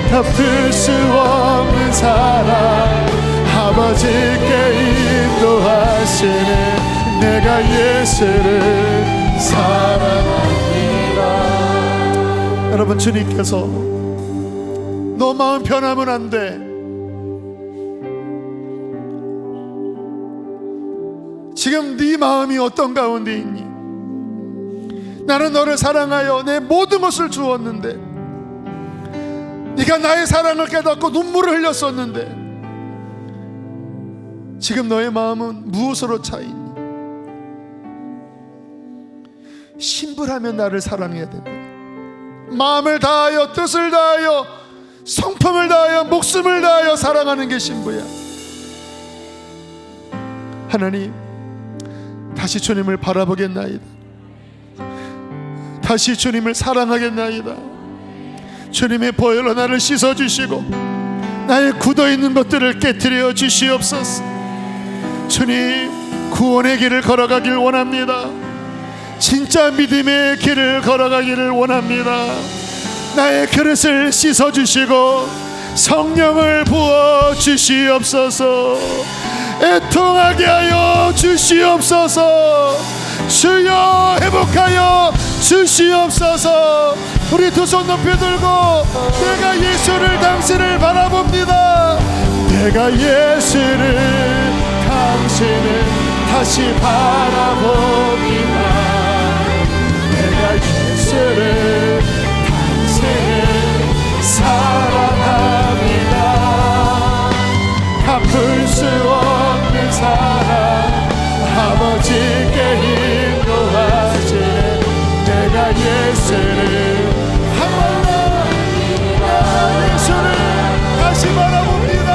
[SPEAKER 1] 덮을 수 없는 사랑, 아버지께 인도하시네. 내가 예수를 사랑합니다. 여러분, 주님께서 너 마음 변하면 안 돼. 지금 네 마음이 어떤 가운데 있니? 나는 너를 사랑하여 내 모든 것을 주었는데, 네가 나의 사랑을 깨닫고 눈물을 흘렸었는데, 지금 너의 마음은 무엇으로 차 있니? 신불하면 나를 사랑해야 된다. 마음을 다하여, 뜻을 다하여, 성품을 다하여, 목숨을 다하여 사랑하는 게 신부야. 하나님, 다시 주님을 바라보겠나이다. 다시 주님을 사랑하겠나이다. 주님의 보혈로 나를 씻어주시고 나의 굳어있는 것들을 깨트려 주시옵소서. 주님, 구원의 길을 걸어가길 원합니다. 진짜 믿음의 길을 걸어가기를 원합니다. 나의 그릇을 씻어주시고 성령을 부어 주시옵소서. 애통하게 하여 주시옵소서. 주시옵소서. 주여 회복하여 주시옵소서. 우리 두 손 높이 들고 내가 예수를 당신을 바라봅니다. 내가 예수를 당신을 다시 바라봅니다. 내가 예수를 당신을 사랑합니다. 갚을 수 없는 사랑 아버지께 인도하시네. 내가 예수를 예수를 다시 바라봅니다.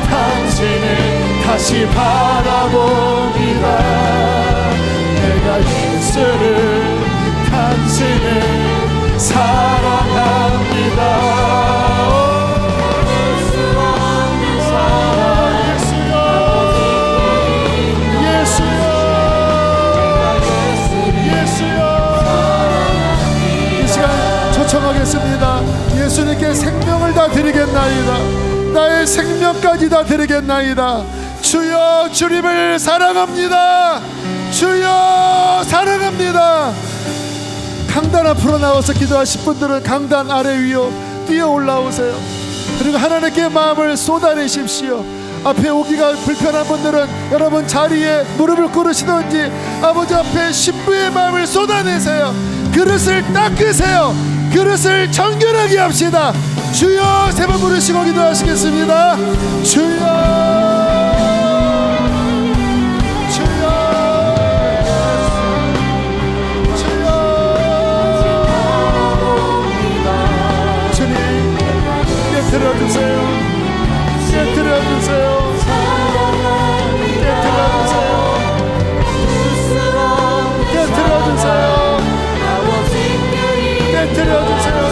[SPEAKER 1] 당신을 다시 바라봅니다. 내가 예수를 당신을 사랑합니다. 청하겠습니다. 예수님께 생명을 다 드리겠나이다. 나의 생명까지 다 드리겠나이다. 주여 주님을 사랑합니다. 주여 사랑합니다. 강단 앞으로 나와서 기도하실 분들은 강단 아래 위로 뛰어 올라오세요. 그리고 하나님께 마음을 쏟아내십시오. 앞에 오기가 불편한 분들은 여러분 자리에 무릎을 꿇으시든지 아버지 앞에 신부의 마음을 쏟아내세요. 그릇을 닦으세요. 그릇을 정결하게 합시다. 주여 세 번 부르시고 기도하시겠습니다. 주여 주여 주여 주님 깨트려주세요. 깨트려주세요. 깨트려주세요. 깨트려주세요. 깨트려주세요.